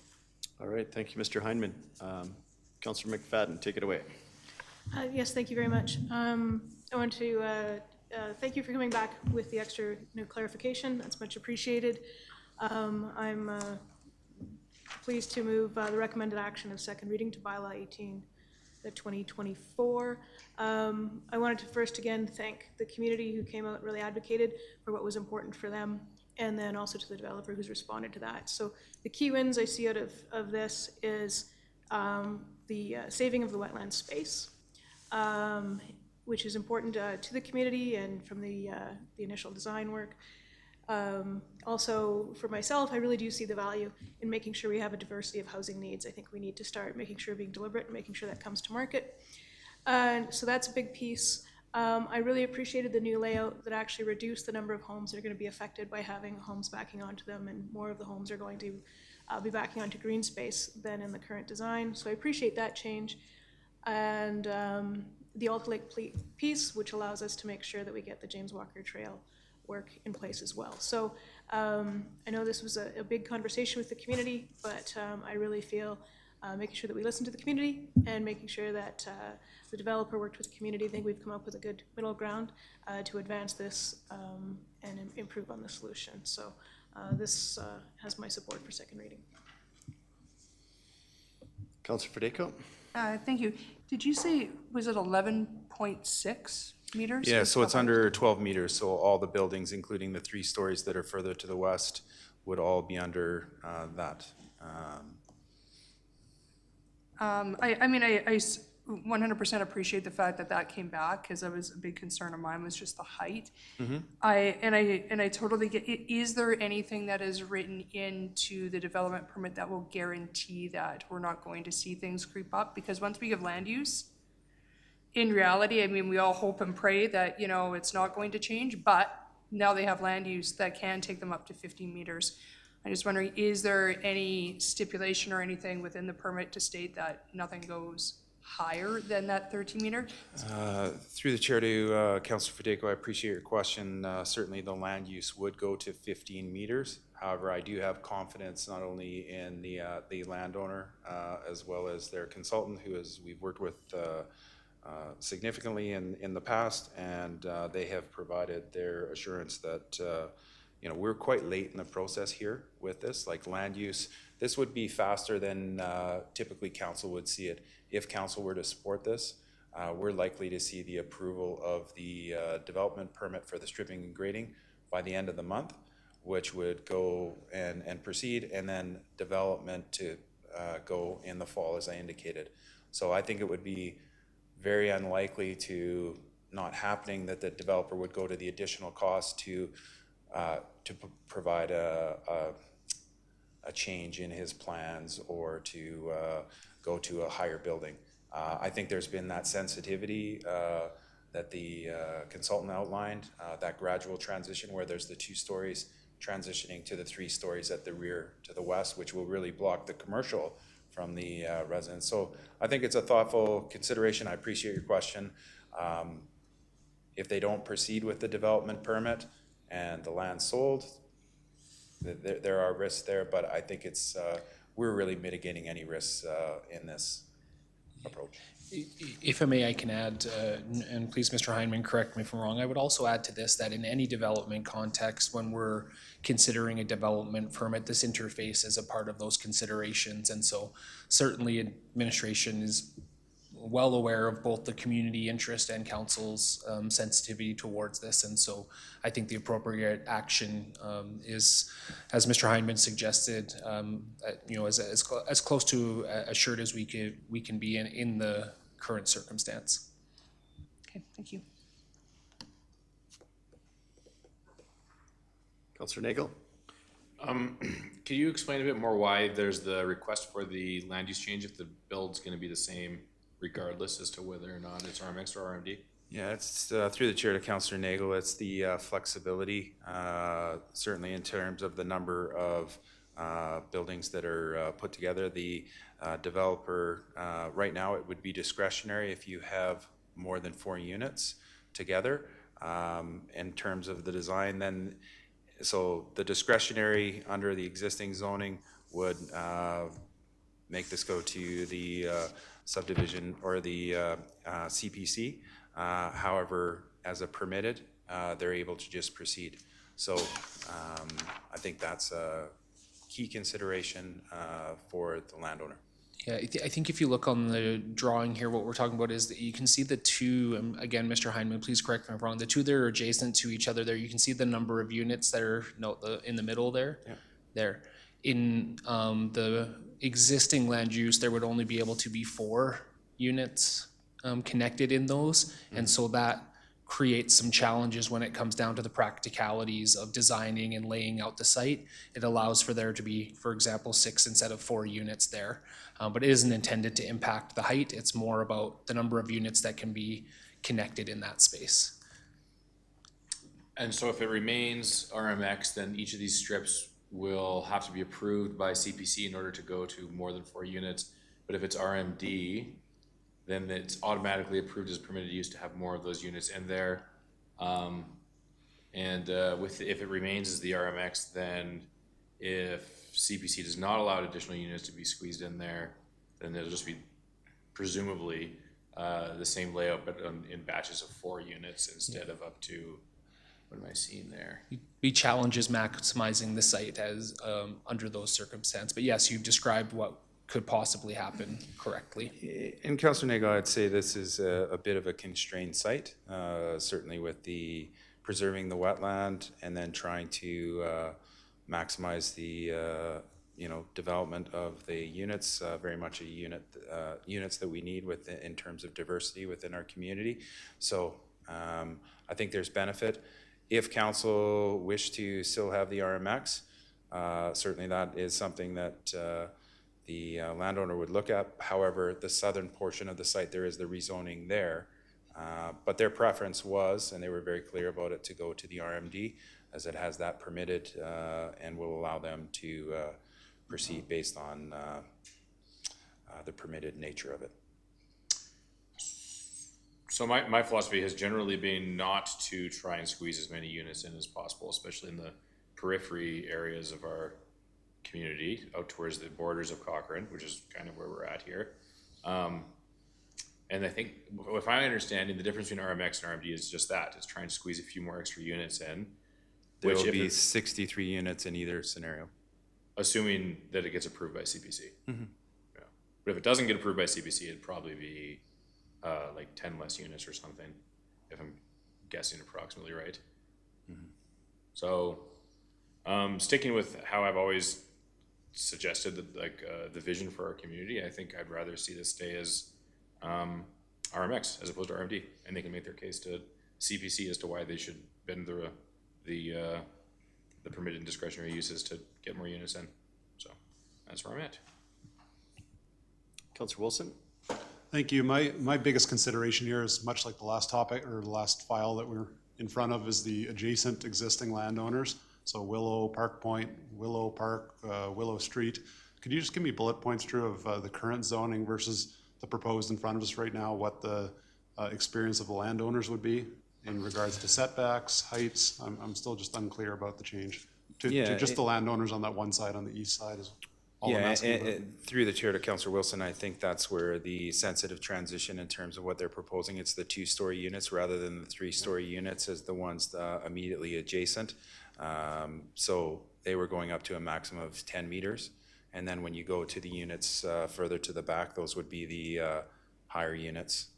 All right, thank you, Mr. Heinman. Councillor McFadden, take it away. Yes, thank you very much. I want to thank you for coming back with the extra clarification. That's much appreciated. I'm pleased to move the recommended action of second reading to bylaw 18/2024. I wanted to first again thank the community who came out and really advocated for what was important for them, and then also to the developer who's responded to that. So the key wins I see out of this is the saving of the wetland space, which is important to the community and from the initial design work. Also, for myself, I really do see the value in making sure we have a diversity of housing needs. I think we need to start making sure being deliberate and making sure that comes to market. And so that's a big piece. I really appreciated the new layout that actually reduced the number of homes that are going to be affected by having homes backing onto them, and more of the homes are going to be backing onto green space than in the current design. So I appreciate that change. And the Alta Lake piece, which allows us to make sure that we get the James Walker Trail work in place as well. So I know this was a big conversation with the community, but I really feel making sure that we listen to the community and making sure that the developer worked with the community. I think we've come up with a good middle ground to advance this and improve on the solution. So this has my support for second reading. Councillor Federico? Thank you. Did you say, was it 11.6 meters? Yeah, so it's under 12 meters, so all the buildings, including the 3 stories that are further to the west, would all be under that. I mean, I 100% appreciate the fact that that came back, because that was a big concern of mine, was just the height. I totally get it. Is there anything that is written into the development permit that will guarantee that we're not going to see things creep up? Because once we give land use, in reality, I mean, we all hope and pray that, you know, it's not going to change, but now they have land use that can take them up to 15 meters. I'm just wondering, is there any stipulation or anything within the permit to state that nothing goes higher than that 13 meter? Through the chair to Councillor Federico, I appreciate your question. Certainly the land use would go to 15 meters. However, I do have confidence not only in the landowner as well as their consultant, who we've worked with significantly in the past, and they have provided their assurance that you know, we're quite late in the process here with this. Like land use, this would be faster than typically council would see it. If council were to support this, we're likely to see the approval of the development permit for the stripping and grading by the end of the month, which would go and proceed, and then development to go in the fall, as I indicated. So I think it would be very unlikely to not happening that the developer would go to the additional cost to provide a change in his plans or to go to a higher building. I think there's been that sensitivity that the consultant outlined, that gradual transition where there's the 2 stories transitioning to the 3 stories at the rear to the west, which will really block the commercial from the residents. So I think it's a thoughtful consideration. I appreciate your question. If they don't proceed with the development permit and the land sold, there are risks there, but I think it's we're really mitigating any risks in this approach. If I may, I can add, and please, Mr. Heinman, correct me if I'm wrong, I would also add to this that in any development context, when we're considering a development permit, this interface is a part of those considerations. And so certainly administration is well aware of both the community interest and council's sensitivity towards this. And so I think the appropriate action is, as Mr. Heinman suggested, you know, as close to assured as we can be in the current circumstance. Okay, thank you. Councillor Nagel? Can you explain a bit more why there's the request for the land use change if the build's going to be the same regardless as to whether or not it's RMX or RMD? Yeah, it's through the chair to Councillor Nagel, it's the flexibility, certainly in terms of the number of buildings that are put together. The developer, right now, it would be discretionary if you have more than 4 units together. In terms of the design, then, so the discretionary under the existing zoning would make this go to the subdivision or the CPC. However, as a permitted, they're able to just proceed. So I think that's a key consideration for the landowner. Yeah, I think if you look on the drawing here, what we're talking about is that you can see the two, again, Mr. Heineman, please correct me if I'm wrong, the two that are adjacent to each other there, you can see the number of units that are in the middle there. Yeah. There. In the existing land use, there would only be able to be 4 units connected in those. And so that creates some challenges when it comes down to the practicalities of designing and laying out the site. It allows for there to be, for example, 6 instead of 4 units there. But it isn't intended to impact the height. It's more about the number of units that can be connected in that space. And so if it remains RMX, then each of these strips will have to be approved by CPC in order to go to more than 4 units. But if it's RMD, then it's automatically approved as permitted use to have more of those units in there. If it remains as the RMX, then if CPC does not allow additional units to be squeezed in there, then there'll just be presumably the same layout, but in batches of 4 units instead of up to, what am I seeing there? Be challenges maximizing the site as under those circumstances. But yes, you've described what could possibly happen correctly. In Councillor Nagel, I'd say this is a bit of a constrained site, certainly with the preserving the wetland and then trying to maximize the development of the units, very much units that we need in terms of diversity within our community. So I think there's benefit. If council wish to still have the RMX, certainly that is something that the landowner would look at. However, the southern portion of the site, there is the rezoning there. But their preference was, and they were very clear about it, to go to the RMD as it has that permitted and will allow them to proceed based on the permitted nature of it. So my philosophy has generally been not to try and squeeze as many units in as possible, especially in the periphery areas of our community out towards the borders of Cochrane, which is kind of where we're at here. And I think, if I'm understanding, the difference between RMX and RMD is just that, it's trying to squeeze a few more extra units in. There will be 63 units in either scenario. Assuming that it gets approved by CPC. Mm-hmm. Yeah. But if it doesn't get approved by CPC, it'd probably be like 10 less units or something, if I'm guessing approximately right. Mm-hmm. So sticking with how I've always suggested that, the vision for our community, I think I'd rather see this stay as RMX as opposed to RMD, and they can make their case to CPC as to why they should bend the permitted and discretionary uses to get more units in. So that's where I'm at. Councillor Wilson? Thank you. My biggest consideration here is much like the last topic or the last file that we're in front of is the adjacent existing landowners. So Willow, Park Point, Willow Park, Willow Street. Could you just give me bullet points, Drew, of the current zoning versus the proposed in front of us right now, what the experience of the landowners would be in regards to setbacks, heights? I'm still just unclear about the change to just the landowners on that one side on the east side is all I'm asking about. Through the chair to Councillor Wilson, I think that's where the sensitive transition in terms of what they're proposing, it's the 2-story units rather than the 3-story units as the ones immediately adjacent. So they were going up to a maximum of 10 meters. And then when you go to the units further to the back, those would be the higher units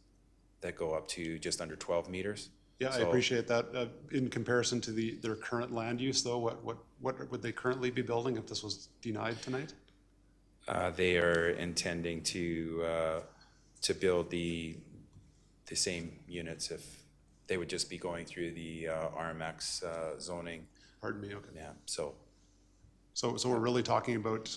that go up to just under 12 meters. Yeah, so I appreciate that. In comparison to their current land use, though, what would they currently be building if this was denied tonight? They are intending to build the same units if they would just be going through the RMX zoning. Pardon me. Okay. Yeah. So we're really talking about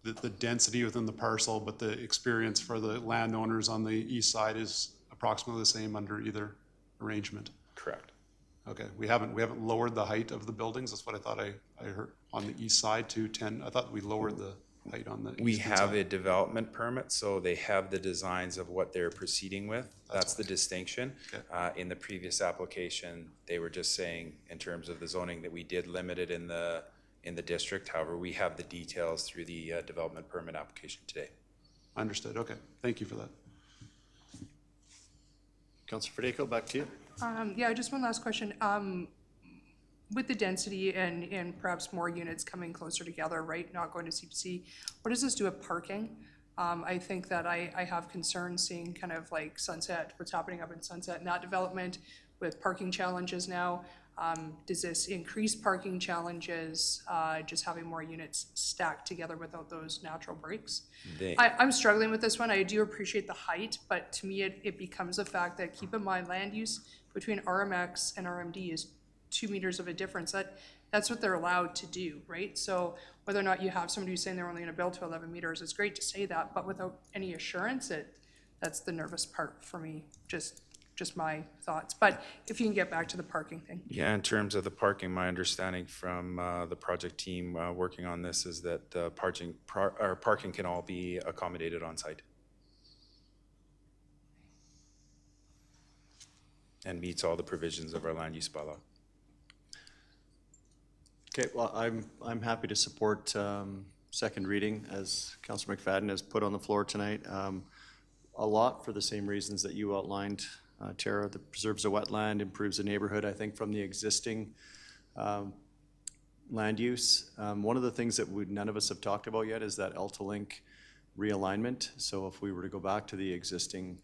the density within the parcel, but the experience for the landowners on the east side is approximately the same under either arrangement. Correct. Okay, we haven't lowered the height of the buildings, that's what I thought I heard, on the east side to 10, I thought we lowered the height on the eastern We have side. a development permit, so they have the designs of what they're proceeding with. That's the distinction. Okay. In the previous application, they were just saying, in terms of the zoning, that we did limit it in the district. However, we have the details through the development permit application today. Understood, okay, thank you for that. Councillor Federico, back to you. Yeah, just one last question. With the density and perhaps more units coming closer together, right, not going to CPC, what does this do with parking? I think that I have concerns seeing kind of like Sunset, what's happening up in Sunset and that development with parking challenges now. Does this increase parking challenges, just having more units stacked together without those natural breaks? I'm struggling with this one. I do appreciate the height, but to me, it becomes a fact that, keep in mind, land use between RMX and RMD is 2 meters of a difference. That's what they're allowed to do, right? So whether or not you have somebody who's saying they're only gonna build to 11 meters, it's great to say that, but without any assurance, that's the nervous part for me, just my thoughts. But if you can get back to the parking thing. Yeah, in terms of the parking, my understanding from the project team working on this is that parking can all be accommodated on site and meets all the provisions of our land use bylaw. Okay, well, I'm happy to support second reading as Councillor McFadden has put on the floor tonight. A lot for the same reasons that you outlined, Tara, that preserves the wetland, improves the neighborhood, I think, from the existing land use. One of the things that none of us have talked about yet is that Alta-Link realignment. So if we were to go back to the existing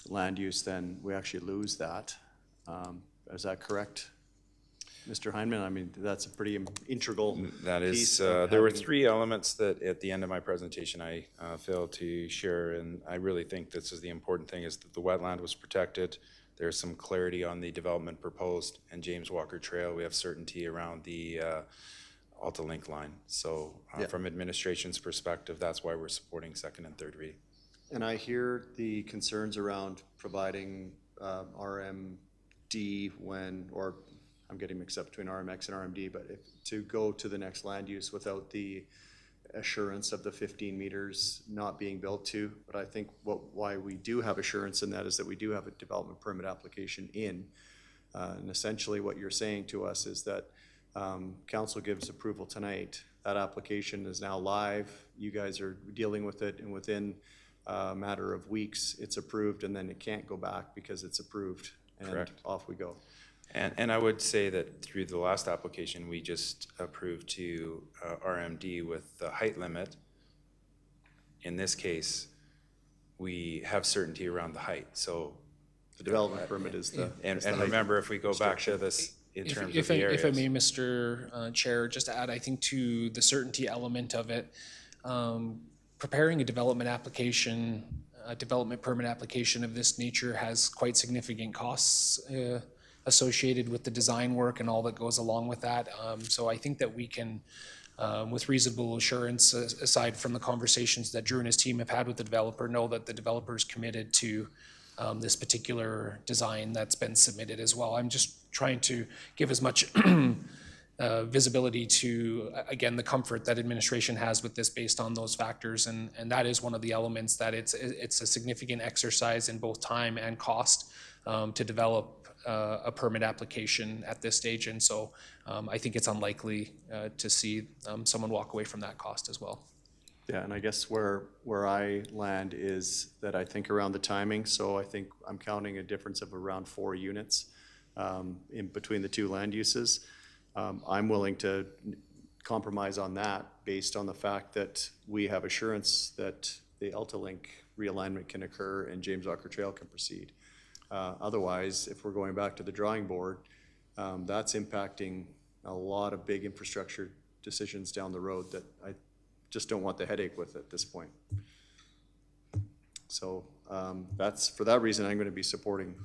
land use, then we actually lose that. Is that correct, Mr. Heineman? I mean, that's a pretty integral That is, piece of there were having- 3 elements that at the end of my presentation I failed to share, and I really think this is the important thing, is that the wetland was protected. There's some clarity on the development proposed, and James Walker Trail, we have certainty around the Alta-Link line. So Yeah. from administration's perspective, that's why we're supporting second and third reading. And I hear the concerns around providing RMD or I'm getting mixed up between RMX and RMD, but to go to the next land use without the assurance of the 15 meters not being built to. But I think why we do have assurance in that is that we do have a development permit application in. And essentially what you're saying to us is that council gives approval tonight. That application is now live. You guys are dealing with it, and within a matter of weeks, it's approved, and then it can't go back because it's approved. And Correct. off we go. And I would say that through the last application, we just approved to RMD with the height limit. In this case, we have certainty around the height, so. The development permit is the. And is the height remember, if we go back to this in terms of If the areas. I may, Mr. Chair, just to add, I think to the certainty element of it, preparing a development application, a development permit application of this nature has quite significant costs associated with the design work and all that goes along with that. So I think that we can, with reasonable assurance, aside from the conversations that Drew and his team have had with the developer, know that the developer is committed to this particular design that's been submitted as well. I'm just trying to give as much visibility to, again, the comfort that administration has with this based on those factors. And that is one of the elements that it's a significant exercise in both time and cost to develop a permit application at this stage. And so I think it's unlikely to see someone walk away from that cost as well. Yeah, and I guess where I land is that I think around the timing, so I think I'm counting a difference of around 4 units in between the 2 land uses. I'm willing to compromise on that based on the fact that we have assurance that the Alta-Link realignment can occur and James Walker Trail can proceed. Otherwise, if we're going back to the drawing board, that's impacting a lot of big infrastructure decisions down the road that I just don't want the headache with at this point. So that's, for that reason, I'm going to be supporting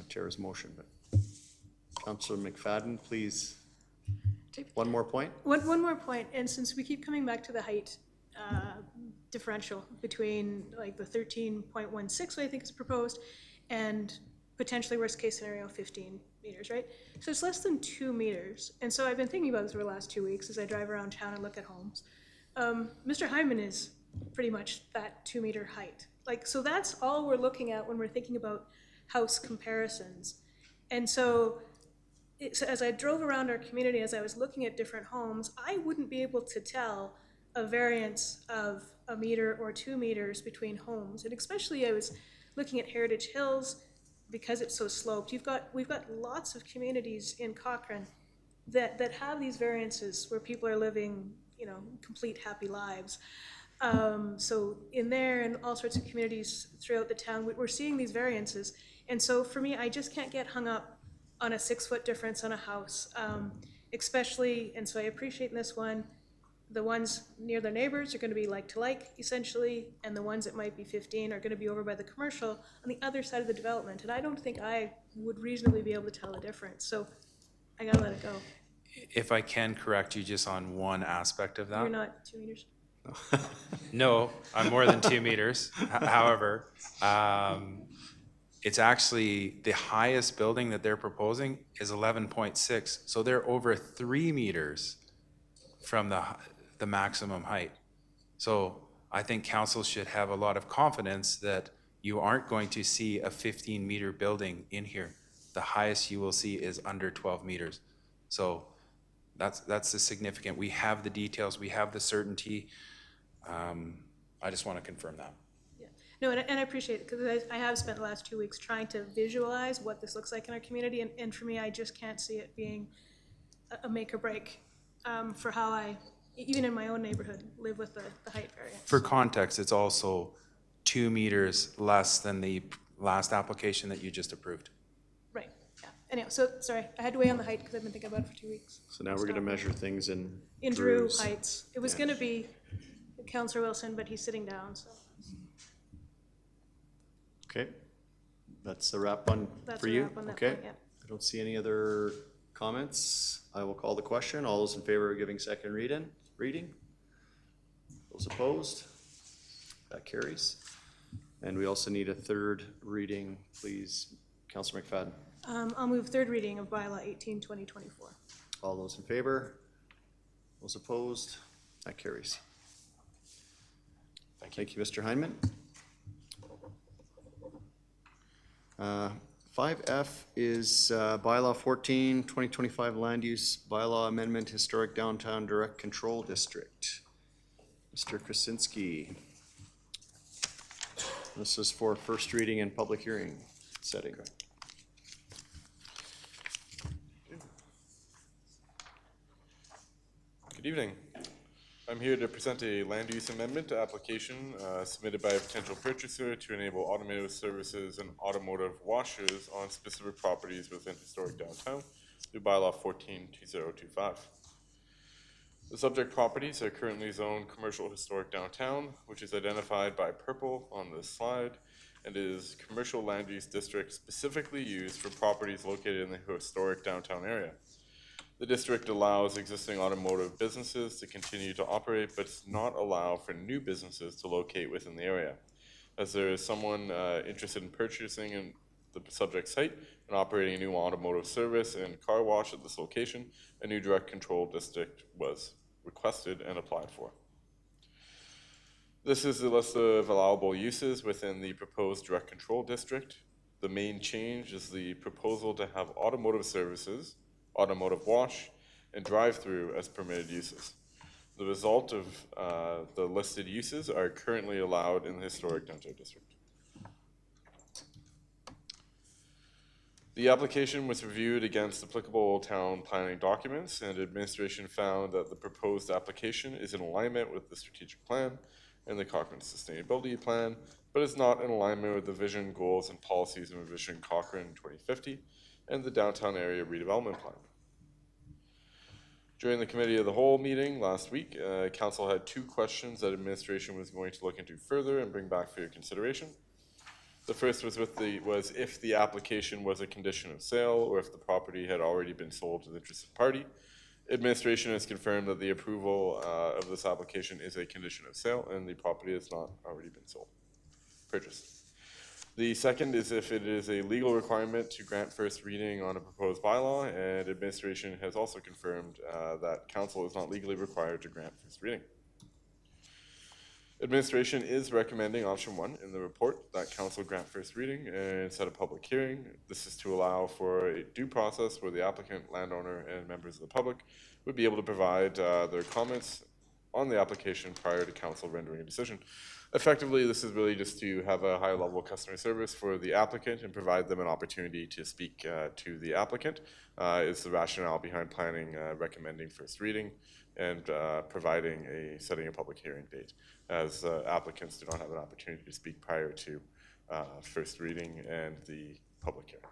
Tara's motion. But Councillor McFadden, please, one more point? One more point, and since we keep coming back to the height differential between like the 13.16, I think is proposed, and potentially worst case scenario, 15 meters, right? So it's less than 2 meters. And so I've been thinking about this for the last 2 weeks as I drive around town and look at homes. Mr. Hyman is pretty much that 2 meter height. Like, so that's all we're looking at when we're thinking about house comparisons. And so as I drove around our community, as I was looking at different homes, I wouldn't be able to tell a variance of 1 meter or 2 meters between homes. And especially I was looking at Heritage Hills, because it's so sloped. We've got lots of communities in Cochrane that have these variances where people are living, you know, complete happy lives. So in there and all sorts of communities throughout the town, we're seeing these variances. And so for me, I just can't get hung up on a 6-foot difference on a house, especially, and so I appreciate in this one, the ones near their neighbors are gonna be like to like, essentially, and the ones that might be 15 are gonna be over by the commercial on the other side of the development. And I don't think I would reasonably be able to tell the difference. So I gotta let it go. If I can correct you just on one aspect of that. You're not 2 meters. No, I'm more than 2 meters. However, it's actually the highest building that they're proposing is 11.6. So they're over 3 meters from the maximum height. So I think council should have a lot of confidence that you aren't going to see a 15-meter building in here. The highest you will see is under 12 meters. So that's the significant. We have the details, we have the certainty. I just want to confirm that. Yeah. No, and I appreciate it, because I have spent the last 2 weeks trying to visualize what this looks like in our community, and for me, I just can't see it being a make or break for how I, even in my own neighborhood, live with the height variance. For context, it's also 2 meters less than the last application that you just approved. Right, yeah. Anyhow, so, sorry, I had to weigh on the height because I've been thinking about it for 2 weeks. So now we're gonna measure things in Drew Drew's. heights. It was gonna be Councillor Wilson, but he's sitting down, so Okay, that's a wrap on that's for a you, wrap on that okay? point, yeah. I don't see any other comments. I will call the question. All those in favor of giving second reading? Those opposed? That carries. And we also need a third reading, please. Councillor McFadden. I'll move third reading of Bylaw 18/2024. All those in favor? Those opposed? That carries. Thank you, Mr. Heineman. 5F is Bylaw 14/2025 Land Use Bylaw Amendment Historic Downtown Direct Control District. Mr. Krasinski. This is for first reading and public hearing setting. Good evening. I'm here to present a land use amendment application submitted by a potential purchaser to enable automotive services and automotive washes on specific properties within historic downtown through Bylaw 14/2025. The subject properties are currently zoned commercial historic downtown, which is identified by purple on this slide, and is commercial land use district specifically used for properties located in the historic downtown area. The district allows existing automotive businesses to continue to operate, but does not allow for new businesses to locate within the area. As there is someone interested in purchasing in the subject site and operating a new automotive service and car wash at this location, a new direct control district was requested and applied for. This is the list of allowable uses within the proposed direct control district. The main change is the proposal to have automotive services, automotive wash, and drive-through as permitted uses. The result of the listed uses are currently allowed in the historic downtown district. The application was reviewed against applicable town planning documents, and administration found that the proposed application is in alignment with the strategic plan and the Cochrane Sustainability Plan, but is not in alignment with the vision, goals, and policies of Vision Cochrane 2050 and the Downtown Area Redevelopment Plan. During the Committee of the Whole meeting last week, Council had 2 questions that administration was going to look into further and bring back for your consideration. The first was if the application was a condition of sale or if the property had already been sold to the interested party. Administration has confirmed that the approval of this application is a condition of sale and the property has not already been purchased. The second is if it is a legal requirement to grant first reading on a proposed bylaw, and administration has also confirmed that council is not legally required to grant first reading. Administration is recommending option 1 in the report, that council grant first reading and set a public hearing. This is to allow for a due process where the applicant, landowner, and members of the public would be able to provide their comments on the application prior to council rendering a decision. Effectively, this is really just to have a high level of customer service for the applicant and provide them an opportunity to speak to the applicant. Is the rationale behind planning recommending first reading and setting a public hearing date, as applicants do not have an opportunity to speak prior to first reading and the public hearing.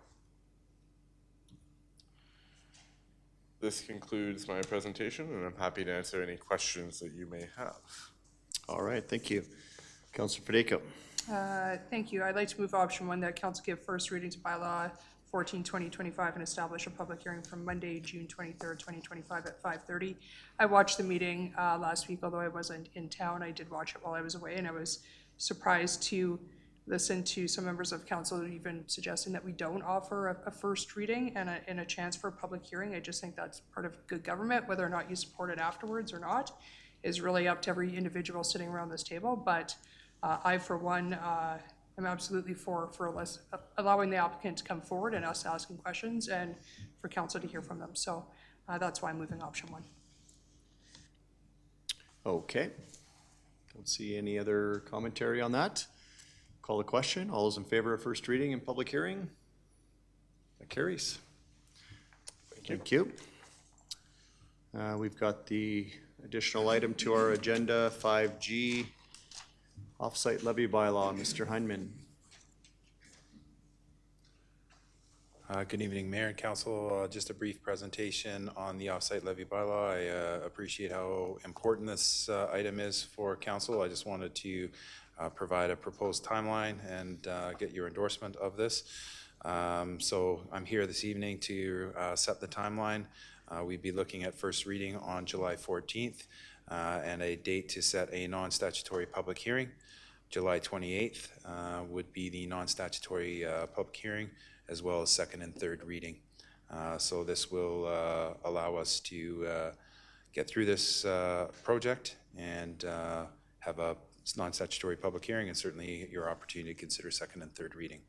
This concludes my presentation, and I'm happy to answer any questions that you may have. All right, thank you. Councillor Federico. Thank you. I'd like to move option 1, that council give first reading to bylaw 14/2025 and establish a public hearing from Monday, June 23rd, 2025 at 5:30. I watched the meeting last week, although I wasn't in town. I did watch it while I was away, and I was surprised to listen to some members of council even suggesting that we don't offer a first reading and a chance for a public hearing. I just think that's part of good government. Whether or not you support it afterwards or not is really up to every individual sitting around this table. But I, for one, am absolutely for allowing the applicant to come forward and us asking questions and for council to hear from them. So that's why I'm moving option 1. Okay. Don't see any other commentary on that. Call the question. All those in favor of first reading and public hearing? That carries. Thank you. We've got the additional item to our agenda, 5G, offsite levy bylaw. Mr. Heinman. Good evening, Mayor and Council. Just a brief presentation on the offsite levy bylaw. I appreciate how important this item is for Council. I just wanted to provide a proposed timeline and get your endorsement of this. So I'm here this evening to set the timeline. We'd be looking at first reading on July 14th and a date to set a non-statutory public hearing. July 28th would be the non-statutory public hearing, as well as second and third reading. So this will allow us to get through this project and have a non-statutory public hearing, and certainly your opportunity to consider second and third reading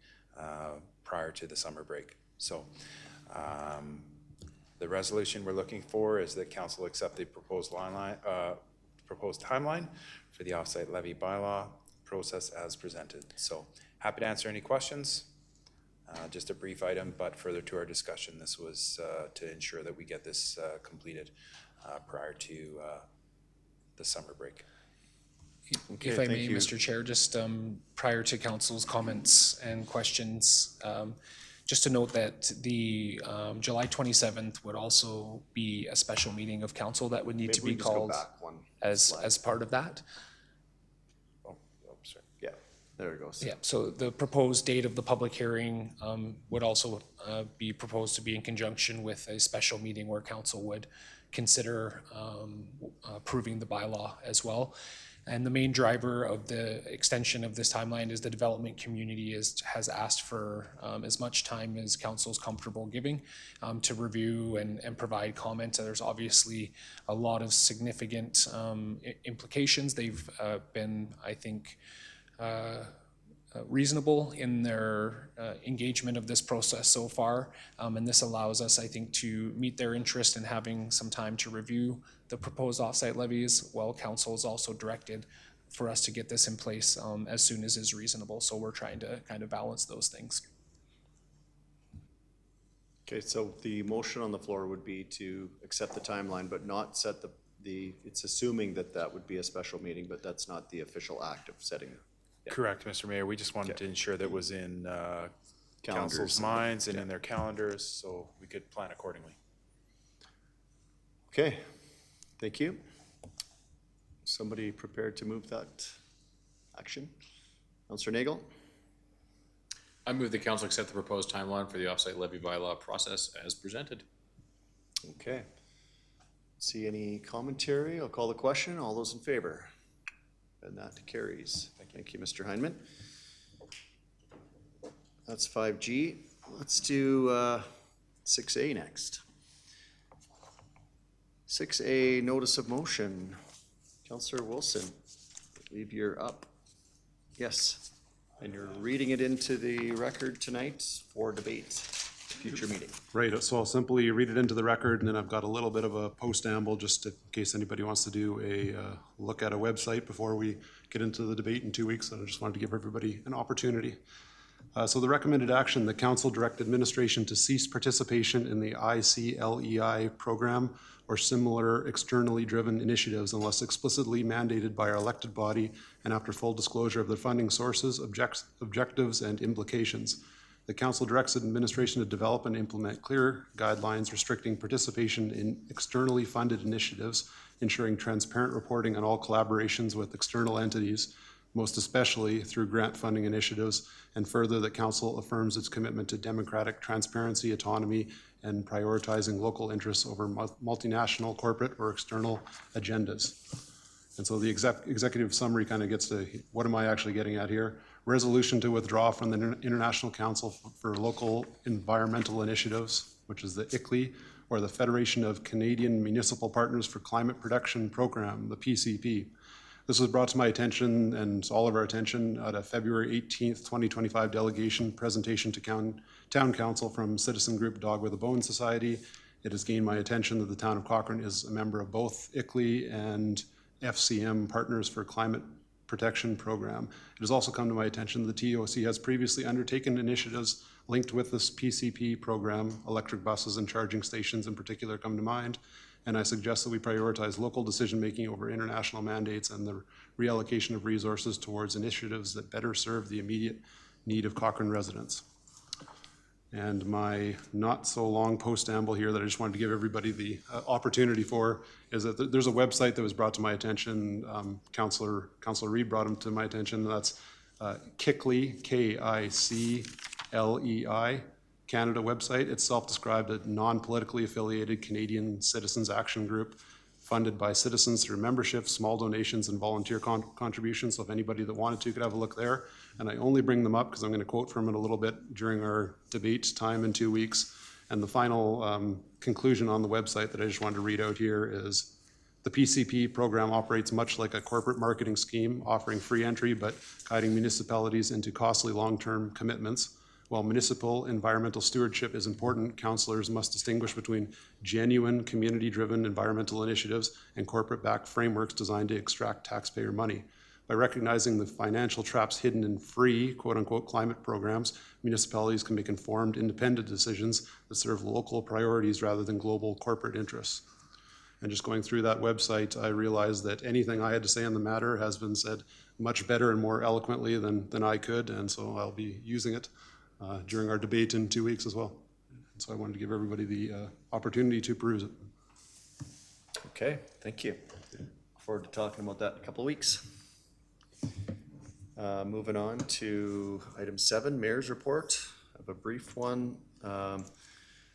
prior to the summer break. So the resolution we're looking for is that council accept the proposed timeline for the offsite levy bylaw process as presented. So happy to answer any questions. Just a brief item, but further to our discussion, this was to ensure that we get this completed prior to the summer break. Okay, If I thank may, you. Mr. Chair, just prior to council's comments and questions, just to note that the July 27th would also be a special meeting of council that would need Maybe to we be just go called back one as slide. part of that. Oh, sorry. Yeah, there it goes. Yeah, so the proposed date of the public hearing would also be proposed to be in conjunction with a special meeting where council would consider approving the bylaw as well. And the main driver of the extension of this timeline is the development community has asked for as much time as council is comfortable giving to review and provide comment. There's obviously a lot of significant implications. They've been, I think, reasonable in their engagement of this process so far. And this allows us, I think, to meet their interest in having some time to review the proposed offsite levies, while council is also directed for us to get this in place as soon as is reasonable. So we're trying to kind of balance those things. Okay, so the motion on the floor would be to accept the timeline, but not set it's assuming that would be a special meeting, but that's not the official act of setting. Yeah. Correct, Mr. Mayor. We just wanted to ensure that was in Calendars council's and- minds and yeah. in their calendars, so we could plan accordingly. Okay, thank you. Somebody prepared to move that action? Councillor Nagel? I move the council accept the proposed timeline for the offsite levy bylaw process as presented. Okay. See any commentary? I'll call the question. All those in favor? And that carries. Thank you, Mr. Heinman. That's 5G. Let's do 6A next. 6A, notice of motion. Councillor Wilson, I believe you're up. Yes, and you're reading it into the record tonight for debate, future meeting. Right, so I'll simply read it into the record, and then I've got a little bit of a post-amble, just in case anybody wants to do a look at a website before we get into the debate in 2 weeks. And I just wanted to give everybody an opportunity. So the recommended action, the council direct administration to cease participation in the ICLEI program or similar externally driven initiatives unless explicitly mandated by our elected body and after full disclosure of the funding sources, objectives, and implications. The council directs administration to develop and implement clear guidelines restricting participation in externally funded initiatives, ensuring transparent reporting on all collaborations with external entities, most especially through grant funding initiatives, and further that council affirms its commitment to democratic transparency, autonomy, and prioritizing local interests over multinational, corporate, or external agendas. And so the executive summary kind of gets to what am I actually getting at here? Resolution to withdraw from the International Council for Local Environmental Initiatives, which is the ICLEI, or the Federation of Canadian Municipal Partners for Climate Protection Program, the PCP. This was brought to my attention and all of our attention at a February 18th, 2025 delegation presentation to Town Council from citizen group Dog with a Bone Society. It has gained my attention that the town of Cochrane is a member of both ICLEI and FCM Partners for Climate Protection Program. It has also come to my attention that the TOC has previously undertaken initiatives linked with this PCP program. Electric buses and charging stations in particular come to mind. And I suggest that we prioritize local decision-making over international mandates and the reallocation of resources towards initiatives that better serve the immediate need of Cochrane residents. And my not-so-long post-amble here that I just wanted to give everybody the opportunity for is that there's a website that was brought to my attention. Councillor Reid brought them to my attention. That's KICLEI, KICLEI, Canada website. It's self-described a non-politically affiliated Canadian citizens action group funded by citizens through membership, small donations, and volunteer contributions. So if anybody that wanted to could have a look there. And I only bring them up because I'm going to quote from it a little bit during our debate time in 2 weeks. And the final conclusion on the website that I just wanted to read out here is the PCP program operates much like a corporate marketing scheme, offering free entry but guiding municipalities into costly long-term commitments. While municipal environmental stewardship is important, councillors must distinguish between genuine community-driven environmental initiatives and corporate-backed frameworks designed to extract taxpayer money. By recognizing the financial traps hidden in free, quote-unquote, climate programs, municipalities can make informed, independent decisions that serve local priorities rather than global corporate interests. And just going through that website, I realized that anything I had to say on the matter has been said much better and more eloquently than I could, and so I'll be using it during our debate in 2 weeks as well. And so I wanted to give everybody the opportunity to peruse it. Okay, thank you. Look forward to talking about that in a couple of weeks. Moving on to item 7, Mayor's Report. I have a brief one.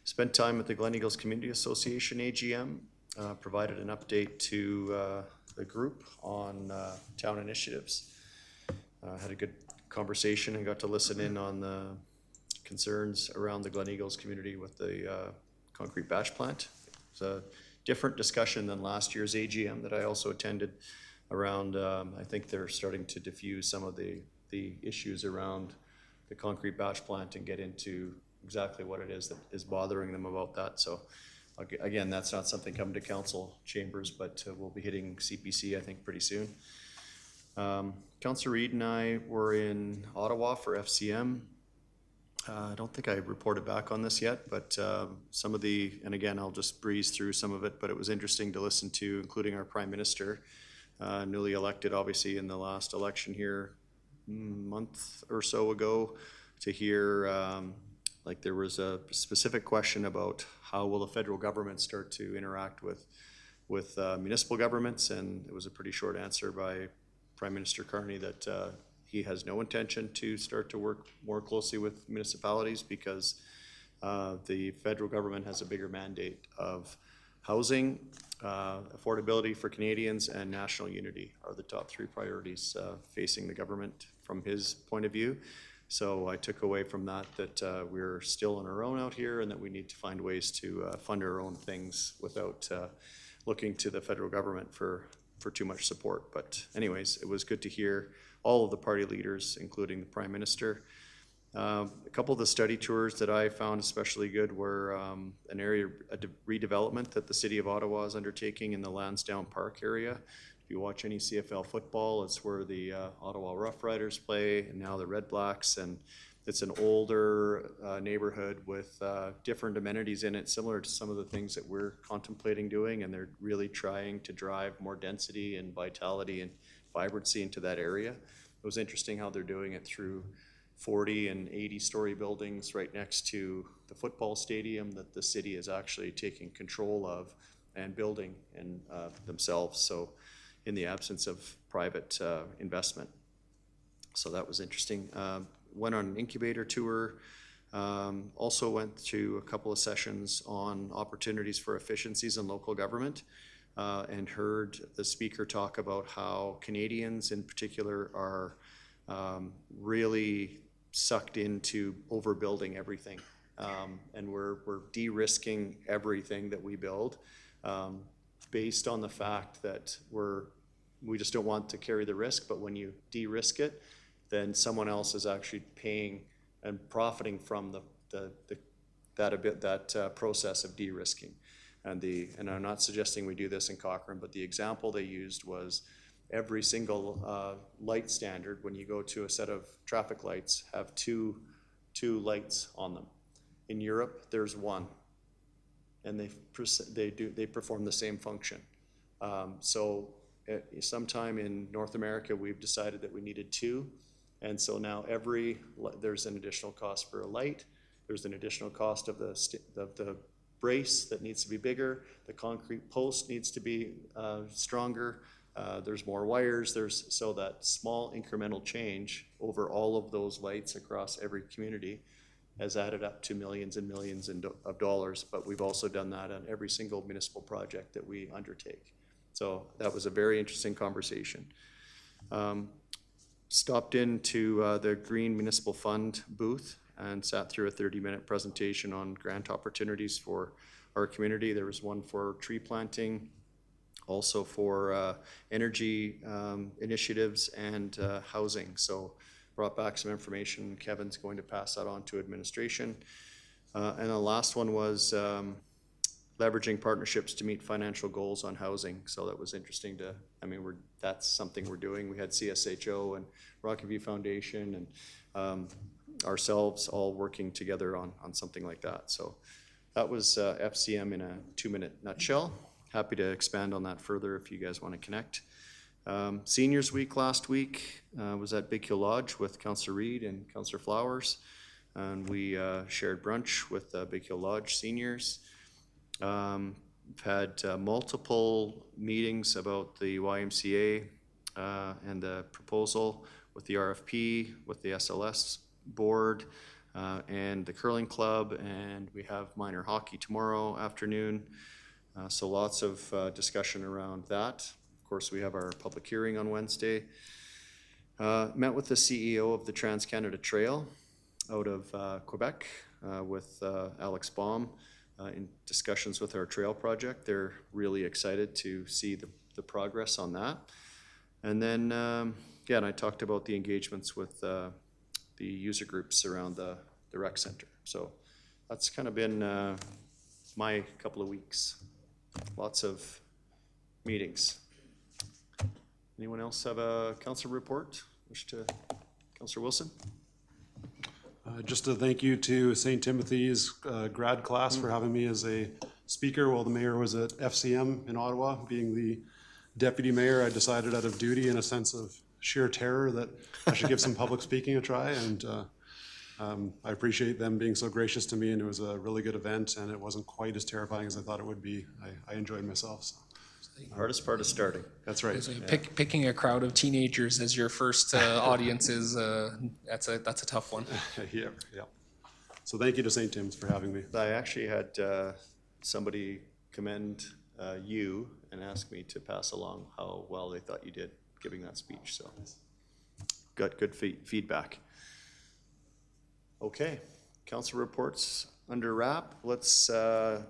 Spent time at the Glen Eagles Community Association AGM, provided an update to the group on town initiatives. Had a good conversation and got to listen in on the concerns around the Glen Eagles community with the concrete batch plant. It's a different discussion than last year's AGM that I also attended around, I think they're starting to diffuse some of the issues around the concrete batch plant and get into exactly what it is that is bothering them about that. So again, that's not something coming to council chambers, but we'll be hitting CPC, I think, pretty soon. Councillor Reid and I were in Ottawa for FCM. I don't think I reported back on this yet, but some of the, and again, I'll just breeze through some of it, but it was interesting to listen to, including our Prime Minister, newly elected, obviously, in the last election here, month or so ago, to hear, like there was a specific question about how will the federal government start to interact with municipal governments, and it was a pretty short answer by Prime Minister Carney that he has no intention to start to work more closely with municipalities because the federal government has a bigger mandate of housing, affordability for Canadians, and national unity are the top 3 priorities facing the government from his point of view. So I took away from that we're still on our own out here and that we need to find ways to fund our own things without looking to the federal government for too much support. But anyways, it was good to hear all of the party leaders, including the Prime Minister. A couple of the study tours that I found especially good were an area, a redevelopment that the City of Ottawa is undertaking in the Lansdowne Park area. If you watch any CFL football, it's where the Ottawa Rough Riders play, and now the Red Blacks, and it's an older neighborhood with different amenities in it, similar to some of the things that we're contemplating doing, and they're really trying to drive more density and vitality and vibrancy into that area. It was interesting how they're doing it through 40 and 80-story buildings right next to the football stadium that the city is actually taking control of and building and themselves. So in the absence of private investment. So that was interesting. Went on an incubator tour. Also went to a couple of sessions on opportunities for efficiencies in local government and heard the speaker talk about how Canadians in particular are really sucked into overbuilding everything. And we're de-risking everything that we build based on the fact that we just don't want to carry the risk, but when you de-risk it, then someone else is actually paying and profiting from that process of de-risking. And I'm not suggesting we do this in Cochrane, but the example they used was every single light standard, when you go to a set of traffic lights, have two lights on them. In Europe, there's one, and they perform the same function. So sometime in North America, we've decided that we needed two, and so now there's an additional cost for a light. There's an additional cost of the brace that needs to be bigger. The concrete post needs to be stronger. There's more wires. So that small incremental change over all of those lights across every community has added up to millions and millions of dollars. But we've also done that on every single municipal project that we undertake. So that was a very interesting conversation. Stopped into the Green Municipal Fund booth and sat through a 30-minute presentation on grant opportunities for our community. There was one for tree planting, also for energy initiatives and housing. So brought back some information. Kevin's going to pass that on to administration. And the last one was leveraging partnerships to meet financial goals on housing. So that was interesting that's something we're doing. We had CSHO and Rocky View Foundation and ourselves all working together on something like that. So that was FCM in a 2-minute nutshell. Happy to expand on that further if you guys want to connect. Seniors Week last week was at Big Hill Lodge with Councillor Reid and Councillor Flowers. And we shared brunch with Big Hill Lodge seniors. We've had multiple meetings about the YMCA and the proposal with the RFP, with the SLS board, and the curling club, and we have minor hockey tomorrow afternoon. So lots of discussion around that. Of course, we have our public hearing on Wednesday. Met with the CEO of the Trans-Canada Trail out of Quebec with Alex Baum in discussions with our trail project. They're really excited to see the progress on that. And then, and I talked about the engagements with the user groups around the rec center. So that's kind of been my couple of weeks. Lots of meetings. Anyone else have a council report? Councillor Wilson? Just a thank you to St. Timothy's grad class for having me as a speaker while the mayor was at FCM in Ottawa. Being the deputy mayor, I decided out of duty and a sense of sheer terror that I should give some public speaking a try, and I appreciate them being so gracious to me, and it was a really good event, and it wasn't quite as terrifying as I thought it would be. I enjoyed myself. So. Hardest part is starting. That's right. Picking a crowd of teenagers as your first audience is that's a tough one. Yeah. So thank you to St. Tim's for having me. I actually had somebody commend you and ask me to pass along how well they thought you did giving that speech. So got good feedback. Okay, council reports under wrap. Let's,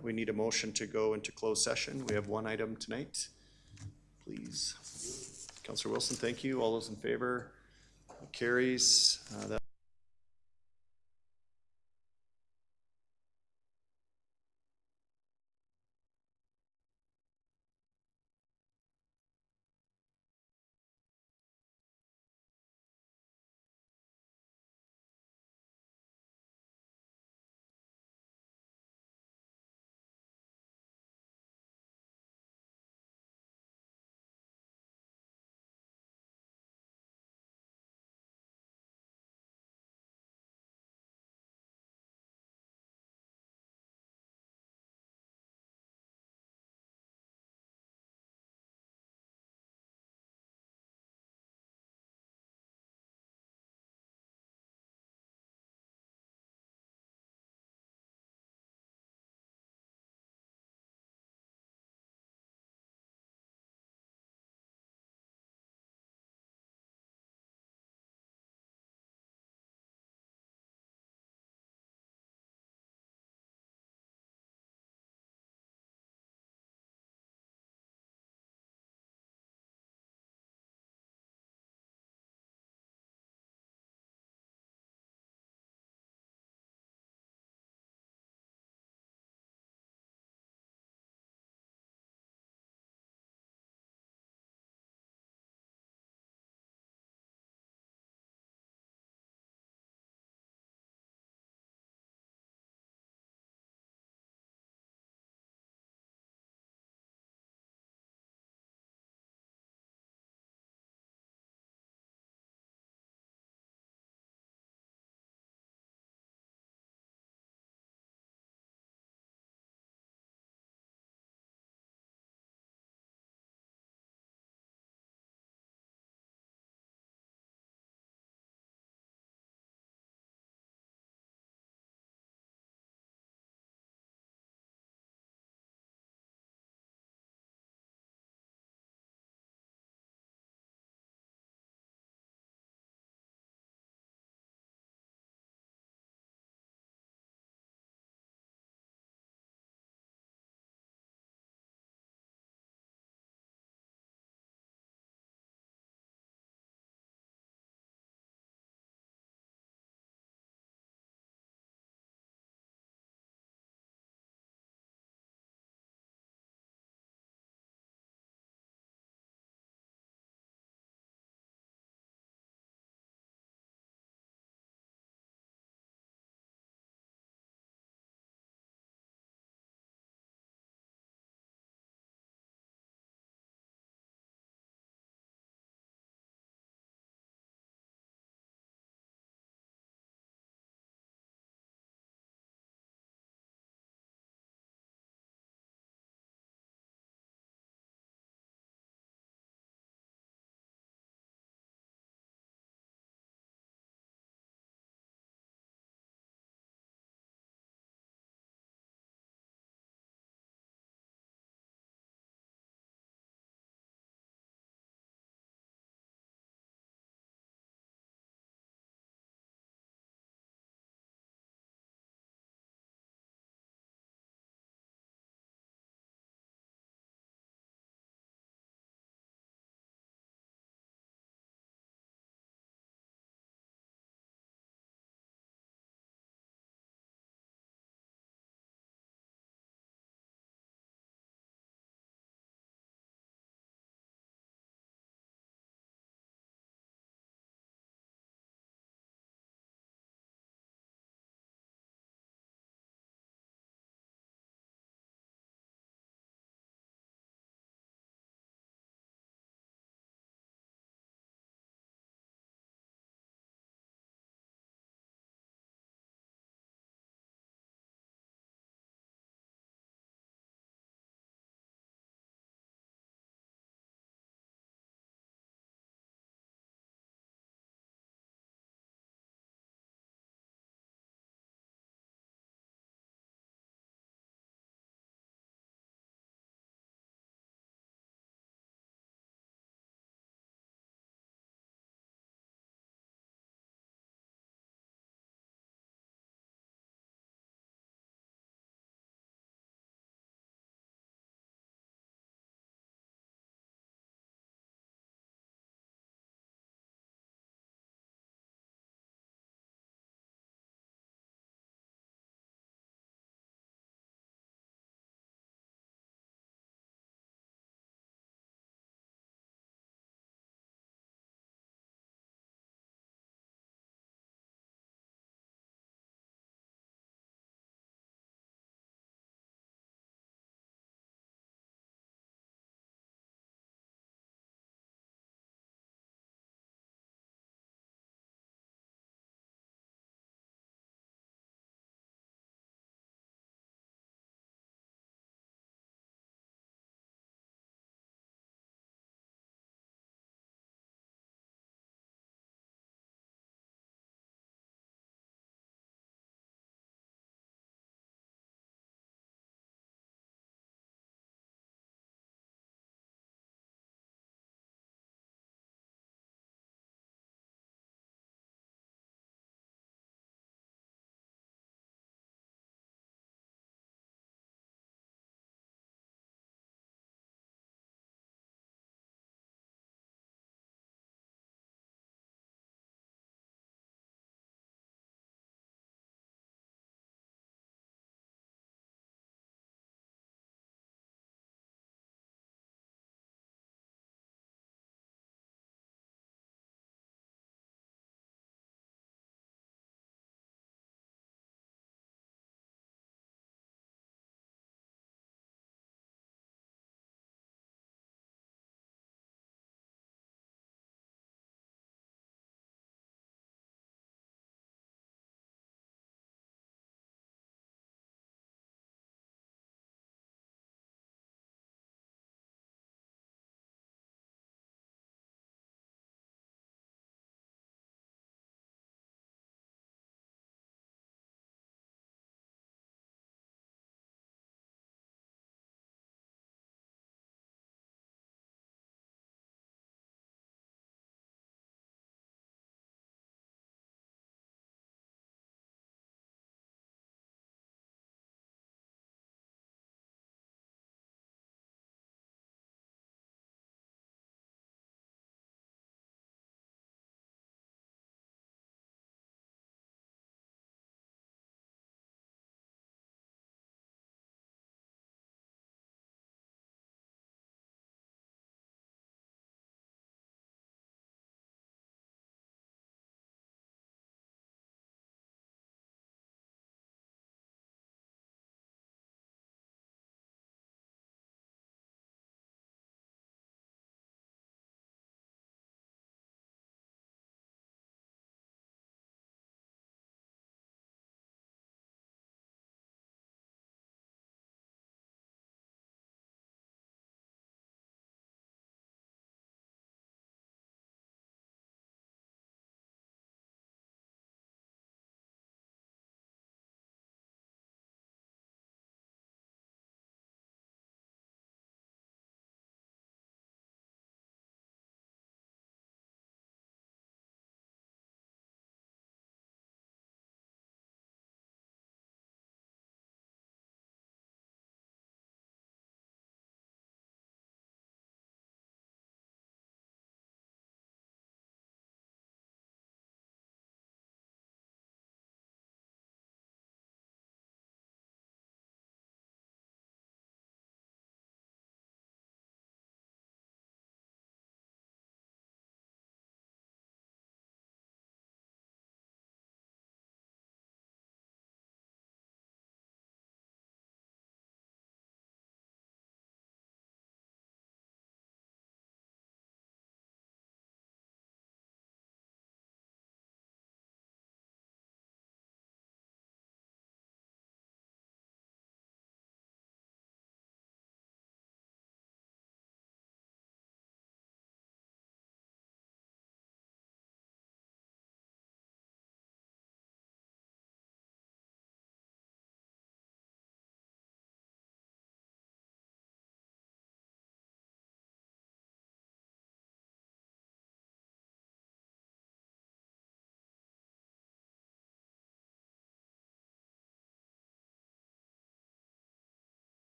we need a motion to go into closed session. We have one item tonight. Please. Councillor Wilson, thank you. All those in favor? Carries. That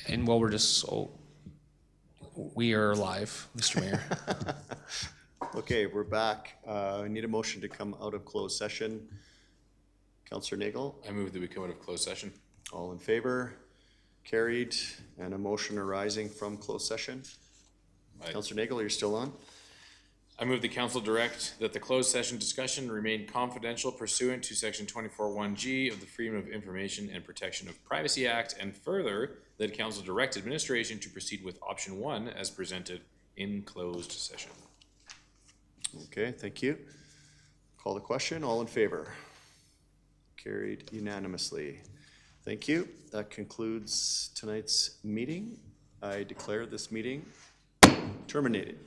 And while we're just we are live, Mr. Mayor. Okay, we're back. I need a motion to come out of closed session. Counselor Nagel, I move that we come out of closed session. all in favor? Carried. And a motion arising from closed session. Aye. Counselor Nagel, you're still on? I move the council direct that the closed session discussion remain confidential pursuant to section 24(1)G of the Freedom of Information and Protection of Privacy Act, and further, that council direct administration to proceed with option 1 as presented in closed session. Okay, thank you. Call the question. All in favor? Carried unanimously. Thank you. That concludes tonight's meeting. I declare this meeting terminated.